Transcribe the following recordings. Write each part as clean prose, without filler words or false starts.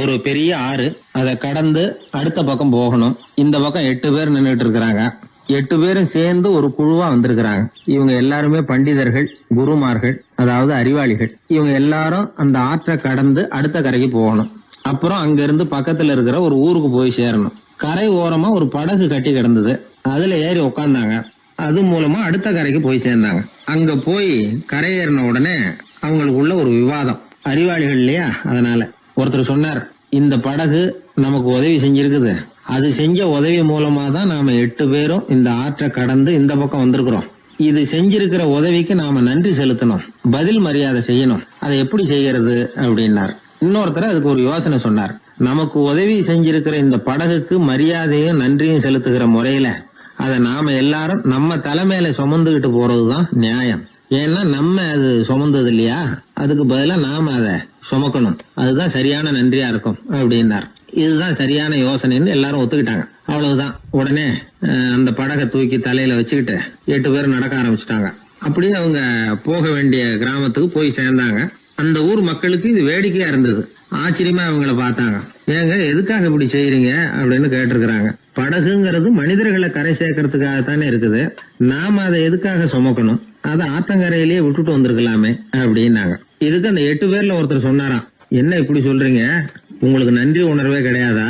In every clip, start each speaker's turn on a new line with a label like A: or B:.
A: ஒரு பெரிய ஆறு, அதை கடந்து அடுத்த பக்கம் போகணும். இந்த பக்கம் 8 பேர் நின்றுட்டு இருக்கிறாங்க. 8 பேரும் சேர்ந்து ஒரு குழுவா வந்திருக்கிறாங்க. இவங்க எல்லாருமே பண்டிதர்கள், குருமார்கள், அதாவது அறிவாளிகள். இவங்க எல்லாரும் அந்த ஆற்றை கடந்து அடுத்த கரைக்கு போகணும். அப்புறம் அங்க இருந்து பக்கத்துல இருக்கிற ஒரு ஊருக்கு போய் சேரணும். கரை ஓரமா ஒரு படகு கட்டி கிடந்தது. அதுல ஏறி உக்காந்தாங்க. அது மூலமா அடுத்த கரைக்கு போய் சேர்ந்தாங்க. அங்க போய் கரையேறின உடனே அவங்களுக்குள்ள ஒரு விவாதம். அறிவாளிகள் இல்லையா, அதனால ஒருத்தர் சொன்னார், இந்த படகு நமக்கு உதவி செஞ்சிருக்குது. அது செஞ்ச உதவி மூலமா தான் நாம 8 பேரும் இந்த ஆற்றை கடந்து இந்த பக்கம் வந்திருக்கிறோம். இது செஞ்சிருக்கிற உதவிக்கு நாம நன்றி செலுத்தணும், பதில் மரியாதை செய்யணும். அதை எப்படி செய்யறது அப்படின்னார். இன்னொருத்தர் அதுக்கு ஒரு யோசனை சொன்னார். நமக்கு உதவி செஞ்சிருக்கிற இந்த படகுக்கு மரியாதையும் நன்றியும் செலுத்துகிற முறையில அதை நாம எல்லாரும் நம்ம தலைமையில சுமந்துகிட்டு போறதுதான் நியாயம். ஏன்னா நம்ம அது சுமந்தது இல்லையா, அதுக்கு பதிலா நாம அதை சுமக்கணும். அதுதான் சரியான நன்றியா இருக்கும் அப்படின்னார். இதுதான் சரியான யோசனைன்னு எல்லாரும் ஒத்துக்கிட்டாங்க. அவ்வளவுதான். உடனே அந்த படகை தூக்கி தலையில வச்சுக்கிட்டு 8 பேர் நடக்க ஆரம்பிச்சிட்டாங்க. அப்படியே அவங்க போக வேண்டிய கிராமத்துக்கு போய் சேர்ந்தாங்க. அந்த ஊர் மக்களுக்கு இது வேடிக்கையா இருந்தது. ஆச்சரியமா அவங்கள பார்த்தாங்க. ஏங்க, எதுக்காக இப்படி செய்யறீங்க அப்படின்னு கேட்டிருக்கிறாங்க. படகுங்கிறது மனிதர்களை கரை சேர்க்கறதுக்காகத்தானே இருக்குது. நாம அதை எதுக்காக சுமக்கணும்? அதை ஆத்தங்கரையிலேயே விட்டுட்டு வந்திருக்கலாமே அப்படின்னாங்க. இதுக்கு அந்த 8 பேர்ல ஒருத்தர் சொன்னாராம், என்ன இப்படி சொல்றீங்க? உங்களுக்கு நன்றி உணர்வே கிடையாதா?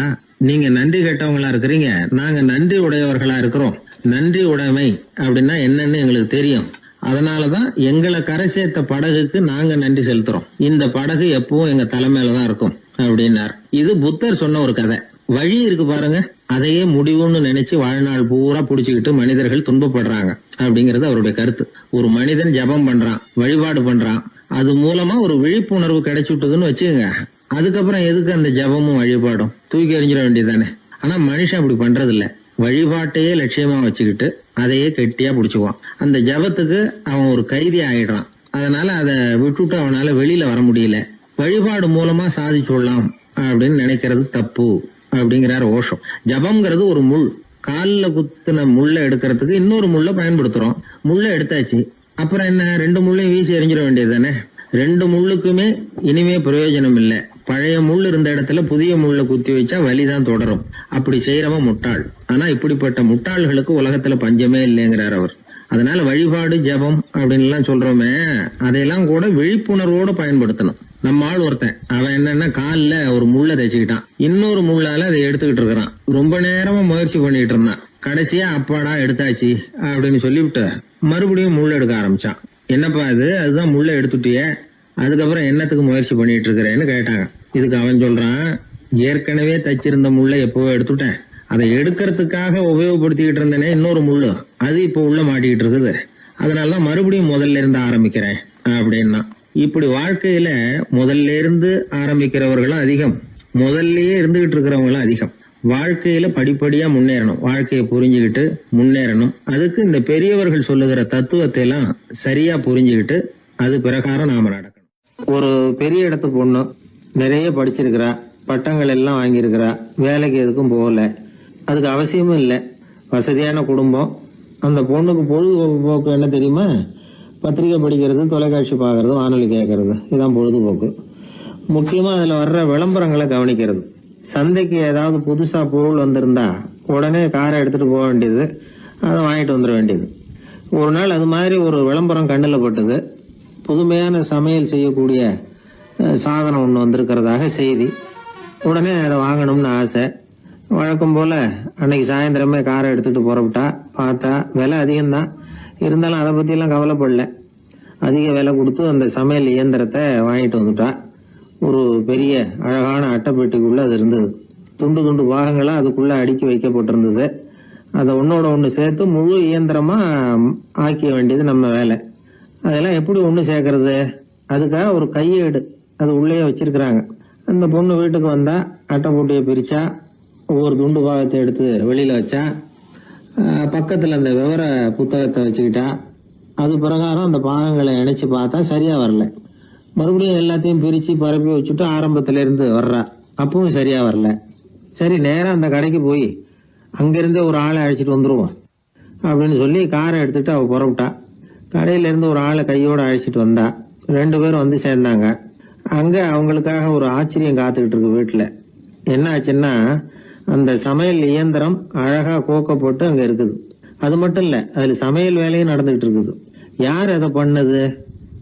A: நீங்க நன்றி கேட்டவங்களா இருக்கிறீங்க, நாங்க நன்றி உடையவர்களா இருக்கிறோம். நன்றி உடைமை அப்படின்னா என்னன்னு எங்களுக்கு தெரியும். அதனாலதான் எங்களை கரை சேர்த்த படகுக்கு நாங்க நன்றி செலுத்துறோம். இந்த படகு எப்பவும் எங்க தலைமையிலதான் இருக்கும் அப்படின்னார். இது புத்தர் சொன்ன ஒரு கதை. வழி இருக்கு பாருங்க, அதையே முடிவுன்னு நினைச்சு வாழ்நாள் பூரா புடிச்சுக்கிட்டு மனிதர்கள் துன்பப்படுறாங்க அப்படிங்கறது அவருடைய கருத்து. ஒரு மனிதன் ஜபம் பண்றான், வழிபாடு பண்றான், அது மூலமா ஒரு விழிப்புணர்வு கிடைச்சுட்டுதுன்னு வச்சுக்கோங்க. அதுக்கப்புறம் எதுக்கு அந்த ஜபமும் வழிபாடும்? தூக்கி எறிஞ்சிட வேண்டியதானே. ஆனா மனுஷன் அப்படி பண்றது இல்ல. வழிபாட்டையே லட்சியமா வச்சுக்கிட்டு அதையே கெட்டியா புடிச்சுக்குவான். அந்த ஜபத்துக்கு அவன் ஒரு கைதி ஆயிடுறான். அதனால அதை விட்டுட்டு அவனால வெளியில வர முடியல. வழிபாடு மூலமா சாதிச்சுடலாம் அப்படின்னு நினைக்கிறது தப்பு அப்படிங்கிறார் ஓஷோ. ஜபம்ங்கிறது ஒரு முள். காலில் குத்துன முள்ள எடுக்கிறதுக்கு இன்னொரு முள்ள பயன்படுத்துறோம். முள்ள எடுத்தாச்சு, அப்புறம் என்ன? 2 முள்ளையும் வீசி எறிஞ்சிட வேண்டியது தானே. 2 முள்ளுக்குமே இனிமே பிரயோஜனம் இல்லை. பழைய முள் இருந்த இடத்துல புதிய முள்ள குத்தி வச்சா வலிதான் தொடரும். அப்படி செய்யறவன் முட்டாள். ஆனா இப்படிப்பட்ட முட்டாள்களுக்கு உலகத்துல பஞ்சமே இல்லைங்கிறார் அவர். அதனால வழிபாடு, ஜபம் அப்படின்னு எல்லாம் சொல்றோமே, அதையெல்லாம் கூட விழிப்புணர்வோட பயன்படுத்தணும். நம்ம ஆள் ஒருத்தன், அவன் என்னன்னா காலில் ஒரு முள்ள தைச்சுக்கிட்டான், இன்னொரு முள்ளால அதை எடுத்துக்கிட்டு இருக்கிறான். ரொம்ப நேரமா முயற்சி பண்ணிட்டு இருந்தான். கடைசியா அப்பாடா எடுத்தாச்சு அப்படின்னு சொல்லிவிட்டு மறுபடியும் முள்ள எடுக்க ஆரம்பிச்சான். என்னப்பா இது, அதுதான் முள்ள எடுத்துட்டியே, அதுக்கப்புறம் என்னத்துக்கு முயற்சி பண்ணிட்டு இருக்கிறேன்னு கேட்டாங்க. இதுக்கு அவன் சொல்றான், ஏற்கனவே தச்சிருந்த முள்ள எப்பவோ எடுத்துட்டேன், அதை எடுக்கிறதுக்காக உபயோகப்படுத்திக்கிட்டு இருந்தேனே இன்னொரு முள்ளு, அது இப்போ உள்ள மாட்டிக்கிட்டு இருக்குது, அதனாலதான் மறுபடியும் முதல்ல இருந்து ஆரம்பிக்கிறேன் அப்படின்னா. இப்படி வாழ்க்கையில முதல்ல இருந்து ஆரம்பிக்கிறவர்களும் அதிகம், முதல்லயே இருந்துகிட்டு இருக்கிறவங்களும் அதிகம். வாழ்க்கையில படிப்படியா முன்னேறணும், வாழ்க்கையை புரிஞ்சுக்கிட்டு முன்னேறணும். அதுக்கு இந்த பெரியவர்கள் சொல்லுகிற தத்துவத்தை எல்லாம் சரியா புரிஞ்சுக்கிட்டு அது பிரகாரம் நாம நடக்கணும். ஒரு பெரிய இடத்து பொண்ணு நிறைய படிச்சிருக்கிறா, பட்டங்கள் எல்லாம் வாங்கியிருக்கிறா, வேலைக்கு எதுக்கும் போகல, அதுக்கு அவசியமும் இல்லை, வசதியான குடும்பம். அந்த பொண்ணுக்கு பொழுதுபோக்கு என்ன தெரியுமா? பத்திரிகை படிக்கிறது, தொலைக்காட்சி பார்க்கறது, வானொலி கேட்கறது, இதுதான் பொழுதுபோக்கு. முக்கியமா அதுல வர்ற விளம்பரங்களை கவனிக்கிறது. சந்தைக்கு ஏதாவது புதுசா பொருள் வந்திருந்தா உடனே காரை எடுத்துட்டு போக வேண்டியது, அதை வாங்கிட்டு வந்துட வேண்டியது. ஒரு நாள் அது மாதிரி ஒரு விளம்பரம் கண்ணில் பட்டது. புதுமையான சமையல் செய்யக்கூடிய சாதனம் ஒன்று வந்திருக்கிறதாக செய்தி. உடனே அதை வாங்கணும்னு ஆசை. வழக்கம் போல அன்னைக்கு சாயந்தரமே காரை எடுத்துட்டு புறப்பட்டா. பார்த்தா விலை அதிகம்தான், இருந்தாலும் அதை பற்றியெல்லாம் கவலைப்படல. அதிக விலை கொடுத்து அந்த சமையல் இயந்திரத்தை வாங்கிட்டு வந்துட்டா. ஒரு பெரிய அழகான அட்டைப்பெட்டிக்குள்ள அது இருந்தது. துண்டு துண்டு பாகங்களா அதுக்குள்ள அடுக்கி வைக்கப்பட்டிருந்தது. அதை ஒன்னோட ஒண்ணு சேர்த்து முழு இயந்திரமா ஆக்கிய வேண்டியது நம்ம வேலை. அதெல்லாம் எப்படி ஒண்ணு சேர்க்கறது? அதுக்காக ஒரு கையேடு அது உள்ளே வச்சிருக்கிறாங்க. அந்த பொண்ணு வீட்டுக்கு வந்தா அட்டைப்பூட்டியை பிரிச்சா, ஒவ்வொரு துண்டு பாகத்தை எடுத்து வெளியில வச்சா, பக்கத்துல அந்த விவர புத்தகத்தை வச்சுக்கிட்டா. அது பிரகாரம் அந்த பாகங்களை இணைச்சு பார்த்தா சரியா வரல. மறுபடியும் எல்லாத்தையும் பிரிச்சு பரப்பி வச்சுட்டு ஆரம்பத்துல இருந்து வர்றா, அப்பவும் சரியா வரல. சரி, நேரம் அந்த கடைக்கு போய் அங்கிருந்தே ஒரு ஆளை அழைச்சிட்டு வந்துருவோம் அப்படின்னு சொல்லி காரை எடுத்துட்டு அவ புறப்பட்டா. கடையில இருந்து ஒரு ஆளை கையோட அழைச்சிட்டு வந்தா. 2 பேரும் வந்து சேர்ந்தாங்க. அங்க அவங்களுக்காக ஒரு ஆச்சரியம் காத்துக்கிட்டு இருக்கு வீட்டுல. என்ன ஆச்சுன்னா, அந்த சமையல் இயந்திரம் அழகா கோக்கப்பட்டு அங்க இருக்குது. அது மட்டும் இல்ல, அதுல சமையல் வேலையும் நடந்துகிட்டு இருக்குது. யார் அதை பண்ணது?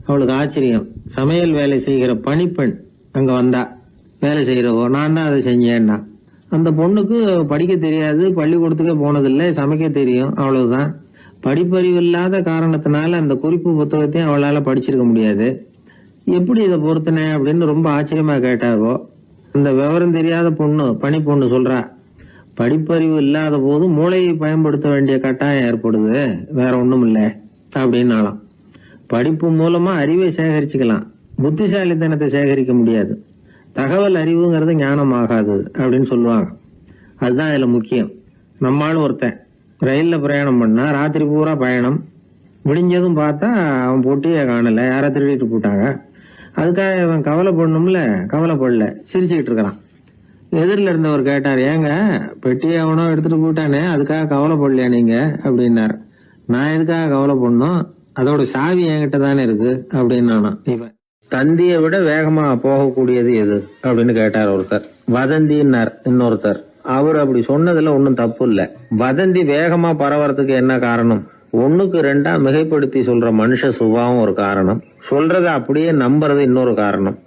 A: அவளுக்கு ஆச்சரியம். சமையல் வேலை செய்கிற பணிப்பெண் அங்க வந்தா. வேலை செய்யறவோ, நான் தான் அதை செஞ்சேன்னா. அந்த பொண்ணுக்கு படிக்க தெரியாது, பள்ளிக்கூடத்துக்கே போனதில்லை, சமைக்க தெரியும், அவ்வளவுதான். படிப்பறிவு இல்லாத காரணத்தினால அந்த குறிப்பு புத்தகத்தையும் அவளால படிச்சிருக்க முடியாது. எப்படி இதை பொறுத்தன அப்படின்னு ரொம்ப ஆச்சரியமா கேட்டாவோ. அந்த விவரம் தெரியாத பொண்ணு, பணி பொண்ணு சொல்றா, படிப்பறிவு இல்லாத போது மூளையை பயன்படுத்த வேண்டிய கட்டாயம் ஏற்படுது, வேற ஒண்ணும் இல்லை அப்படின்னாலாம். படிப்பு மூலமா அறிவை சேகரிச்சுக்கலாம், புத்திசாலித்தனத்தை சேகரிக்க முடியாது. தகவல் அறிவுங்கிறது ஞானம் ஆகாது அப்படின்னு சொல்லுவாங்க. அதுதான் இதுல முக்கியம். நம்மளும் ஒருத்தன் ரயில்ல பிரயாணம் பண்ணா, ராத்திரி பூரா பயணம், விடிஞ்சதும் பார்த்தா அவன் பொட்டியே காணல, யார திருடிட்டு போட்டாங்க. அதுக்காக இவன் கவலைப்படணும்ல, கவலைப்படல, சிரிச்சுக்கிட்டு இருக்கிறான். எதிரில் இருந்தவர் கேட்டார், ஏங்க பெட்டியை அவனோ எடுத்துட்டு போயிட்டானே, அதுக்காக கவலைப்படலையா நீங்க அப்படின்னாரு. நான் எதுக்காக கவலைப்படணும், அதோட சாவி என்கிட்ட தானே இருக்கு அப்படின்னு இவன். தந்தியை விட வேகமா போகக்கூடியது எது அப்படின்னு கேட்டார் ஒருத்தர். வதந்தின்னார் இன்னொருத்தர். அவர் அப்படி சொன்னதுல ஒன்னும் தப்பு இல்ல. வதந்தி வேகமா பரவறதுக்கு என்ன காரணம்? 1க்கு 2 மிகைப்படுத்தி சொல்ற மனுஷ சுபாவம் ஒரு காரணம், சொல்றத அப்படியே நம்புறது இன்னொரு காரணம்.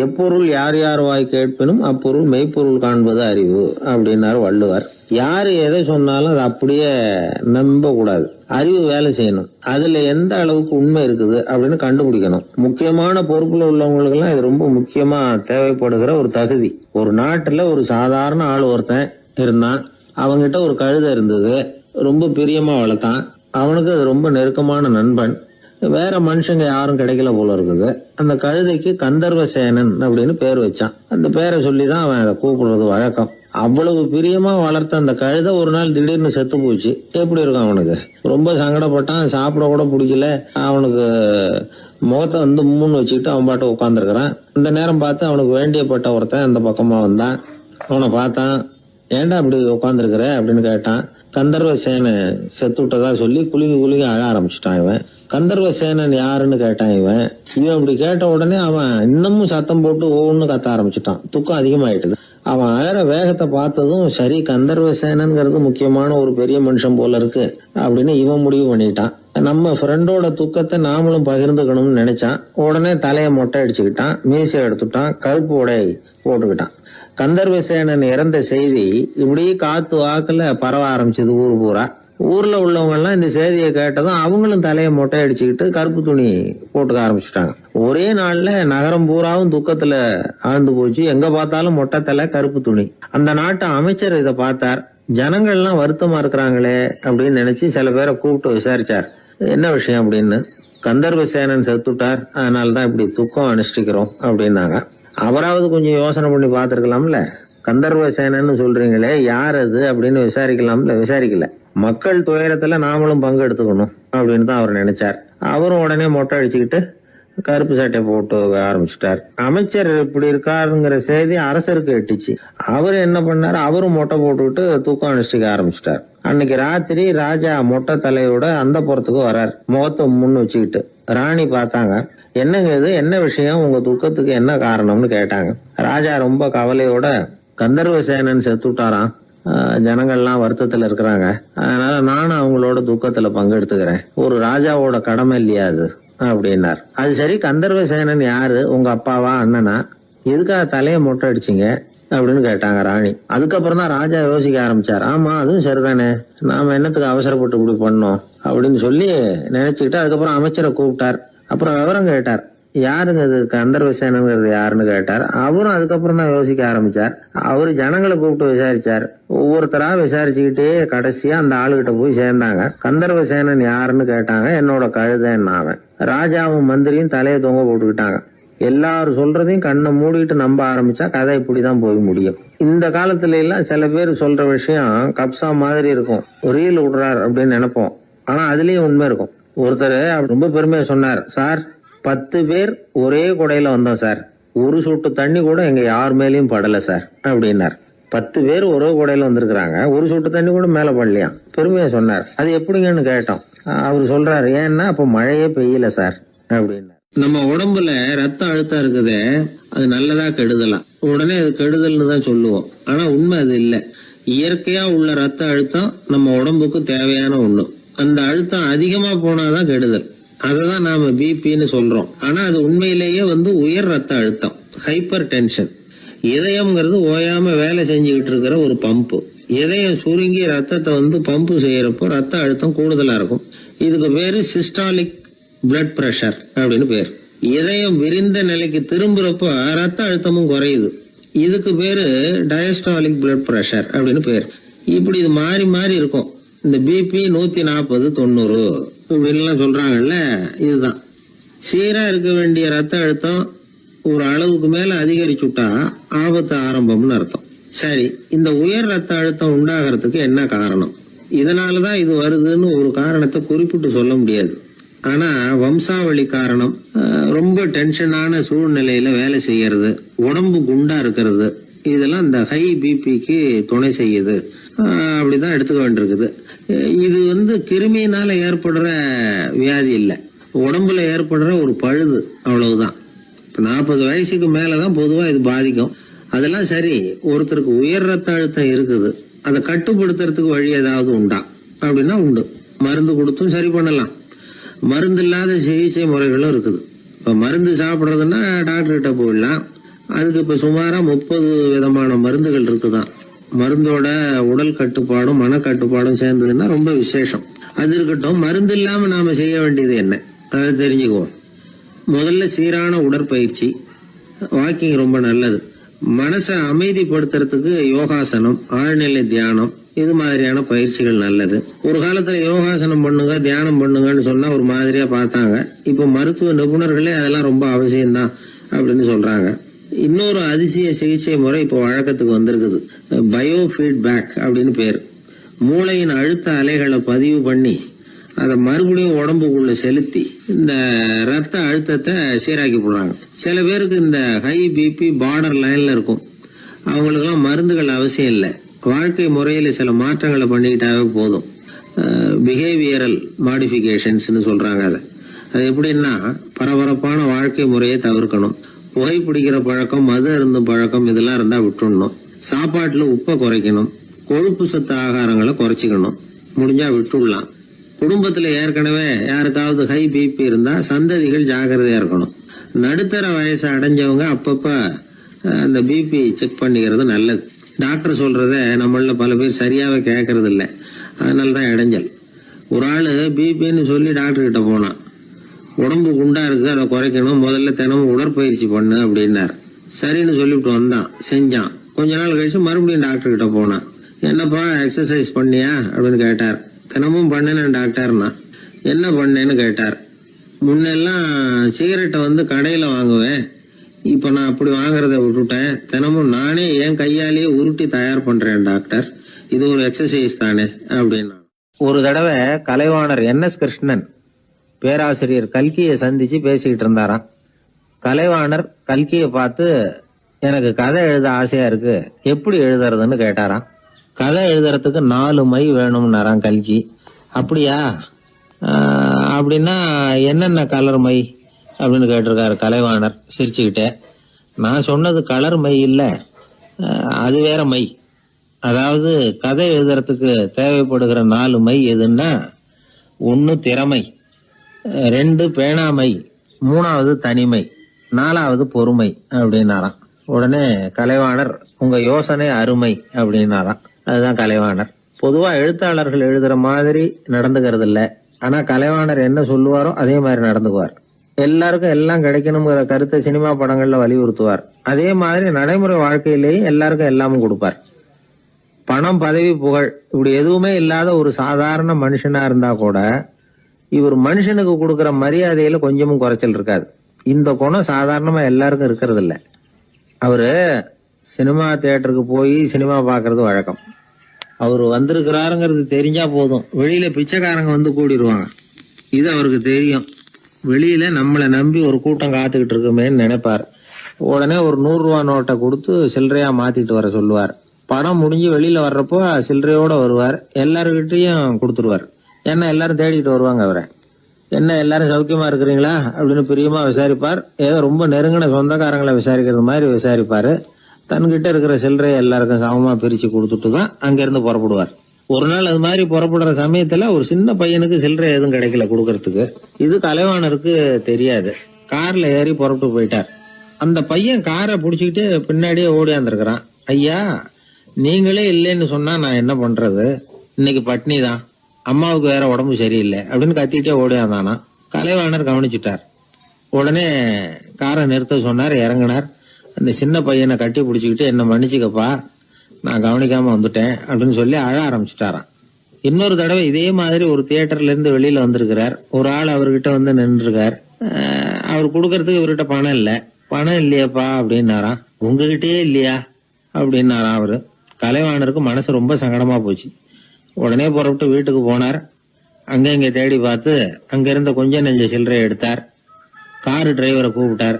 A: எப்பொருள் யார் யார் வாய் கேட்பினும் அப்பொருள் மெய்ப்பொருள் காண்பது அறிவு அப்படின்னாரு வள்ளுவர். யாரு எதை சொன்னாலும் அதை அப்படியே நம்ப கூடாது, அறிவு வேலை செய்யணும். அதுல எந்த அளவுக்கு உண்மை இருக்குது அப்படின்னு கண்டுபிடிக்கணும். முக்கியமான பொறுப்புல உள்ளவங்களுக்கு எல்லாம் இது ரொம்ப முக்கியமா தேவைப்படுகிற ஒரு தகுதி. ஒரு நாட்டுல ஒரு சாதாரண ஆள் ஒருத்தன் இருந்தான். அவங்கிட்ட ஒரு கழுதை இருந்தது, ரொம்ப பிரியமா வளர்த்தான். அவனுக்கு அது ரொம்ப நெருக்கமான நண்பன். வேற மனுஷங்க யாரும் கிடைக்கல போல இருக்குது. அந்த கழுதைக்கு கந்தர்வசேனன் அப்படின்னு பேர் வச்சான். அந்த பேரை சொல்லிதான் அவன் அதை கூப்பிடுறது வழக்கம். அவ்வளவு பிரியமா வளர்த்த அந்த கழுதை ஒரு நாள் திடீர்னு செத்து போச்சு. எப்படி இருக்கும் அவனுக்கு? ரொம்ப சங்கடப்பட்டான், சாப்பிட கூட பிடிக்கல. அவனுக்கு முகத்தை முன்னு வச்சுக்கிட்டு அவன் பாட்டு உட்காந்துருக்கிறான். இந்த நேரம் பார்த்து அவனுக்கு வேண்டியப்பட்ட ஒருத்தன் அந்த பக்கமா வந்தான். அவனை பார்த்தான். ஏன்டா அப்படி உட்காந்துருக்கிற அப்படின்னு கேட்டான். கந்தர்வசேன செத்து விட்டதா சொல்லி குலுங்கி அழ ஆரம்பிச்சுட்டான் இவன். கந்தர்வசேனன் யாருன்னு கேட்டான் இவன். இப்படி கேட்ட உடனே அவன் இன்னமும் சத்தம் போட்டு ஒவ்வொன்னு கத்த ஆரம்பிச்சுட்டான். துக்கம் அதிகமாயிட்டுது. அவன் அழற வேகத்தை பார்த்ததும், சரி கந்தர்வசேனன்கிறது முக்கியமான ஒரு பெரிய மனுஷன் போல இருக்கு அப்படின்னு இவன் முடிவு பண்ணிட்டான். நம்ம ஃப்ரெண்டோட துக்கத்தை நாமளும் பகிர்ந்துக்கணும்னு நினைச்சான். உடனே தலையை மொட்டை அடிச்சுக்கிட்டான், மீசை எடுத்துட்டான், கருப்பு உடை போட்டுக்கிட்டான். கந்தர்வசேனன் இறந்த செய்தி இப்படி காத்து வாக்குல பரவ ஆரம்பிச்சது ஊர் பூரா. ஊர்ல உள்ளவங்க எல்லாம் இந்த செய்தியை கேட்டதும் அவங்களும் தலையை மொட்டை அடிச்சுக்கிட்டு கருப்பு துணி போட்டுக்க ஆரம்பிச்சுட்டாங்க. ஒரே நாள்ல நகரம் பூராவும் துக்கத்துல ஆழ்ந்து போச்சு. எங்க பார்த்தாலும் மொட்டை தலை, கருப்பு துணி. அந்த நாட்டு அமைச்சர் இதை பார்த்தார். ஜனங்கள்லாம் வருத்தமா இருக்கிறாங்களே அப்படின்னு நினைச்சு சில பேரை கூப்பிட்டு விசாரிச்சார், என்ன விஷயம் அப்படின்னு. கந்தர்வசேனன் செத்துட்டார், அதனாலதான் இப்படி துக்கம் அனுஷ்டிக்கிறோம் அப்படின்னாங்க. அவராவது கொஞ்சம் யோசனை பண்ணி பார்த்திருக்கலாம்ல. கந்தர்வசேனன்னு சொல்றீங்களே, யார் அது அப்படின்னு விசாரிக்கலாம்ல. விசாரிக்கல. மக்கள் துயரத்துல நாமளும் பங்கு எடுத்துக்கணும் அப்படின்னு தான் அவர் நினைச்சார். அவரும் உடனே மொட்டை அடிச்சுக்கிட்டு கருப்பு சட்டை போட்டு ஆரம்பிச்சுட்டார். அமைச்சர் இப்படி இருக்காருங்கிற செய்தி அரசருக்கு எட்டுச்சு. அவரு என்ன பண்ணாரு, அவரும் மொட்டை போட்டுக்கிட்டு தூக்கம் அனுஷ்டிக்க ஆரம்பிச்சுட்டார். அன்னைக்கு ராத்திரி ராஜா மொட்டை தலையோட அந்த புறத்துக்கு வர்றார், முகத்தை முன்னு வச்சுக்கிட்டு. ராணி பார்த்தாங்க. என்னங்க இது, என்ன விஷயம், உங்க துக்கத்துக்கு என்ன காரணம்னு கேட்டாங்க. ராஜா ரொம்ப கவலையோட, கந்தர்வசேனன் செத்துட்டாராம், ஜனங்கள்லாம் வருத்தத்துல இருக்கிறாங்க, அதனால நானும் அவங்களோட துக்கத்துல பங்கெடுத்துக்கிறேன், ஒரு ராஜாவோட கடமை இல்லையா அது அப்படின்னார். அது சரி, கந்தர்வசேனன் யாரு, உங்க அப்பாவா அண்ணனா, எதுக்காக தலையை மொட்டை அடிச்சிங்க அப்படின்னு கேட்டாங்க ராணி. அதுக்கப்புறம் தான் ராஜா யோசிக்க ஆரம்பிச்சார். ஆமா, அதுவும் சரிதானே, நாம என்னத்துக்கு அவசரப்பட்டு இப்படி பண்ணோம் அப்படின்னு சொல்லி நினைச்சுக்கிட்டு அதுக்கப்புறம் அமைச்சரை கூப்பிட்டார். அப்புறம் விவரம் கேட்டார், யாருங்க இது கந்தர்வசேனங்கிறது யாருன்னு கேட்டார். அவரும் அதுக்கப்புறம் தான் யோசிக்க ஆரம்பிச்சார். அவரு ஜனங்களை கூப்பிட்டு விசாரிச்சார். ஒவ்வொருத்தரா விசாரிச்சுக்கிட்டே கடைசியா அந்த ஆளுகிட்ட போய் சேர்ந்தாங்க. கந்தர்வசேனன் யாருன்னு கேட்டாங்க. என்னோட கழுதைன்னு அவன். ராஜாவும் மந்திரியும் தலையை தொங்க போட்டுக்கிட்டாங்க. எல்லாரும் சொல்றதையும் கண்ணை மூடிட்டு நம்ப ஆரம்பிச்சா கதை இப்படிதான் போய் முடியும். இந்த காலத்துல எல்லாம் சில பேர் சொல்ற விஷயம் கப்சா மாதிரி இருக்கும், ரீல் விடுறார் அப்படின்னு நினைப்போம். ஆனா அதுலயும் உண்மை இருக்கும். ஒருத்தர் ரொம்ப பெருமையா சொன்னார், சார் 10 பேர் ஒரே குடையில வந்தோம் சார், ஒரு சொட்டு தண்ணி கூட எங்க யார் மேலயும் படல சார் அப்படின்னார். 10 பேர் ஒரே குடையில வந்திருக்கிறாங்க, ஒரு சொட்டு தண்ணி கூட மேல படலையாம். பெருமையா சொன்னார். அது எப்படிங்கன்னு கேட்டோம். அவரு சொல்றாரு, ஏன்னா அப்ப மழையே பெய்யல சார் அப்படின்னார். நம்ம உடம்புல ரத்த அழுத்தம் இருக்குதே, அது நல்லதா கெடுதலா? உடனே அது கெடுதல்னு தான் சொல்லுவோம். ஆனா உண்மை அது இல்ல. இயற்கையா உள்ள ரத்த அழுத்தம் நம்ம உடம்புக்கு தேவையான ஒண்ணு. அந்த அழுத்தம் அதிகமா போனாதான் கெடுதல். அததான் நாம பிபின்னு சொல்றோம். ஆனா அது உண்மையிலேயே உயர் ரத்த அழுத்தம், ஹைப்பர் டென்ஷன். இதயம்ங்கிறது ஓயாம வேலை செஞ்சுக்கிட்டு இருக்கிற ஒரு பம்பு. இதயம் சுருங்கி ரத்தத்தை பம்பு செய்யறப்போ ரத்த அழுத்தம் கூடுதலா இருக்கும். இதுக்கு பேரு சிஸ்டாலிக் பிளட் பிரஷர் அப்படின்னு பேர். இதயம் விரிந்த நிலைக்கு திரும்புறப்போ ரத்த அழுத்தமும் குறையுது. இதுக்கு பேரு டயஸ்டாலிக் பிளட் பிரஷர் அப்படின்னு பேர். இப்படி இது மாறி மாறி இருக்கும். இந்த பிபி 140 90 இப்படின்லாம் சொல்றாங்கல்ல, இதுதான். சீரா இருக்க வேண்டிய ரத்த அழுத்தம் ஒரு அளவுக்கு மேல அதிகரிச்சுட்டா ஆபத்து ஆரம்பம்னு அர்த்தம். சரி, இந்த உயர் ரத்த அழுத்தம் உண்டாகிறதுக்கு என்ன காரணம்? இதனாலதான் இது வருதுன்னு ஒரு காரணத்தை குறிப்பிட்டு சொல்ல முடியாது. ஆனா வம்சாவளி காரணம், ரொம்ப டென்ஷனான சூழ்நிலையில வேலை செய்யறது, உடம்பு குண்டா இருக்கிறது, இதெல்லாம் இந்த ஹை பிபிக்கு துணை செய்யுது. அப்படிதான் எடுத்துக்க வேண்டியிருக்குது. இது கிருமியினால ஏற்படுற வியாதி இல்ல, உடம்புல ஏற்படுற ஒரு பழுது, அவ்வளவுதான். 40 வயசுக்கு மேலதான் பொதுவா இது பாதிக்கும். அதெல்லாம் சரி, ஒருத்தருக்கு உயர் ரத்த அழுத்தம் இருக்குது, அதை கட்டுப்படுத்துறதுக்கு வழி ஏதாவது உண்டா அப்படின்னா உண்டு. மருந்து கொடுத்தும் சரி பண்ணலாம். மருந்து இல்லாத சிகிச்சை முறைகளும் இருக்குது. இப்ப மருந்து சாப்பிடுறதுன்னா டாக்டர் கிட்ட போயிடலாம். அதுக்கு இப்ப சுமாரா 30 விதமான மருந்துகள் இருக்குதான். மருந்தோட உடல் கட்டுப்பாடும் மனக்கட்டுப்பாடும் சேர்ந்ததுன்னா ரொம்ப விசேஷம். அது இருக்கட்டும், மருந்து இல்லாம நாம செய்ய வேண்டியது என்ன, அதை தெரிஞ்சுக்குவோம். முதல்ல சீரான உடற்பயிற்சி, வாக்கிங் ரொம்ப நல்லது. மனசை அமைதிப்படுத்துறதுக்கு யோகாசனம், ஆழ்நிலை தியானம், இது மாதிரியான பயிற்சிகள் நல்லது. ஒரு காலத்துல யோகாசனம் பண்ணுங்க, தியானம் பண்ணுங்கன்னு சொன்னா ஒரு மாதிரியா பார்த்தாங்க. இப்ப மருத்துவ நிபுணர்களே அதெல்லாம் ரொம்ப அவசியம்தான் அப்படின்னு சொல்றாங்க. இன்னொரு அதிசய சிகிச்சை முறை இப்போ வழக்கத்துக்கு வந்திருக்குது. பயோ ஃபீட்பேக் அப்படின்னு பேர். மூளையின் அழுத்த அலைகளை பதிவு பண்ணி அதை மறுபடியும் உடம்புக்குள்ள செலுத்தி இந்த ரத்த அழுத்தத்தை சீராக்கி போடுறாங்க. சில பேருக்கு இந்த ஹை பிபி பார்டர் லைன்ல இருக்கும். அவங்களுக்கெல்லாம் மருந்துகள் அவசியம் இல்லை. வாழ்க்கை முறையில சில மாற்றங்களை பண்ணிக்கிட்டாவே போதும். பிஹேவியரல் மாடிஃபிகேஷன்ஸ் சொல்றாங்க. அது எப்படின்னா, பரபரப்பான வாழ்க்கை முறையை தவிர்க்கணும். புகைப்பிடிக்கிற பழக்கம், மது அருந்தும் பழக்கம், இதெல்லாம் இருந்தா விட்டுடணும். சாப்பாட்டுல உப்பை குறைக்கணும். கொழுப்பு சத்து ஆகாரங்களை குறைச்சிக்கணும். முடிஞ்சா விட்டுடலாம். குடும்பத்துல ஏற்கனவே யாருக்காவது ஹை பிபி இருந்தா சந்ததிகள் ஜாக்கிரதையா இருக்கணும். நடுத்தர வயசு அடைஞ்சவங்க அப்பப்ப அந்த பிபி செக் பண்ணிக்கிறது நல்லது. டாக்டர் சொல்றத நம்மள பல பேர் சரியாவே கேட்கறது இல்லை. அதனாலதான் இடைஞ்சல். ஒரு ஆளு பிபின்னு சொல்லி டாக்டர் கிட்ட போனான். உடம்பு குண்டா இருக்கு, அதை குறைக்கணும், முதல்ல தினமும் உடற்பயிற்சி பண்ணு அப்படின்னார். சரின்னு சொல்லிவிட்டு வந்தான், செஞ்சான். கொஞ்ச நாள் கழிச்சு மறுபடியும் டாக்டர் கிட்ட போனான். என்னப்பா எக்ஸசைஸ் பண்ணியா அப்படின்னு கேட்டார். தினமும் பண்ணேன் டாக்டர்னா. என்ன பண்ணேன்னு கேட்டார். முன்னெல்லாம் சிகரெட்டை கடையில வாங்குவேன், இப்ப நான் அப்படி வாங்குறத விட்டுட்டேன். தினமும் நானே என் கையாலேயே உருட்டி தயார் பண்றேன் டாக்டர். இது ஒரு எக்ஸசைஸ் தானே அப்படின்னா. ஒரு தடவை கலைவாணர் NS கிருஷ்ணன் பேராசிரியர் கல்கியை சந்திச்சு பேசிக்கிட்டு இருந்தாராம். கலைவாணர் கல்கியை பார்த்து, எனக்கு கதை எழுத ஆசையா இருக்கு, எப்படி எழுதுறதுன்னு கேட்டாராம். கதை எழுதுறதுக்கு 4 மை வேணும்னாராம் கல்கி. அப்படியா, அப்படின்னா என்னென்ன கலர் மை அப்படின்னு கேட்டிருக்காரு கலைவாணர் சிரிச்சுக்கிட்டே. நான் சொன்னது கலர் மை இல்ல, அது வேற மை. அதாவது கதை எழுதுறதுக்கு தேவைப்படுகிற 4 மை எதுன்னா, 1 திறமை, 2 பேணாமை, 3வது தனிமை, 4வது பொறுமை அப்படின்னாராம். உடனே கலைவாணர், உங்க யோசனை அருமை அப்படின்னாராம். அதுதான் கலைவாணர். பொதுவா எழுத்தாளர்கள் எழுதுற மாதிரி நடந்துக்கிறது இல்ல. ஆனா கலைவாணர் என்ன சொல்லுவாரோ அதே மாதிரி நடந்துக்குவார். எல்லாருக்கும் எல்லாம் கிடைக்கணுங்கிற கருத்தை சினிமா படங்கள்ல வலியுறுத்துவார். அதே மாதிரி நடைமுறை வாழ்க்கையிலேயும் எல்லாருக்கும் எல்லாமும் கொடுப்பார். பணம், பதவி, புகழ் இப்படி எதுவுமே இல்லாத ஒரு சாதாரண மனுஷனா இருந்தா கூட இவர் மனுஷனுக்கு கொடுக்கற மரியாதையில கொஞ்சமும் குறைச்சல் இருக்காது. இந்த குணம் சாதாரணமா எல்லாருக்கும் இருக்கிறது இல்ல. அவரு சினிமா தியேட்டருக்கு போய் சினிமா பாக்குறது வழக்கம். அவரு வந்திருக்கிறாருங்கிறது தெரிஞ்சா போதும், வெளியில பிச்சைக்காரங்க கூடிடுவாங்க. இது அவருக்கு தெரியும். வெளியில நம்மளை நம்பி ஒரு கூட்டம் காத்துக்கிட்டு இருக்குமேன்னு நினைப்பார். உடனே ஒரு 100 ரூபா நோட்டை கொடுத்து சில்லறையா மாத்திட்டு வர சொல்லுவார். படம் முடிஞ்சு வெளியில வர்றப்போ சில்லறையோட வருவார். எல்லாருக்கிட்டையும் கொடுத்துருவார். ஏன்னா எல்லாரும் தேடிட்டு வருவாங்க அவரை. என்ன எல்லாரும் சௌக்கியமா இருக்கிறீங்களா அப்படின்னு பிரியமா விசாரிப்பார். ஏதோ ரொம்ப நெருங்கின சொந்தக்காரங்களை விசாரிக்கிறது மாதிரி விசாரிப்பாரு. தன்கிட்ட இருக்கிற சில்லறையை எல்லாருக்கும் சமமா பிரிச்சு கொடுத்துட்டு தான் அங்கிருந்து புறப்படுவார். ஒரு நாள் அது மாதிரி புறப்படுற சமயத்துல ஒரு சின்ன பையனுக்கு சில்லறை எதுவும் கிடைக்கல கொடுக்கறதுக்கு. இது கலைவாணருக்கு தெரியாது. கார்ல ஏறி புறப்பட்டு போயிட்டார். அந்த பையன் காரை புடிச்சுக்கிட்டு பின்னாடியே ஓடியாந்துருக்கிறான். ஐயா, நீங்களே இல்லைன்னு சொன்னா நான் என்ன பண்றது? இன்னைக்கு பட்னி தான், அம்மாவுக்கு வேற உடம்பு சரியில்லை அப்படின்னு கத்திட்டே ஓடியாந்தானா. கலைவாணர் கவனிச்சுட்டார். உடனே காரை நிறுத்த சொன்னார். இறங்கினார். அந்த சின்ன பையனை கட்டி பிடிச்சிக்கிட்டு என்ன மன்னிச்சுக்கப்பா, நான் கவனிக்காம வந்துட்டேன் அப்படின்னு சொல்லி அழ ஆரம்பிச்சுட்டாராம். இன்னொரு தடவை இதே மாதிரி ஒரு தியேட்டர்ல இருந்து வெளியில வந்திருக்கிறார். ஒரு ஆள் அவர்கிட்ட வந்து நின்றுருக்கார். அவர் கொடுக்கறதுக்கு இவர்கிட்ட பணம் இல்ல. பணம் இல்லையாப்பா அப்படின்னாராம். உங்ககிட்டயே இல்லையா அப்படின்னாராம் அவரு. கலைவாணருக்கு மனசு ரொம்ப சங்கடமா போச்சு. உடனே புறப்பட்டு வீட்டுக்கு போனார். அங்க இங்க தேடி பார்த்து அங்க இருந்த கொஞ்சம் நெஞ்ச சில்லறை எடுத்தார். காரு டிரைவரை கூப்பிட்டார்.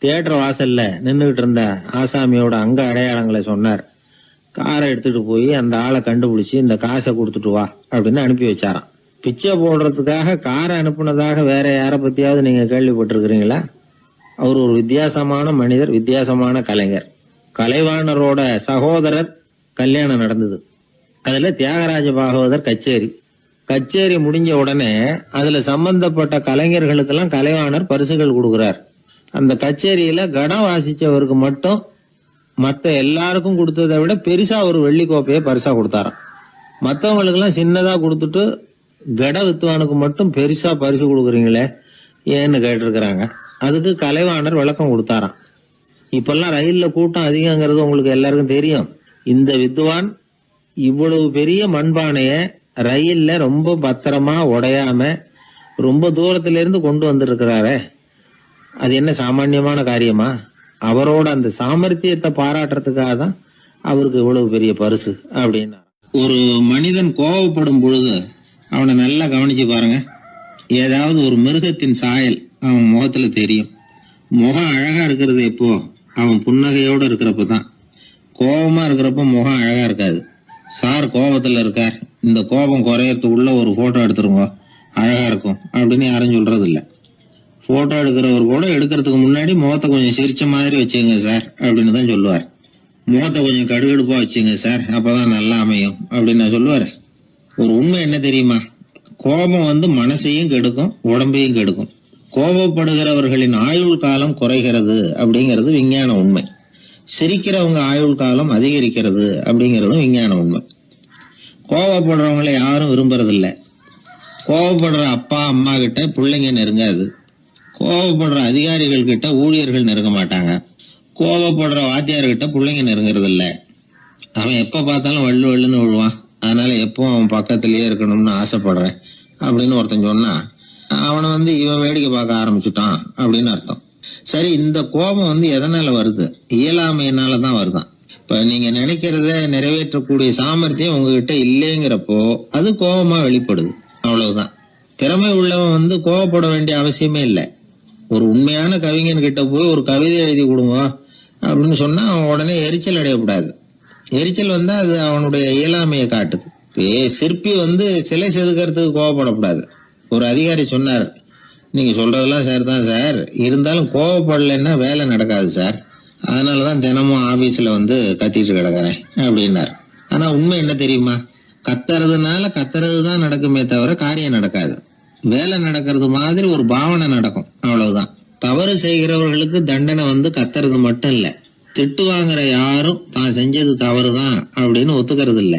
A: தியேட்டர் வாசல்ல நின்றுகிட்டு இருந்த ஆசாமியோட அங்க அடையாளங்களை சொன்னார். காரை எடுத்துட்டு போய் அந்த ஆளை கண்டுபிடிச்சு இந்த காசை கொடுத்துட்டு வா அப்படின்னு அனுப்பி வச்சாராம். பிச்சை போடுறதுக்காக காரை அனுப்புனதாக வேற யார பத்தியாவது நீங்க கேள்விப்பட்டிருக்கிறீங்களா? அவர் ஒரு வித்தியாசமான மனிதர், வித்தியாசமான கலைஞர். கலைவாணரோட சகோதரர் கல்யாணம் நடந்தது. அதுல தியாகராஜ பாகவதர் கச்சேரி முடிஞ்ச உடனே அதுல சம்பந்தப்பட்ட கலைஞர்களுக்கெல்லாம் கலைவாணர் பரிசுகள் கொடுக்கிறார். அந்த கச்சேரியில கடம் வாசிச்சவருக்கு மட்டும் மத்த எல்லாருக்கும் கொடுத்ததை விட பெருசா ஒரு வெள்ளி கோப்பையை பரிசா கொடுத்தாராம். மத்தவங்களுக்கு எல்லாம் சின்னதா கொடுத்துட்டு கட வித்துவானுக்கு மட்டும் பெருசா பரிசு கொடுக்குறீங்களே ஏன்னு கேட்டிருக்கிறாங்க. அதுக்கு கலைவாணர் விளக்கம் கொடுத்தாராம். இப்பெல்லாம் ரயில்ல கூட்டம் அதிகங்கிறது உங்களுக்கு எல்லாருக்கும் தெரியும். இந்த வித்வான் இவ்வளவு பெரிய மண்பானைய ரயில்ல ரொம்ப பத்திரமா உடையாம ரொம்ப தூரத்துல இருந்து கொண்டு வந்திருக்கிறாரே, அது என்ன சாமான்யமான காரியமா? அவரோட அந்த சாமர்த்தியத்தை பாராட்டுறதுக்காக தான் அவருக்கு இவ்வளவு பெரிய பரிசு அப்படின்னா. ஒரு மனிதன் கோபப்படும் பொழுது அவனை நல்லா கவனிச்சு பாருங்க. ஏதாவது ஒரு மிருகத்தின் சாயல் அவன் முகத்துல தெரியும். முகம் அழகா இருக்கிறது எப்போ? அவன் புன்னகையோட இருக்கிறப்பதான். கோபமா இருக்கிறப்ப முகம் அழகா இருக்காது. சார் கோபத்துல இருக்கார், இந்த கோபம் குறையறதுக்குள்ள ஒரு போட்டோ எடுத்துருங்க, அழகா இருக்கும் அப்படின்னு யாரும் சொல்றது இல்ல. போட்டோ எடுக்கிறவர் கூட எடுக்கிறதுக்கு முன்னாடி முகத்தை கொஞ்சம் சிரிச்ச மாதிரி வச்சுங்க சார் அப்படின்னு தான் சொல்லுவார். முகத்தை கொஞ்சம் கடுகடுப்பா வச்சுங்க சார், அப்பதான் நல்லா அமையும் அப்படின்னு நான் சொல்லுவார். ஒரு உண்மை என்ன தெரியுமா? கோபம் மனசையும் கெடுக்கும், உடம்பையும் கெடுக்கும். கோபப்படுகிறவர்களின் ஆயுள் காலம் குறைகிறது அப்படிங்கிறது விஞ்ஞான உண்மை. சிரிக்கிறவங்க ஆயுள் காலம் அதிகரிக்கிறது அப்படிங்கறதும் விஞ்ஞான உண்மை. கோபப்படுறவங்களை யாரும் விரும்புறதில்ல. கோபப்படுற அப்பா அம்மா கிட்ட பிள்ளைங்க நெருங்காது. கோபப்படுற அதிகாரிகள் கிட்ட ஊழியர்கள் நெருங்க மாட்டாங்க. கோபப்படுற வாத்தியார்கிட்ட பிள்ளைங்க நெருங்குறது இல்ல. அவன் எப்ப பார்த்தாலும் வள்ளு வள்ளுன்னு விழுவான். அதனால எப்போ அவன் பக்கத்திலேயே இருக்கணும்னு ஆசைப்படுறேன் அப்படின்னு ஒருத்தன் சொன்னா அவனை இவன் வேடிக்கை பார்க்க ஆரம்பிச்சுட்டான் அப்படின்னு அர்த்தம். சரி, இந்த கோபம் எதனால வருது? இயலாமையினாலதான் வருதான். இப்ப நீங்க நினைக்கிறத நிறைவேற்றக்கூடிய சாமர்த்தியம் உங்ககிட்ட இல்லைங்கிறப்போ அது கோபமா வெளிப்படுது, அவ்வளவுதான். திறமை உள்ளவன் கோபப்பட வேண்டிய அவசியமே இல்லை. ஒரு உண்மையான கவிஞன் கிட்ட போய் ஒரு கவிதை எழுதி கொடுங்க அப்படின்னு சொன்னா அவன் உடனே எரிச்சல் அடையக்கூடாது. எரிச்சல் அது அவனுடைய இயலாமையை காட்டுது. சிற்பி சிலை செதுக்கிறதுக்கு கோபப்படக்கூடாது. ஒரு அதிகாரி சொன்னார், நீங்க சொல்றதெல்லாம் சார் தான் சார், இருந்தாலும் கோவப்படலைன்னா வேலை நடக்காது சார், அதனாலதான் தினமும் ஆபீஸ்ல கத்திட்டு கிடக்குறேன் அப்படின்னார். ஆனா உண்மை என்ன தெரியுமா? கத்துறதுனால கத்துறதுதான் நடக்குமே தவிர காரியம் நடக்காது. வேலை நடக்கிறது மாதிரி ஒரு பாவனை நடக்கும், அவ்வளவுதான். தவறு செய்கிறவர்களுக்கு தண்டனை கத்துறது மட்டும் இல்ல, திட்டு வாங்குற யாரும் தான் செஞ்சது தவறுதான் அப்படின்னு ஒத்துக்கிறது இல்ல.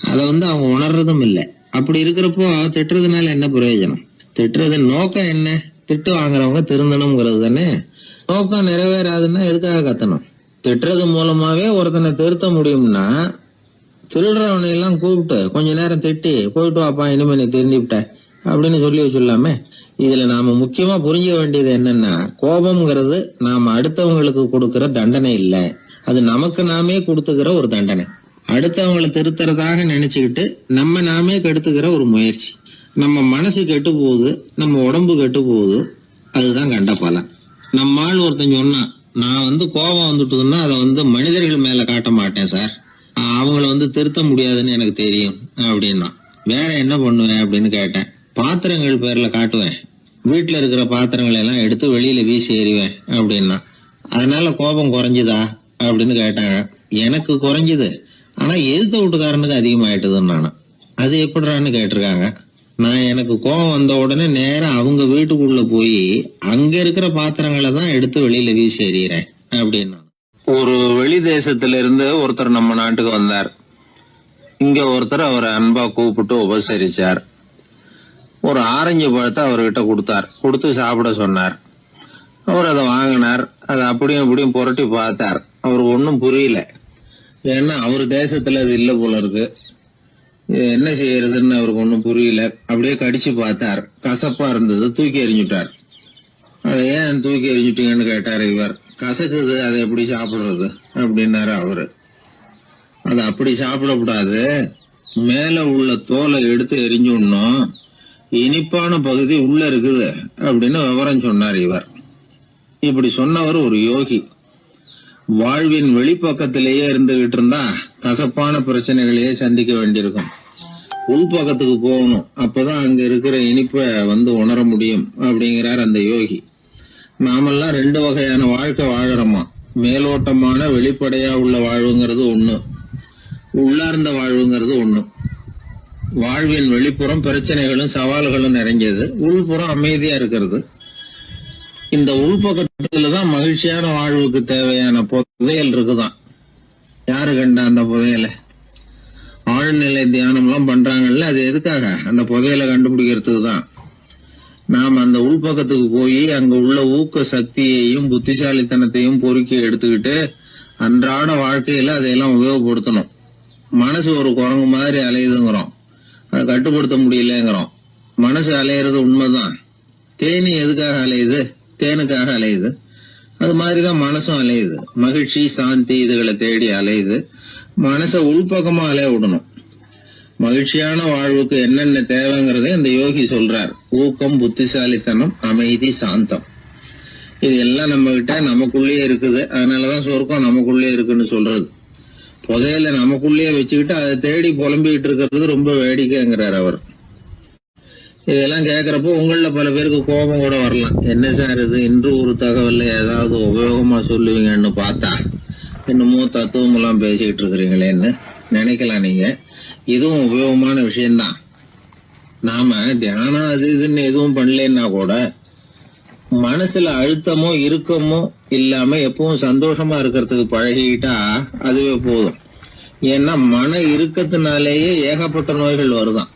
A: அத அவங்க உணர்றதும் இல்ல. அப்படி இருக்கிறப்போ திட்டுறதுனால என்ன பிரயோஜனம்? திட்டுறது நோக்கம் என்ன? திட்டு வாங்குறவங்க திருந்தணும்ங்கிறது தானே. நோக்கம் நிறைவேறாதுன்னா எதுக்காக கத்தணும்? திட்டுறது மூலமாவே ஒருத்தனை திருத்த முடியும்னா திருடுறவனை எல்லாம் கூப்பிட்டு கொஞ்ச நேரம் திட்டி போயிட்டு வாப்பா, இனிமே நீ திருந்திவிட்ட அப்படின்னு சொல்லி வச்சுடலாமே. இதுல நாம முக்கியமா புரிஞ்சுக்க வேண்டியது என்னன்னா, கோபம்ங்கிறது நாம அடுத்தவங்களுக்கு கொடுக்கிற தண்டனை இல்ல, அது நமக்கு நாமே கொடுத்துக்கிற ஒரு தண்டனை. அடுத்தவங்களை திருத்துறதாக நினைச்சுக்கிட்டு நம்ம நாமே கெடுத்துக்கிற ஒரு முயற்சி. நம்ம மனசு கெட்டு போகுது, நம்ம உடம்பு கெட்டு போகுது, அதுதான் கண்ட பலன். நம்ம ஆள் ஒருத்தன் சொன்னான், நான் கோபம் வந்துட்டுதுன்னா அதை மனிதர்கள் மேல காட்ட மாட்டேன் சார், அவங்கள திருத்த முடியாதுன்னு எனக்கு தெரியும் அப்படின்னா. வேற என்ன பண்ணுவேன் அப்படின்னு கேட்டேன். பாத்திரங்கள் பேர்ல காட்டுவேன், வீட்டுல இருக்கிற பாத்திரங்களை எல்லாம் எடுத்து வெளியில வீசி எறிவேன் அப்படின்னா. அதனால கோபம் குறைஞ்சுதா அப்படின்னு கேட்டாங்க. எனக்கு குறைஞ்சுது, ஆனா எதிர்த்த வீட்டுக்காரனுக்கு அதிகமாயிட்டுதுன்னு நானு. அது எப்படிறான்னு கேட்டிருக்காங்க. நான் எனக்கு கோபம் வந்த உடனே நேரா அவங்க வீட்டுக்குள்ள போய் அங்க இருக்கிற பாத்திரங்களை தான் எடுத்து வெளியில வீசி எறிகிறேன் அப்படின்னா. ஒரு வெளி தேசத்துல இருந்து ஒருத்தர் நம்ம நாட்டுக்கு வந்தார். இங்க ஒருத்தர் அவரை அன்பா கூப்பிட்டு உபசரிச்சார். ஒரு ஆரஞ்சு பழத்தை அவர்கிட்ட கொடுத்து சாப்பிட சொன்னார். அவர் அதை வாங்கினார். அதை அப்படியும் இப்படியும் புரட்டி பார்த்தார். அவருக்கு ஒன்னும் புரியல. ஏன்னா அவர் தேசத்துல அது இல்ல போல இருக்கு. என்ன செய்யறதுன்னு அவருக்கு ஒன்னும் புரியல. அப்படியே கடிச்சு பார்த்தார். கசப்பா இருந்தது. தூக்கி எறிஞ்சுட்டார். அதை ஏன் தூக்கி எறிஞ்சுட்டீங்கன்னு கேட்டார் இவர். கசக்குது, அதை எப்படி சாப்பிடுறது அப்படின்னாரு அவரு. அது அப்படி சாப்பிடக்கூடாது, மேல உள்ள தோலை எடுத்து எரிஞ்சுடணும், இனிப்பான பகுதி உள்ள இருக்குது அப்படின்னு விவரம் சொன்னார் இவர். இப்படி சொன்னவர் ஒரு யோகி. வாழ்வின் வெளிப்பக்கத்திலேயே இருந்துகிட்டு இருந்தா கசப்பான பிரச்சனைகளையே சந்திக்க வேண்டியிருக்கும். உள்பக்கத்துக்கு போகணும், அப்பதான் அங்க இருக்கிற இனிப்பை உணர முடியும் அப்படிங்கிறார் அந்த யோகி. நாமெல்லாம் 2 வகையான வாழ்க்கை வாழறோமா. மேலோட்டமான வெளிப்படையா உள்ள வாழ்வுங்கிறது ஒண்ணு, உள்ளார்ந்த வாழ்வுங்கிறது ஒண்ணு. வாழ்வின் வெளிப்புறம் பிரச்சனைகளும் சவால்களும் நிறைஞ்சது, உள்புறம் அமைதியா இருக்கிறது. இந்த உள்பக்கத்துலதான் மகிழ்ச்சியான வாழ்வுக்கு தேவையான புதையல் இருக்குதான். யாரு கண்டா அந்த புதையலை? ஆழ்நிலை தியானம் எல்லாம் பண்றாங்கல்ல, அது எதுக்காக? அந்த புதையலை கண்டுபிடிக்கிறதுக்கு தான். நாம் அந்த உள்பக்கத்துக்கு போய் அங்க உள்ள ஊக்க சக்தியையும் புத்திசாலித்தனத்தையும் பொறுக்கி எடுத்துக்கிட்டு அன்றாட வாழ்க்கையில அதையெல்லாம் உபயோகப்படுத்தணும். மனசு ஒரு குரங்கு மாதிரி அலையுதுங்கிறோம், அதை கட்டுப்படுத்த முடியலங்கிறோம். மனசு அலையிறது உண்மைதான். தேனி எதுக்காக அலையுது? தேனுக்காக அலையுது. அது மாதிரிதான் மனசும் அலையுது. மகிழ்ச்சி, சாந்தி இதுகளை தேடி அலையுது. மனசை உள்பக்கமா அலைய விடணும். மகிழ்ச்சியான வாழ்வுக்கு என்னென்ன தேவைங்கிறத இந்த யோகி சொல்றார். ஊக்கம், புத்திசாலித்தனம், அமைதி, சாந்தம். இது எல்லாம் நம்ம கிட்ட நமக்குள்ளேயே இருக்குது. அதனாலதான் சொர்க்கம் நமக்குள்ளே இருக்குன்னு சொல்றது. புதையல நமக்குள்ளேயே வச்சுக்கிட்டு அதை தேடி புலம்பிக்கிட்டு இருக்கிறது ரொம்ப வேடிக்கைங்கிறார் அவர். இதெல்லாம் கேட்கறப்போ உங்கள பல பேருக்கு கோபம் கூட வரலாம். என்ன சார் இது, இன்று ஒரு தகவல்ல ஏதாவது உபயோகமா சொல்லுவீங்கன்னு பார்த்தா என்னமோ தத்துவம் எல்லாம் பேசிக்கிட்டு இருக்கிறீங்களேன்னு நினைக்கலாம் நீங்க. இதுவும் உபயோகமான விஷயம்தான். நாம தியானம் அது இதுன்னு எதுவும் பண்ணலன்னா கூட மனசுல அழுத்தமோ இறுக்கமோ இல்லாம எப்பவும் சந்தோஷமா இருக்கிறதுக்கு பழகிட்டா அதுவே போதும். ஏன்னா மன இறுக்கத்தினாலேயே ஏகப்பட்ட நோய்கள் வருதான்.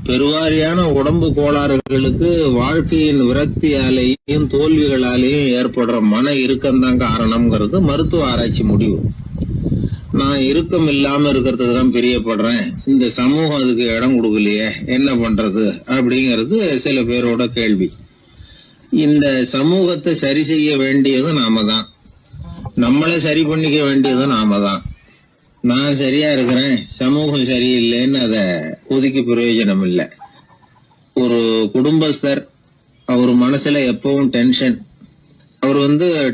A: பெருவாரியான உடம்பு கோளாறுகளுக்கு வாழ்க்கையின் விரக்தியாலேயும் தோல்விகளாலேயும் ஏற்படுற மன இறுக்கம்தான் காரணம்ங்கிறது மருத்துவ ஆராய்ச்சி முடிவு. நான் இறுக்கம் இல்லாம இருக்கிறதுக்கு தான் பிரியப்படுறேன், இந்த சமூகம் அதுக்கு இடம் கொடுக்கலையே, என்ன பண்றது அப்படிங்கிறது சில பேரோட கேள்வி. இந்த சமூகத்தை சரி செய்ய வேண்டியதும் நாம தான், நம்மளை சரி பண்ணிக்க வேண்டியதும் நாம தான். நான் சரியா இருக்கிறேன், சமூகம் சரியில்லைன்னு அதை ஒதுக்கி பிரயோஜனம் இல்லை. ஒரு குடும்பஸ்தர், அவர் மனசுல எப்பவும் டென்ஷன். அவர்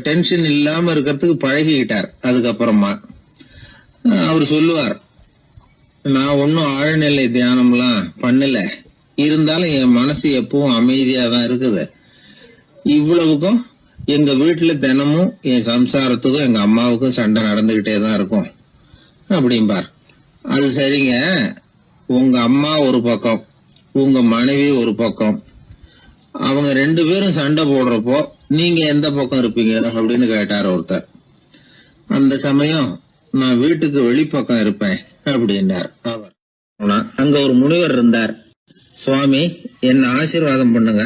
A: டென்ஷன் இல்லாம இருக்கிறதுக்கு பழகிக்கிட்டார். அதுக்கப்புறமா அவர் சொல்லுவார், நான் ஒன்னும் ஆழ்நிலை தியானம்லாம் பண்ணல, இருந்தாலும் என் மனசு எப்பவும் அமைதியா தான் இருக்குது. இவ்வளவுக்கும் எங்க வீட்டுல தினமும் என் சம்சாரத்துக்கும் எங்க அம்மாவுக்கும் சண்டை நடந்துகிட்டே தான் இருக்கும் அப்படிம்பார். அது சரிங்க, உங்க அம்மா ஒரு பக்கம், உங்க மனைவி ஒரு பக்கம், அவங்க 2 பேரும் சண்டை போடுறப்போ நீங்க எந்த பக்கம் இருப்பீங்க அப்படின்னு கேட்டார் ஒருத்தர். அந்த சமயம் நான் வீட்டுக்கு வெளிப்பக்கம் இருப்பேன் அப்படின்னார் அவர். அங்க ஒரு முனிவர் இருந்தார். சுவாமி, என்ன ஆசீர்வாதம் பண்ணுங்க,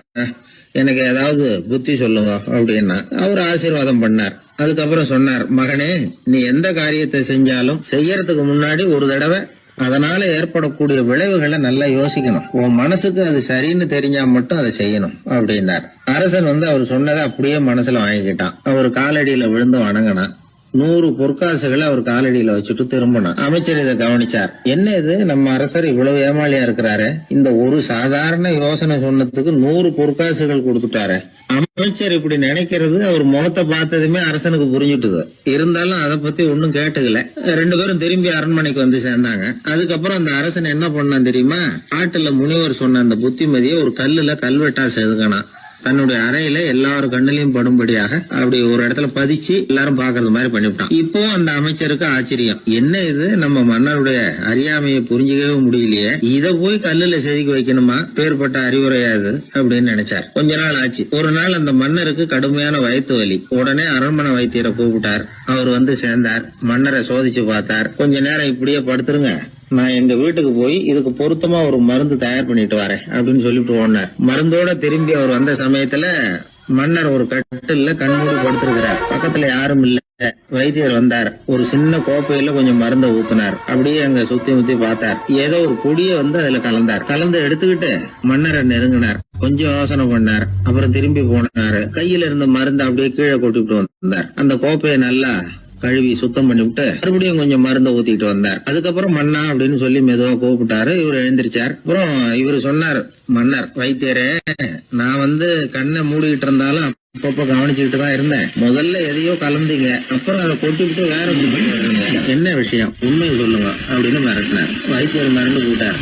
A: எனக்கு ஏதாவது புத்தி சொல்லுங்க அப்படின்னா. அவர் ஆசீர்வாதம் பண்ணார். அதுக்கப்புறம் சொன்னார், மகனே, நீ எந்த காரியத்தை செஞ்சாலும் செய்யறதுக்கு முன்னாடி ஒரு தடவை அதனால ஏற்படக்கூடிய விளைவுகளை நல்லா யோசிக்கணும். உன் மனசுக்கு அது சரின்னு தெரிஞ்சா மட்டும் அதை செய்யணும் அப்படின்னார். அரசன் அவர் சொன்னதை அப்படியே மனசுல வாங்கிக்கிட்டான். அவர் காலடியில விழுந்து வணங்கினான். 100 பொற்காசுகளை அவர் காலடியில வச்சுட்டு திரும்பணும். அமைச்சர் இதை கவனிச்சார். என்ன இது, நம்ம அரசர் இவ்வளவு ஏமாளியா இருக்கிறாரு, இந்த ஒரு சாதாரண யோசனை சொன்னதுக்கு 100 பொற்காசுகள் கொடுத்துட்டாரு. அமைச்சர் இப்படி நினைக்கிறது அவர் முகத்தை பார்த்ததுமே அரசனுக்கு புரிஞ்சுட்டுது. இருந்தாலும் அதை பத்தி ஒன்னும் கேட்டுக்கல. 2 பேரும் திரும்பி அரண்மனைக்கு வந்து சேர்ந்தாங்க. அதுக்கப்புறம் அந்த அரசன் என்ன பண்ணான் தெரியுமா? காட்டுல முனிவர் சொன்ன அந்த புத்திமதியை ஒரு கல்லுல கல்வெட்டா செதுக்கணும். தன்னுடைய அறையில எல்லாரும் கண்ணிலையும் படும்படியாக அப்படி ஒரு இடத்துல பதிச்சு எல்லாரும் பாக்குறது மாதிரி பண்ணிவிட்டான். இப்போ அந்த அமைச்சருக்கு ஆச்சரியம், என்ன இது, நம்ம மன்னருடைய அறியாமையை புரிஞ்சுக்கவே முடியலையே, இத போய் கல்லுல செதுக்கி வைக்கணுமா, பேர்பட்ட அறிவுரையா இது அப்படின்னு நினைச்சார். கொஞ்ச நாள் ஆச்சு. ஒரு நாள் அந்த மன்னருக்கு கடுமையான வயிற்று வலி. உடனே அரண்மனை வைத்தியரை கூப்பிட்டார். அவர் வந்து சேர்ந்தார். மன்னரை சோதிச்சு பார்த்தார். கொஞ்ச நேரம் இப்படியே படுத்துருங்க, நான் எங்க வீட்டுக்கு போய் இதுக்கு பொருத்தமா ஒரு மருந்து தயார் பண்ணிட்டு வரேன் அப்படின்னு சொல்லிட்டு ஓடினார். மருந்தோட திரும்பி அவர் வந்த சமயத்துல மன்னர் ஒரு கட்டில்ல கண்மூடி படுத்திருக்கிறார். பக்கத்துல யாரும் இல்ல. வைத்தியர் வந்தார். ஒரு சின்ன கோப்பையில கொஞ்சம் மருந்தை ஊத்தினார். அப்படியே அங்க சுத்தி முத்தி பார்த்தார். ஏதோ ஒரு பொடியை வந்து அதுல கலந்தார். கலந்து எடுத்துக்கிட்டு மன்னரை நெருங்கினார். கொஞ்சம் யோசனை பண்ணார். அப்புறம் திரும்பி போனாரு. கையில இருந்த மருந்து அப்படியே கீழே கொட்டிவிட்டு வந்தார். அந்த கோப்பையை நல்லா கழுவி சுத்தம் பண்ணிவிட்டு மறுபடியும் கொஞ்சம் மருந்தை ஊத்திட்டு வந்தார். அதுக்கப்புறம் மன்னா அப்படின்னு சொல்லி மெதுவா கூப்பிட்டாரு. இவர் எழுந்திருச்சார். அப்புறம் இவரு சொன்னார், மன்னர் வைத்தியரே, நான் வந்து கண்ணை மூடிக்கிட்டு இருந்தாலும் அப்பப்ப கவனிச்சுக்கிட்டு தான் இருந்தேன். முதல்ல எதையோ கலந்தீங்க, அப்புறம் அதை கொட்டிவிட்டு வேற என்ன விஷயம், உண்மையை சொல்லுங்க அப்படின்னு மிரட்டினார். வைத்தியர் மிரண்டு போயிட்டார்.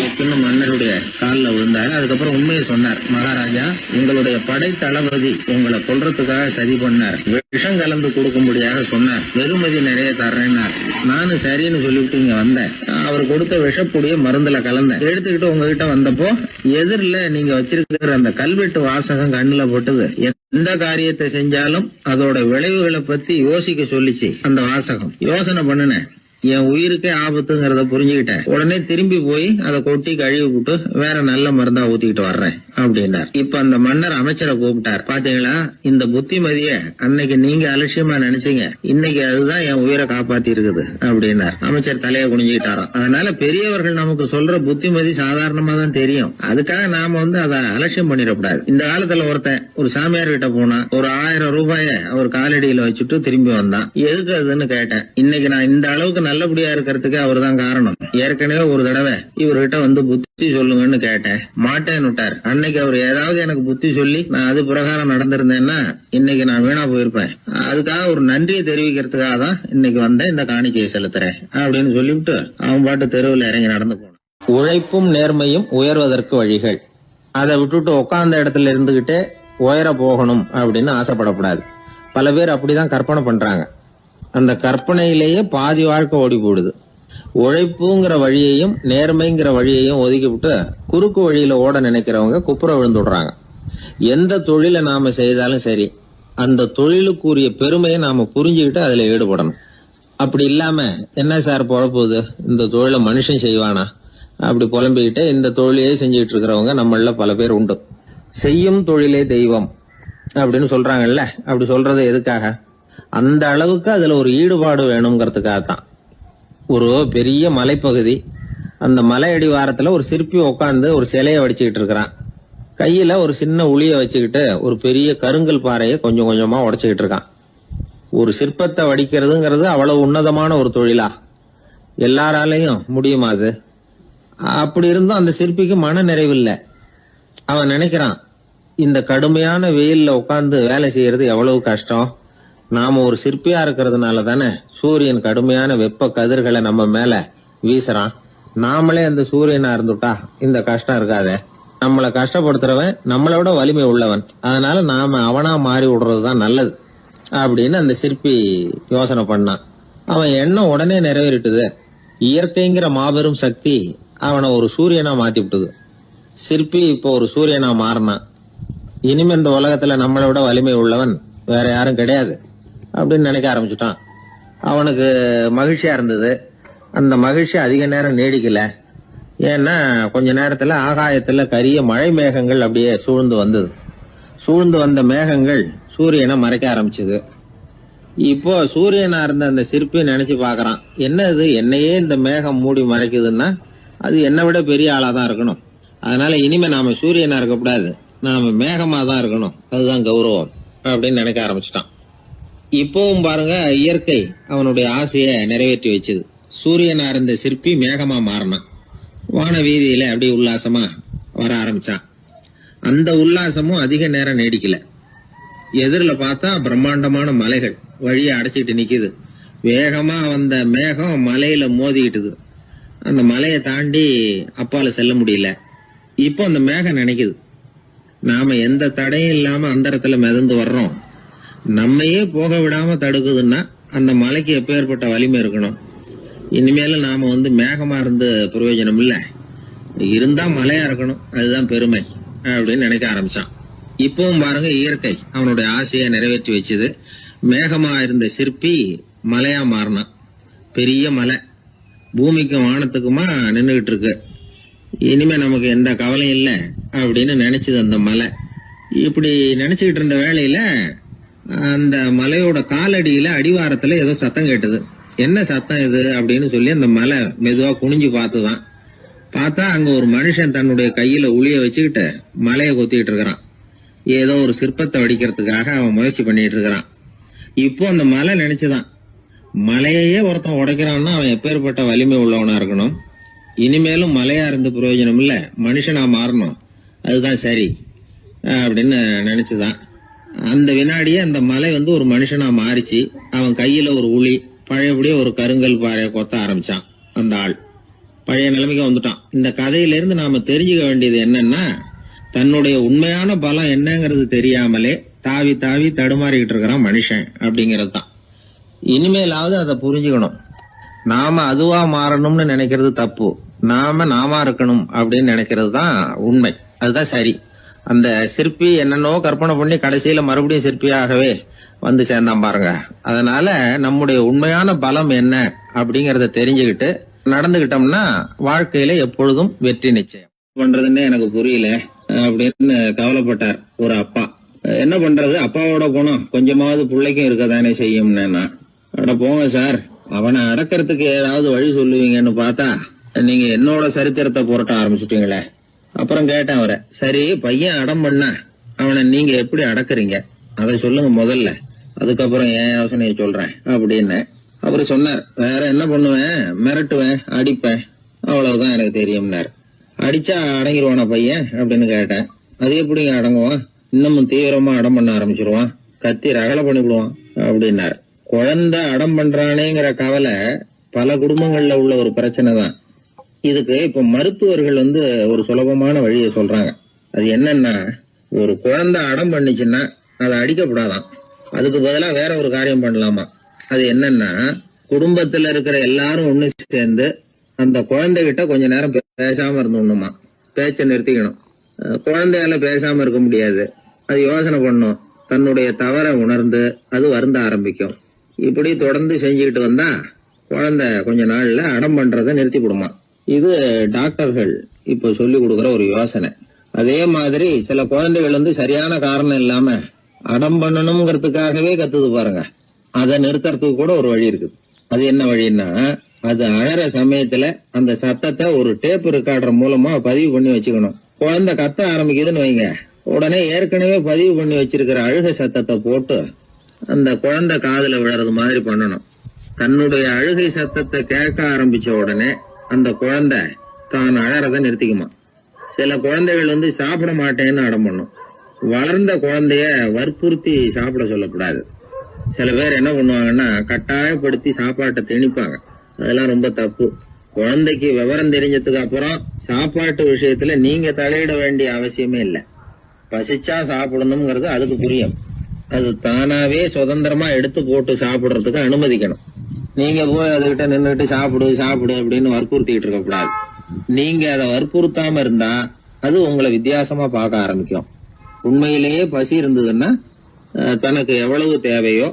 A: அப்படின்னு மன்னருடைய காலில் விழுந்தார். அதுக்கப்புறம் உண்மையை சொன்னார். மகாராஜா, உங்களுடைய படை தளபதி உங்களை கொல்றதுக்காக சதி பண்ணார். விஷம் கலந்து கொடுக்கும்படியாக சொன்னார். வெகுமதி நிறைய தர்றேன்னார். நானும் சரின்னு சொல்லிவிட்டு இங்க வந்தேன். அவர் கொடுத்த விஷப்பொடிய மருந்துல கலந்தேன். எடுத்துக்கிட்டு உங்ககிட்ட வந்தப்போ எதிரில நீங்க வச்சிருக்கிற அந்த கல்வெட்டு வாசகம் கண்ணுல போட்டது. எந்த காரியத்தை செஞ்சாலும் அதோட விளைவுகளை பத்தி யோசிக்க சொல்லிச்சு அந்த வாசகம். யோசனை பண்ணுனேன். என் உயிருக்கே ஆபத்துங்கிறத புரிஞ்சுக்கிட்டேன். உடனே திரும்பி போய் அதை கொட்டி கழுவி விட்டு வேற நல்ல மருந்தா ஊத்திக்கிட்டு வர்றேன் அப்படின்னார். இப்ப அந்த மன்னர் அமைச்சரை கூப்பிட்டார். பாத்தீங்களா, இந்த புத்திமதிய அன்னைக்கு நீங்க அலட்சியமா நினைச்சீங்க, இன்னைக்கு அதுதான் என் உயிரை காப்பாத்தி இருக்குது அப்படின்னார். அமைச்சர் தலையை குனிஞ்சுக்கிட்டாராம். அதனால பெரியவர்கள் நமக்கு சொல்ற புத்திமதி சாதாரணமா தான் தெரியும். அதுக்காக நாம வந்து அதை அலட்சியம் பண்ணிடக்கூடாது. இந்த காலத்துல ஒருத்தன் ஒரு சாமியார் கிட்ட போனா ஒரு 1000 ரூபாய அவர் காலடியில வச்சுட்டு திரும்பி வந்தான். எதுக்கு அதுன்னு கேட்டேன். இன்னைக்கு நான் இந்த அளவுக்கு நல்லபடியா இருக்கிறதுக்கு அவர் தான் காரணம். ஏற்கனவே ஒரு தடவை இவர்கிட்ட வந்து புத்தி சொல்லுங்கன்னு கேட்டேன், மாட்டேன்னு விட்டார். அன்னைக்கு அவர் ஏதாவது எனக்கு புத்தி சொல்லி நான் அது பிரகாரம் நடந்திருந்தேன்னா இன்னைக்கு நான் வீணா போயிருப்பேன். அதுக்காக ஒரு நன்றியை தெரிவிக்கிறதுக்காக தான் இன்னைக்கு வந்தேன், இந்த காணிக்கையை செலுத்துறேன் அப்படின்னு சொல்லிவிட்டு அவன் பாட்டு தெருவில் இறங்கி நடந்து போனான். உழைப்பும் நேர்மையும் உயர்வதற்கு வழிகள். அதை விட்டுட்டு உட்கார்ந்த இடத்துல இருந்துகிட்டே உயர போகணும் அப்படின்னு ஆசைப்படக்கூடாது. பல பேர் அப்படிதான் கற்பனை பண்றாங்க. அந்த கற்பனையிலேயே பாதி வாழ்க்கை ஓடி போடுது. உழைப்புங்கிற வழியையும் நேர்மைங்கிற வழியையும் ஒதுக்கிவிட்டு குறுக்கு வழியில ஓட நினைக்கிறவங்க குப்புற விழுந்துடுறாங்க. எந்த தொழிலை நாம செய்தாலும் சரி, அந்த தொழிலுக்குரிய பெருமையை நாம புரிஞ்சுக்கிட்டு அதுல ஈடுபடணும். அப்படி இல்லாம என்ன சார் பொழப்புது, இந்த தொழிலை மனுஷன் செய்வானா அப்படி புலம்பிக்கிட்டு இந்த தொழிலையே செஞ்சுக்கிட்டு இருக்கிறவங்க நம்மள பல பேர் உண்டு. செய்யும் தொழிலே தெய்வம் அப்படின்னு சொல்றாங்கல்ல, அப்படி சொல்றது எதுக்காக? அந்த அளவுக்கு அதுல ஒரு ஈடுபாடு வேணுங்கிறதுக்காகத்தான். ஒரு பெரிய மலைப்பகுதி, அந்த மலை அடிவாரத்துல ஒரு சிற்பி உட்காந்து ஒரு சிலையை வடிச்சுக்கிட்டு இருக்கிறான். கையில ஒரு சின்ன உளிய வச்சுக்கிட்டு ஒரு பெரிய கருங்கல் பாறையை கொஞ்சம் கொஞ்சமா உடைச்சுக்கிட்டு இருக்கான். ஒரு சிற்பத்தை வடிக்கிறதுங்கிறது அவ்வளவு உன்னதமான ஒரு தொழிலா? எல்லாராலையும் முடியுமா அது? அப்படி இருந்தும் அந்த சிற்பிக்கு மன நிறைவில்லை. அவன் நினைக்கிறான், இந்த கடுமையான வெயில்ல உட்கார்ந்து வேலை செய்யறது எவ்வளவு கஷ்டம். நாம ஒரு சிற்பியா இருக்கிறதுனால தானே சூரியன் கடுமையான வெப்ப கதிர்களை நம்ம மேல வீசுறான். நாமளே அந்த சூரியனா இருந்துட்டா இந்த கஷ்டம் இருக்காதே. நம்மளை கஷ்டப்படுத்துறவன் நம்மளை விட வலிமை உள்ளவன். அதனால நாம அவனா மாறி விடுறதுதான் நல்லது அப்படின்னு அந்த சிற்பி யோசனை பண்ணான். அவன் எண்ணம் உடனே நிறைவேறிட்டுது. இயற்கைங்கிற மாபெரும் சக்தி அவனை ஒரு சூரியனா மாத்தி விட்டுது. சிற்பி இப்போ ஒரு சூரியனா மாறினான். இனிமே இந்த உலகத்துல நம்மளை விட வலிமை உள்ளவன் வேற யாரும் கிடையாது அப்படின்னு நினைக்க ஆரம்பிச்சுட்டான். அவனுக்கு மகிழ்ச்சியா இருந்தது. அந்த மகிழ்ச்சி அதிக நேரம் நீடிக்கல. ஏன்னா கொஞ்ச நேரத்துல ஆகாயத்துல கரிய மழை மேகங்கள் அப்படியே சூழ்ந்து வந்தது. சூழ்ந்து வந்த மேகங்கள் சூரியனை மறைக்க ஆரம்பிச்சது. இப்போ சூரியனா இருந்த அந்த சிற்பி நினைச்சு பாக்குறான், என்ன இது, என்னையே இந்த மேகம் மூடி மறைக்குதுன்னா அது என்னை விட பெரிய ஆளாதான் இருக்கணும். அதனால இனிமே நாம சூரியனா இருக்கக்கூடாது, நாம மேகமா தான் இருக்கணும், அதுதான் கௌரவம் அப்படின்னு நினைக்க ஆரம்பிச்சிட்டான். இப்பவும் பாருங்க, இயற்கை அவனுடைய ஆசையை நிறைவேற்றி வச்சது. சூரியனா இருந்த சிற்பி மேகமா மாறினான். வான வீதியில அப்படி உல்லாசமா வர ஆரம்பிச்சான். அந்த உல்லாசமும் அதிக நேரம் நீடிக்கல. எதிரில பார்த்தா பிரம்மாண்டமான மலைகள் வழியை அடைச்சிட்டு நிக்குது. வேகமா வந்த மேகம் மலையில மோதிக்கிட்டுது. அந்த மலையை தாண்டி அப்பால செல்ல முடியல. இப்போ அந்த மேகம் நினைக்குது, நாம எந்த தடையும் இல்லாம அந்தரத்துல மிதந்து வர்றோம். நம்மையே போக விடாம தடுக்குதுன்னா அந்த மலைக்கு எப்பேற்பட்ட வலிமை இருக்கணும். இனிமேல நாம மேகமா இருந்து பிரயோஜனம் இல்ல, இருந்தா மலையா இருக்கணும், அதுதான் பெருமை அப்படின்னு நினைக்க ஆரம்பிச்சான். இப்பவும் பாருங்க, இயற்கை அவனுடைய ஆசையை நிறைவேற்றி வச்சது. மேகமா இருந்த சிற்பி மலையா மாறினான். பெரிய மலை பூமிக்கும் வானத்துக்குமா நின்றுகிட்டு இருக்கு. இனிமே நமக்கு எந்த கவலையும் இல்லை அப்படின்னு நினைச்சது அந்த மலை. இப்படி நினைச்சுக்கிட்டு இருந்த வேளையில அந்த மலையோட காலடியில அடிவாரத்துல ஏதோ சத்தம் கேட்டது. என்ன சத்தம் இது அப்படின்னு சொல்லி அந்த மலை மெதுவா குனிஞ்சு பார்த்துதான். பார்த்தா அங்க ஒரு மனுஷன் தன்னுடைய கையில உளிய வச்சுக்கிட்டு மலையை கொத்திக்கிட்டு இருக்கிறான். ஏதோ ஒரு சிற்பத்தை வடிக்கிறதுக்காக அவன் முயற்சி பண்ணிட்டு இருக்கிறான். இப்போ அந்த மலை நினைச்சுதான், மலையையே ஒருத்தன் உடைக்கிறான்னா அவன் எப்பேற்பட்ட வலிமை உள்ளவனா இருக்கணும். இனிமேலும் மலையா இருந்து பிரயோஜனம் இல்ல, மனுஷனா மாறணும், அதுதான் சரி அப்படின்னு நினைச்சுதான். அந்த வினாடியே அந்த மலை ஒரு மனுஷனா மாறிச்சு. அவன் கையில ஒரு உளி, பழையபடியே ஒரு கருங்கல் பாறையை கொத்த ஆரம்பிச்சான். அந்த ஆள் பழைய நிலைமைக்கு வந்துட்டான். இந்த கதையிலிருந்து நாம தெரிஞ்சுக்க வேண்டியது என்னன்னா, தன்னுடைய உண்மையான பலம் என்னங்கிறது தெரியாமலே தாவி தாவி தடுமாறிக்கிட்டு இருக்கிறான் மனுஷன் அப்படிங்கிறது தான். இனிமேலாவது அதை புரிஞ்சுக்கணும். நாம அதுவா மாறணும்னு நினைக்கிறது தப்பு, நாம இருக்கணும் அப்படின்னு நினைக்கிறது தான் உண்மை, அதுதான் சரி. அந்த சிற்பி என்னன்னோ கற்பனை பண்ணி கடைசியில மறுபடியும் சிற்பியாகவே சேர்ந்தான் பாருங்க. அதனால நம்முடைய உண்மையான பலம் என்ன அப்படிங்கறத தெரிஞ்சுக்கிட்டு நடந்துகிட்டோம்னா வாழ்க்கையில எப்பொழுதும் வெற்றி நிச்சயம். பண்றதுன்னு எனக்கு புரியல அப்படின்னு கவலைப்பட்டார் ஒரு அப்பா. என்ன பண்றது, அப்பாவோட குணம் கொஞ்சமாவது பிள்ளைக்கும் இருக்கதானே செய்யும்னா, அட போங்க சார், அவனை அடக்கிறதுக்கு ஏதாவது வழி சொல்லுவீங்கன்னு பார்த்தா நீங்க என்னோட சரித்திரத்தை புரட்ட ஆரம்பிச்சுட்டீங்களே. அப்புறம் கேட்டேன் அவரை, சரி பையன் அடம் பண்ணா அவனை நீங்க எப்படி அடக்குறீங்க அதை சொல்லுங்க முதல்ல, அதுக்கப்புறம் என் யோசனையை சொல்றேன் அப்படின்னு. அவரு சொன்னார், வேற என்ன பண்ணுவேன், மிரட்டுவேன், அடிப்பேன், அவ்வளவுதான் எனக்கு தெரியும்னார். அடிச்சா அடங்கிடுவானா பையன் அப்படின்னு கேட்டேன். அது எப்படிங்க அடங்குவான், இன்னமும் தீவிரமா அடம் பண்ண ஆரம்பிச்சிருவான், கத்தி ரகலை பண்ணிவிடுவான் அப்படின்னாரு. குழந்தை அடம் பண்றானேங்கிற கவலை பல குடும்பங்கள்ல உள்ள ஒரு பிரச்சனை தான். இதுக்கு இப்ப மருத்துவர்கள் ஒரு சுலபமான வழியை சொல்றாங்க. அது என்னன்னா, ஒரு குழந்தை அடம் பண்ணிச்சுன்னா அதை அடிக்கப்படாதான், அதுக்கு பதிலா வேற ஒரு காரியம் பண்ணலாமா. அது என்னன்னா, குடும்பத்துல இருக்கிற எல்லாரும் ஒண்ணு சேர்ந்து அந்த குழந்தைகிட்ட கொஞ்ச நேரம் பேசாம இருந்தோம்னுமா, பேச்ச நிறுத்திக்கணும். குழந்தையால பேசாம இருக்க முடியாது, அது யோசனை பண்ணும், தன்னுடைய தவறை உணர்ந்து அது வருந்த ஆரம்பிக்கும். இப்படி தொடர்ந்து செஞ்சுக்கிட்டு வந்தா குழந்தை கொஞ்ச நாள்ல அடம் பண்றதை நிறுத்தி விடுமா. இது டாக்டர்கள் இப்ப சொல்லி கொடுக்கற ஒரு யோசனை. அதே மாதிரி சில குழந்தைகள் சரியான காரணம் இல்லாம அடம் பண்ணணுங்கிறதுக்காகவே கத்துது பாருங்க, அதை நிறுத்துறதுக்கு கூட ஒரு வழி இருக்குது. அது என்ன வழின்னா, அது அழற சமயத்துல அந்த சத்தத்தை ஒரு டேப் ரெக்கார்டர் மூலமா பதிவு பண்ணி வச்சுக்கணும். குழந்தை கத்த ஆரம்பிக்குதுன்னு வைங்க, உடனே ஏற்கனவே பதிவு பண்ணி வச்சிருக்கிற அழுகை சத்தத்தை போட்டு அந்த குழந்தை காதுல விழறது மாதிரி பண்ணணும். தன்னுடைய அழுகை சத்தத்தை கேட்க ஆரம்பிச்ச உடனே அந்த குழந்தை தான் அழறத நிறுத்திக்குமா. சில குழந்தைகள் சாப்பிட மாட்டேன்னு அடம் பண்ணும். வளர்ந்த குழந்தைய வற்புறுத்தி சாப்பிட சொல்லக்கூடாது. சில பேர் என்ன பண்ணுவாங்கன்னா, கட்டாயப்படுத்தி சாப்பாட்டை திணிப்பாங்க. அதெல்லாம் ரொம்ப தப்பு. குழந்தைக்கு விவரம் தெரிஞ்சதுக்கு அப்புறம் சாப்பாட்டு விஷயத்துல நீங்க தலையிட வேண்டிய அவசியமே இல்லை. பசிச்சா சாப்பிடணுங்கிறது அதுக்கு புரியும். அது தானாவே சுதந்திரமா எடுத்து போட்டு சாப்பிடுறதுக்கு அனுமதிக்கணும். நீங்க போய் அதுகிட்ட நின்றுட்டு சாப்பிடு சாப்பிடு அப்படின்னு வற்புறுத்திட்டு இருக்க கூடாது. நீங்க அதை வற்புறுத்தாம இருந்தா அது உங்களை வித்தியாசமா பார்க்க ஆரம்பிக்கும். உண்மையிலேயே பசி இருந்ததுன்னா தனக்கு எவ்வளவு தேவையோ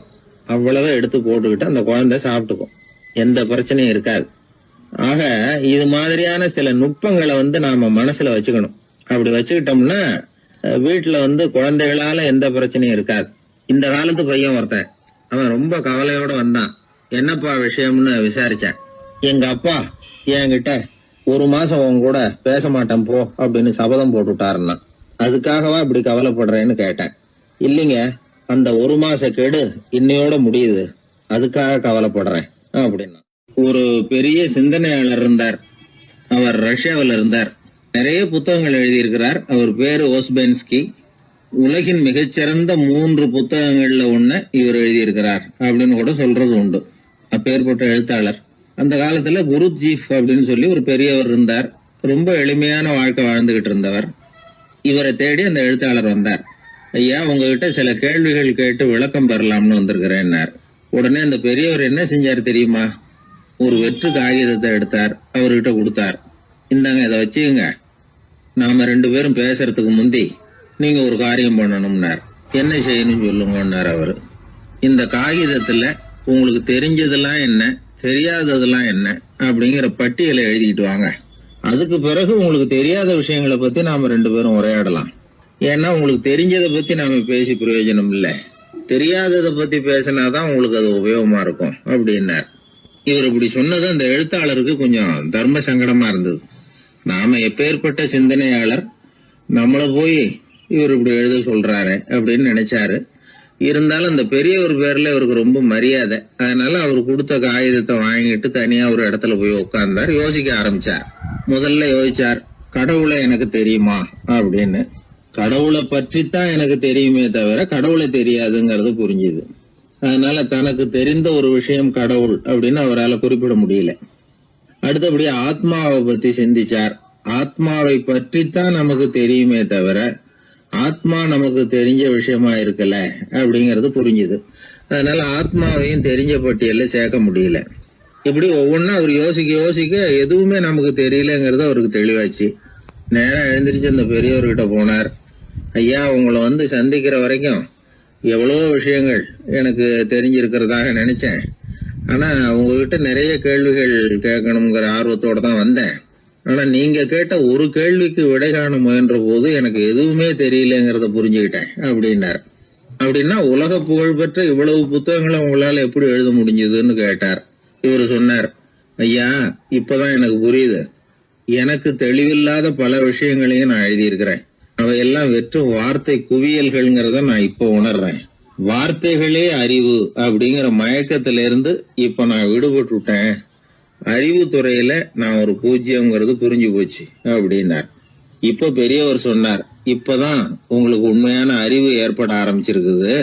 A: அவ்வளவு எடுத்து போட்டுக்கிட்டு அந்த குழந்தை சாப்பிட்டுக்கும், எந்த பிரச்சனையும் இருக்காது. ஆக இது மாதிரியான சில நுட்பங்களை நாம மனசுல வச்சுக்கணும். அப்படி வச்சுக்கிட்டோம்னா வீட்டுல குழந்தைகளால எந்த பிரச்சனையும் இருக்காது. இந்த காலத்து பையன் ஒருத்தன், அவன் ரொம்ப கவலையோட வந்தான். என்னப்பா விஷயம்னு விசாரிச்சேன். எங்க அப்பா என்கிட்ட 1 மாசம் உன் கூட பேச மாட்டேன் போ அப்படின்னு சபதம் போட்டுட்டாருன்னா, அதுக்காகவா இப்படி கவலைப்படுறேன்னு கேட்டேன். இல்லைங்க, அந்த 1 மாச கெடு இன்னையோட முடியுது, அதுக்காக கவலைப்படுறேன் அப்படின்னா. ஒரு பெரிய சிந்தனையாளர் இருந்தார். அவர் ரஷ்யாவில் இருந்தார். நிறைய புத்தகங்கள் எழுதியிருக்கிறார். அவர் பேரு ஓஸ்பென்ஸ்கி. உலகின் மிகச்சிறந்த 3 புத்தகங்கள்ல ஒண்ணு இவர் எழுதியிருக்கிறார் அப்படின்னு கூட சொல்றது உண்டு. அப்பேற்பட்ட எழுத்தாளர். அந்த காலத்துல குருஜீஃப் அப்படின்னு சொல்லி ஒரு பெரியவர் இருந்தார். ரொம்ப எளிமையான வாழ்க்கை வாழ்ந்துகிட்டு இருந்தவர். இவரை தேடி அந்த எழுத்தாளர் வந்தார். ஐயா, உங்ககிட்ட சில கேள்விகள் கேட்டு விளக்கம் பெறலாம்னு வந்திருக்கிறேன்னார். உடனே அந்த பெரியவர் என்ன செஞ்சார் தெரியுமா? ஒரு வெற்று காகிதத்தை எடுத்தார், அவர்கிட்ட கொடுத்தார். இந்தாங்க, இதை வச்சுக்கங்க, நாம 2 பேரும் பேசுறதுக்கு முந்தி நீங்க ஒரு காரியம் பண்ணணும்னார். என்ன செய்யணும் சொல்லுங்கன்னார் அவரு. இந்த காகிதத்துல உங்களுக்கு தெரிஞ்சதெல்லாம் என்ன, தெரியாததெல்லாம் என்ன அப்படிங்கிற பட்டியலை எழுதிட்டு வாங்க. அதுக்கு பிறகு உங்களுக்கு தெரியாத விஷயங்களை பத்தி நாம 2 பேரும் உரையாடலாம். ஏன்னா உங்களுக்கு தெரிஞ்சதை பத்தி நாம பேசி பிரயோஜனம் இல்ல, தெரியாததை பத்தி பேசினாதான் உங்களுக்கு அது உபயோகமா இருக்கும் அப்படின்னார். இவர் இப்படி சொன்னது அந்த எழுத்தாளருக்கு கொஞ்சம் தர்ம சங்கடமா இருந்தது. நாம எப்பேற்பட்ட சிந்தனையாளர், நம்மள போய் இவர் இப்படி எழுத சொல்றாரு அப்படின்னு நினைச்சாரு. இருந்தாலும் அந்த பெரியவர் பேர்ல இவருக்கு ரொம்ப மரியாதை. அதனால அவர் கொடுத்த காகிதத்தை வாங்கிட்டு தனியா ஒரு இடத்துல போய் உட்கார்ந்தார். யோசிக்க ஆரம்பிச்சார். முதல்ல யோசிச்சார், கடவுளை எனக்கு தெரியுமா அப்படின்னு. கடவுளை பற்றித்தான் எனக்கு தெரியுமே தவிர கடவுளை தெரியாதுங்கிறது புரிஞ்சுது. அதனால தனக்கு தெரிந்த ஒரு விஷயம் கடவுள் அப்படின்னு அவரால் குறிப்பிட முடியல. அடுத்தபடி ஆத்மாவை பத்தி சிந்திச்சார். ஆத்மாவை பற்றித்தான் நமக்கு தெரியுமே தவிர ஆத்மா நமக்கு தெரிஞ்ச விஷயமா இருக்கல அப்படிங்கறது புரிஞ்சுது. அதனால ஆத்மாவையும் தெரிஞ்ச பட்டியல்ல சேர்க்க முடியல. இப்படி ஒவ்வொன்னா அவர் யோசிக்க யோசிக்க எதுவுமே நமக்கு தெரியலங்கிறது அவருக்கு தெளிவாச்சு. நேரம் எழுந்திரிச்சு அந்த பெரியவர்கிட்ட போனார். ஐயா, உங்களை சந்திக்கிற வரைக்கும் எவ்வளவோ விஷயங்கள் எனக்கு தெரிஞ்சிருக்கிறதாக நினைச்சேன். ஆனா உங்ககிட்ட நிறைய கேள்விகள் கேட்கணுங்கிற ஆர்வத்தோட தான் வந்தேன். ஆனா நீங்க கேட்ட ஒரு கேள்விக்கு விடை காண முயன்ற போது எனக்கு எதுவுமே தெரியலங்கிறத புரிஞ்சுக்கிட்டேன் அப்படின்னார். அப்படின்னா உலக புகழ்பெற்ற இவ்வளவு புத்தகங்களை உங்களால எப்படி எழுத முடிஞ்சதுன்னு கேட்டார். இவர் சொன்னார், ஐயா, இப்பதான் எனக்கு புரியுது. எனக்கு தெளிவில்லாத பல விஷயங்களையும் நான் எழுதியிருக்கிறேன். அவையெல்லாம் வெற்றும் வார்த்தை குவியல்கள்ங்கிறத நான் இப்ப உணர்றேன். வார்த்தைகளே அறிவு அப்படிங்கிற மயக்கத்திலிருந்து இப்ப நான் விடுபட்டுட்டேன். அறிவு துறையில நான் ஒரு பூஜ்யம்ங்கிறது புரிஞ்சு போச்சு அப்படின்னார். இப்ப பெரியவர் சொன்னார், இப்பதான் உங்களுக்கு உண்மையான அறிவு ஏற்பட ஆரம்பிச்சிருக்குது.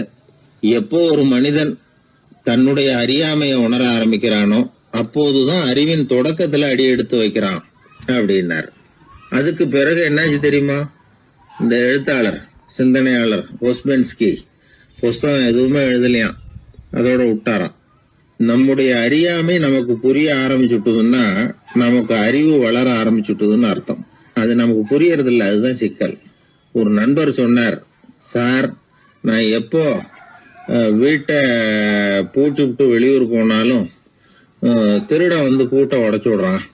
A: எப்போ ஒரு மனிதன் தன்னுடைய அறியாமைய உணர ஆரம்பிக்கிறானோ அப்போதுதான் அறிவின் தொடக்கத்துல அடி எடுத்து வைக்கிறான் அப்படின்னார். அதுக்கு பிறகு என்னாச்சு தெரியுமா? இந்த எழுத்தாளர், சிந்தனையாளர் ஓஸ்பென்ஸ்கி புஸ்தகம் எதுவுமே எழுதலையாம், அதோட விட்டாராம். நம்முடைய அறியாமை நமக்கு புரிய ஆரம்பிச்சுட்டுதுன்னா நமக்கு அறிவு வளர ஆரம்பிச்சுட்டுதுன்னு அர்த்தம். அது நமக்கு புரியறது இல்ல, அதுதான் சிக்கல். ஒரு நண்பர் சொன்னார், சார், நான் எப்போ வீட்டை பூட்டி விட்டு வெளியூர் போனாலும் திருடன் பூட்டை உடைச்சு விடுறான்.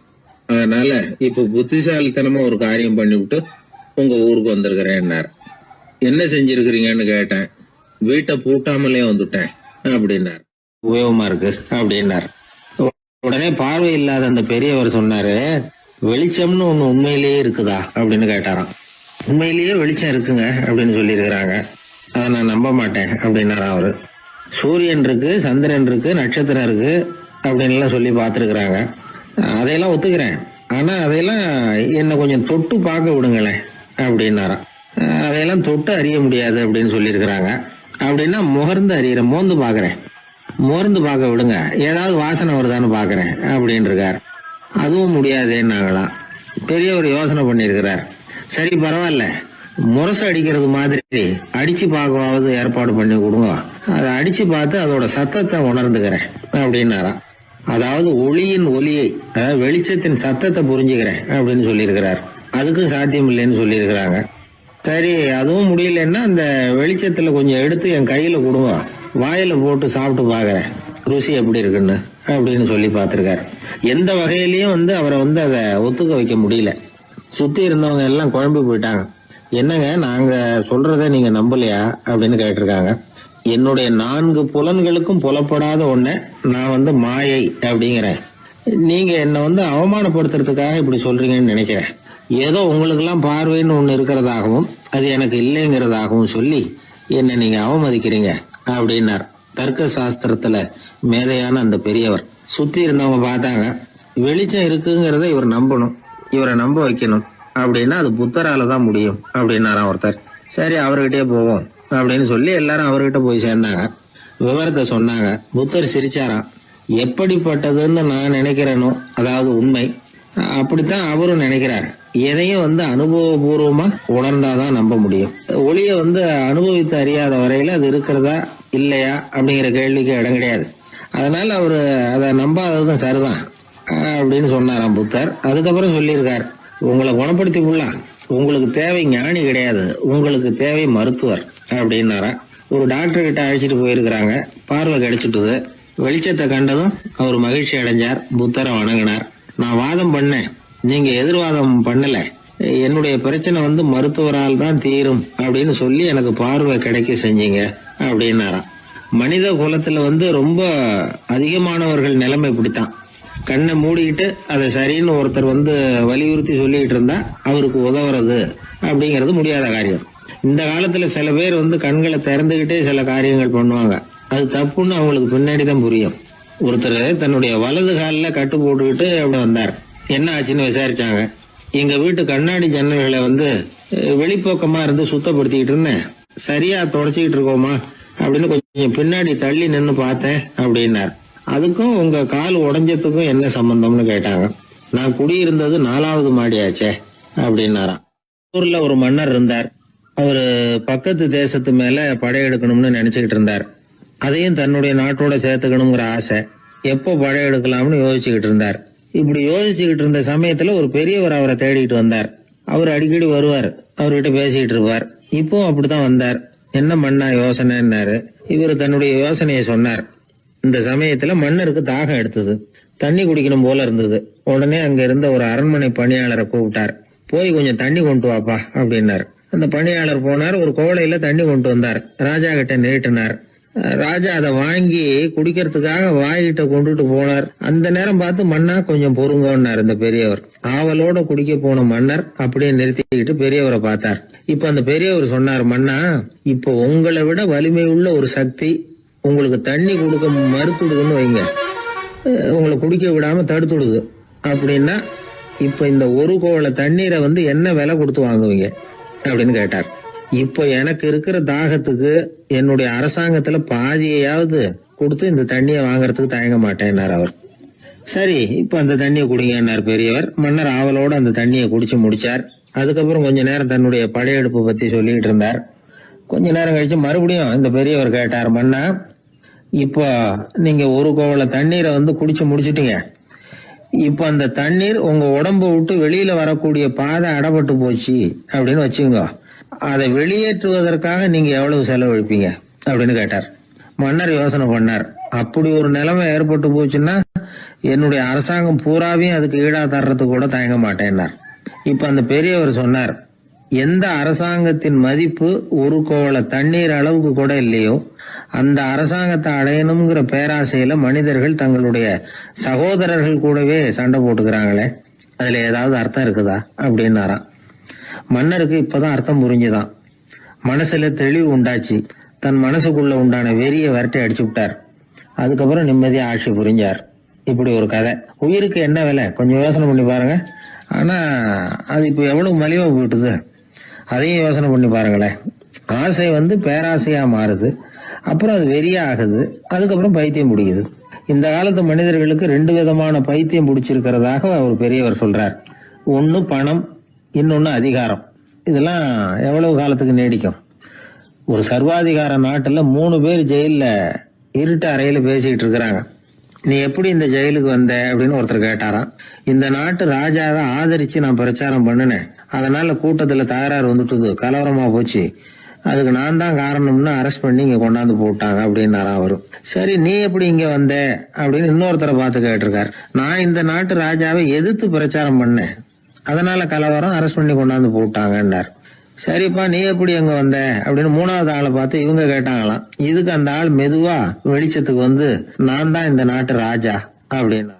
A: அதனால இப்ப புத்திசாலித்தனமா ஒரு காரியம் பண்ணிவிட்டு உங்க ஊருக்கு வந்திருக்கிறேன்னார். என்ன செஞ்சிருக்கிறீங்கன்னு கேட்டேன். வீட்டை பூட்டாமலே வந்துட்டேன் அப்படின்னார். உபயோகமா இருக்கு அப்படின்னார். உடனே பார்வை இல்லாத அந்த பெரியவர் சொன்னாரு, வெளிச்சம்னு ஒண்ணு உண்மையிலேயே இருக்குதா அப்படின்னு கேட்டாராம். உண்மையிலேயே வெளிச்சம் இருக்குங்க அப்படின்னு சொல்லி இருக்கிறாங்க, அதை நான் நம்ப மாட்டேன் அப்படின்னாரா அவரு. சூரியன் இருக்கு, சந்திரன் இருக்கு, நட்சத்திரம் இருக்கு அப்படின்னு எல்லாம் சொல்லி பார்த்துருக்குறாங்க, அதையெல்லாம் ஒத்துக்கிறேன். ஆனா அதையெல்லாம் என்ன கொஞ்சம் தொட்டு பார்க்க விடுங்களேன் அப்படின்னாராம். அதையெல்லாம் தொட்டு அறிய முடியாது அப்படின்னு சொல்லியிருக்கிறாங்க. அப்படின்னா முகர்ந்து அறியறேன், மோந்து பாக்குறேன். மோர்ந்து பார்க்க விடுங்க, ஏதாவது வாசனை வருதான்னு பாக்குறேன் அப்படின்னு இருக்கார். அதுவும் முடியாதேன்னாங்களாம். பெரியவர் யோசனை பண்ணிருக்கிறார். சரி, பரவாயில்ல, முரசு அடிக்கிறது மாதிரி அடிச்சு பார்க்கவாவது ஏற்பாடு பண்ணி கொடுங்க, அதை அடிச்சு பார்த்து அதோட சத்தத்தை உணர்ந்துக்கிறேன் அப்படின்னாராம். அதாவது ஒளியின் ஒலியை, அதாவது வெளிச்சத்தின் சத்தத்தை புரிஞ்சுக்கிறேன் அப்படின்னு சொல்லியிருக்கிறார். அதுக்கும் சாத்தியம் இல்லைன்னு சொல்லியிருக்கிறாங்க. சரி, அதுவும் முடியலன்னா அந்த வெளிச்சத்துல கொஞ்சம் எடுத்து என் கையில கொடுங்க, வாயில போட்டு சாப்பிட்டு பாக்குறேன் ருசி எப்படி இருக்குன்னு அப்படின்னு சொல்லி பார்த்திருக்காரு. எந்த வகையிலயும் அவரை அதை ஒத்துக்க வைக்க முடியல. சுத்தி இருந்தவங்க எல்லாம் குழம்பி போயிட்டாங்க. என்னங்க, நாங்க சொல்றத நீங்க நம்பலையா அப்படின்னு கேட்டிருக்காங்க. என்னுடைய 4 புலன்களுக்கும் புலப்படாத ஒன்ன நான் மாயை அப்படிங்கிறேன். நீங்க என்ன அவமானப்படுத்துறதுக்காக இப்படி சொல்றீங்கன்னு நினைக்கிறேன். ஏதோ உங்களுக்கு எல்லாம் பார்வைன்னு ஒண்ணு இருக்கிறதாகவும் அது எனக்கு இல்லைங்கிறதாகவும் சொல்லி என்ன நீங்க அவமதிக்கிறீங்க அப்படின்னார். தர்க்க சாஸ்திரத்துல மேதையான அந்த பெரியவர். சுத்தி இருந்தவங்க பார்த்தாங்க, வெளிச்சம் இருக்குங்கிறத இவர் நம்பணும், இவரை நம்ப வைக்கணும் அப்படின்னா அது புத்தரால தான் முடியும் அப்படின்னாராம் ஒருத்தர். சரி அவர்கிட்டயே போவோம் அப்படின்னு சொல்லி எல்லாரும் அவர்கிட்ட போய் சேர்ந்தாங்க. விவரத்தை சொன்னாங்க. புத்தர் சிரிச்சாராம். எப்படிப்பட்டதுன்னு நான் நினைக்கிறேனோ, அதாவது உண்மை, அப்படித்தான் அவரும் நினைக்கிறார். எதையும் அனுபவபூர்வமா உணர்ந்தாதான் நம்ப முடியும். ஒளிய அனுபவித்து அறியாத வரையில அது இருக்கிறதா இல்லையா அப்படிங்கிற கேள்விக்கு இடம் கிடையாது. அதனால அவரு அதை நம்பாததும் சரிதான் அப்படின்னு சொன்னாராம் புத்தர். அதுக்கப்புறம் சொல்லியிருக்கார், உங்களை குணப்படுத்தி விடலாம், உங்களுக்கு தேவை ஞானி கிடையாது, உங்களுக்கு தேவை மருத்துவர் அப்படின்னாரா. ஒரு டாக்டர் கிட்ட அழைச்சிட்டு போயிருக்கிறாங்க. பார்வை கிடைச்சிட்டுது. வெளிச்சத்தை கண்டதும் அவர் மகிழ்ச்சி அடைஞ்சார். புத்தரை வணங்கினார். நான் வாதம் பண்ணேன், நீங்க எதிர்வாதம் பண்ணல, என்னுடைய பிரச்சனை மருத்துவரால் தான் தீரும் அப்படின்னு சொல்லி எனக்கு பார்வை கிடைக்க செஞ்சீங்க அப்படின்னாராம். மனித குலத்துல ரொம்ப அதிகமானவர்கள் நிலைமை இப்படித்தான். கண்ணை மூடிக்கிட்டு அதை சரின்னு ஒருத்தர் வலியுறுத்தி சொல்லிட்டு இருந்தா அவருக்கு உதவுறது அப்படிங்கிறது முடியாத காரியம். இந்த காலத்துல சில பேர் கண்களை திறந்துகிட்டே சில காரியங்கள் பண்ணுவாங்க. அது தப்புன்னு அவங்களுக்கு பின்னாடிதான் புரியும். ஒருத்தர் தன்னுடைய வலது காலில் கட்டு போட்டுக்கிட்டு அப்படி வந்தார். என்ன ஆச்சுன்னு விசாரிச்சாங்க. எங்க வீட்டு கண்ணாடி ஜன்னல்களை வெளிப்பக்கமா இருந்து சுத்தப்படுத்திக்கிட்டு இருந்தேன், சரியா தொடச்சிக்கிட்டு இருக்கோமா அப்படின்னு கொஞ்சம் பின்னாடி தள்ளி நின்னு பார்த்தேன் அப்படின்னார். அதுக்கும் உங்க கால் உடைஞ்சதுக்கும் என்ன சம்பந்தம்னு கேட்டாங்க. நான் குடியிருந்தது 4வது மாடியாச்சே அப்படின்னாராம். ஊர்ல ஒரு மன்னர் இருந்தார். அவரு பக்கத்து தேசத்து மேல படையெடுக்கணும்னு நினைச்சுக்கிட்டு இருந்தார். அதையும் தன்னுடைய நாட்டோட சேர்த்துக்கணுங்கிற ஆசை. எப்போ படையெடுக்கலாம்னு யோசிச்சுக்கிட்டு இருந்தார். இப்படி யோசிச்சுக்கிட்டு இருந்த சமயத்துல ஒரு பெரியவர் அவரை தேடிட்டு வந்தார். அவர் அடிக்கடி வருவார், அவர்கிட்ட பேசிக்கிட்டு இருப்பார். இப்போ அப்படித்தான் வந்தார். என்ன மன்னா யோசனைன்னாரு. இவர் தன்னுடைய யோசனையை சொன்னார். இந்த சமயத்துல மன்னருக்கு தாகம் எடுத்தது, தண்ணி குடிக்கணும் போல இருந்தது. உடனே அங்க இருந்த ஒரு அரண்மனை பணியாளரை கூப்பிட்டார். போய் கொஞ்சம் தண்ணி கொண்டு வாப்பா அப்படின்னார். அந்த பணியாளர் போனார். ஒரு கோலையில தண்ணி கொண்டு வந்தார். ராஜா கிட்ட நீட்டினார். ராஜா அதை வாங்கி குடிக்கிறதுக்காக வாய்கிட்ட கொண்டுட்டு போனார். அந்த நேரம் பார்த்து, மன்னா கொஞ்சம் பொறுங்கன்னார் இந்த பெரியவர். ஆவலோட குடிக்க போன மன்னர் அப்படியே நிறுத்திக்கிட்டு பெரியவரை பார்த்தார். இப்ப அந்த பெரியவர் சொன்னார், மன்னா இப்போ உங்களை விட வலிமை உள்ள ஒரு சக்தி உங்களுக்கு தண்ணி கொடுக்க மறுத்துடுதுன்னு வைங்க, உங்களை குடிக்க விடாம தடுத்துடுது அப்படின்னா, இப்ப இந்த ஒரு கோவள தண்ணீரை என்ன விலை கொடுத்து வாங்குவீங்க அப்படின்னு கேட்டார். இப்போ எனக்கு இருக்கிற தாகத்துக்கு என்னுடைய அரசாங்கத்துல பாதியையாவது கொடுத்து இந்த தண்ணியை வாங்கறதுக்கு தயங்க மாட்டேன்னார் அவர். சரி இப்ப அந்த தண்ணியை குடிங்கன்னார் பெரியவர். மன்னர் ஆவலோட அந்த தண்ணியை குடிச்சு முடிச்சார். அதுக்கப்புறம் கொஞ்ச நேரம் தன்னுடைய படையெடுப்பு பத்தி சொல்லிட்டு இருந்தார். கொஞ்ச நேரம் கழிச்சு மறுபடியும் இந்த பெரியவர் கேட்டார், மன்னா இப்போ நீங்க ஒரு கோவள தண்ணீரை குடிச்சு முடிச்சிட்டீங்க. இப்ப அந்த தண்ணீர் உங்க உடம்ப விட்டு வெளியில வரக்கூடிய பாதை அடப்பட்டு போச்சு அப்படின்னு வச்சுங்க, அதை வெளியேற்றுவதற்காக நீங்க எவ்வளவு செலவழிப்பீங்க அப்படின்னு கேட்டார். மன்னர் யோசனை பண்ணார். அப்படி ஒரு நிலைமை ஏற்பட்டு போச்சுன்னா என்னுடைய அரசாங்கம் பூராவையும் அதுக்கு ஈடா தர்றதுக்கு கூட தயங்க மாட்டேன்னார். இப்ப அந்த பெரியவர் சொன்னார், எந்த அரசாங்கத்தின் மதிப்பு ஒரு கோவள தண்ணீர் அளவுக்கு கூட இல்லையோ அந்த அரசாங்கத்தை அடையணுங்கிற பேராசையில மனிதர்கள் தங்களுடைய சகோதரர்கள் கூடவே சண்டை போட்டுக்கிறாங்களே, அதுல ஏதாவது அர்த்தம் இருக்குதா அப்படின்னாராம். மன்னருக்கு இப்பதான் அர்த்தம் புரிஞ்சுதான். மனசுல தெளிவு உண்டாச்சு. தன் மனசுக்குள்ள உண்டான வெறிய விரட்டி அடிச்சு விட்டார். அதுக்கப்புறம் நிம்மதியா ஆட்சி புரிஞ்சார். இப்படி ஒரு கதை. உயிருக்கு என்ன விலை கொஞ்சம் யோசனை பண்ணி பாருங்க. ஆனா அது இப்ப எவ்வளவு மலிவா போயிட்டுது, அதையும் யோசனை பண்ணி பாருங்களேன். ஆசை பேராசையா மாறுது, அப்புறம் அது வெறியா ஆகுது, அதுக்கப்புறம் பைத்தியம் பிடிக்குது. இந்த காலத்து மனிதர்களுக்கு 2 விதமான பைத்தியம் பிடிச்சிருக்கிறதாக ஒரு பெரியவர் சொல்றார். ஒன்னு பணம், இன்னொன்னு அதிகாரம். இதெல்லாம் எவ்வளவு காலத்துக்கு நீடிக்கும்? ஒரு சர்வாதிகார நாட்டுல 3 பேர் ஜெயில இருட்டு அறையில பேசிட்டு இருக்கிறாங்க. நீ எப்படி இந்த ஜெயிலுக்கு வந்த அப்படின்னு ஒருத்தர் கேட்டாராம். இந்த நாட்டு ராஜாவை ஆதரிச்சு நான் பிரச்சாரம் பண்ணினேன், அதனால கூட்டத்துல தகராறு வந்துட்டுது, கலவரமா போச்சு, அதுக்கு நான் தான் காரணம்னு அரெஸ்ட் பண்ணி இங்க கொண்டாந்து போட்டாங்க அப்படின்னாராம் அவரு. சரி நீ எப்படி இங்க வந்த அப்படின்னு இன்னொருத்தரை பார்த்து கேட்டிருக்காரு. நான் இந்த நாட்டு ராஜாவை எதிர்த்து பிரச்சாரம் பண்ணேன், அதனால கலவரம், அரெஸ்ட் பண்ணி கொண்டாந்து போட்டாங்கன்னார். சரிப்பா நீ எப்படி அங்க வந்த அப்படின்னு 3வது ஆளை பார்த்து இவங்க கேட்டாங்களாம். இதுக்கு அந்த ஆள் மெதுவா வெளிச்சத்துக்கு நான் தான் இந்த நாட்டு ராஜா அப்படின்னா.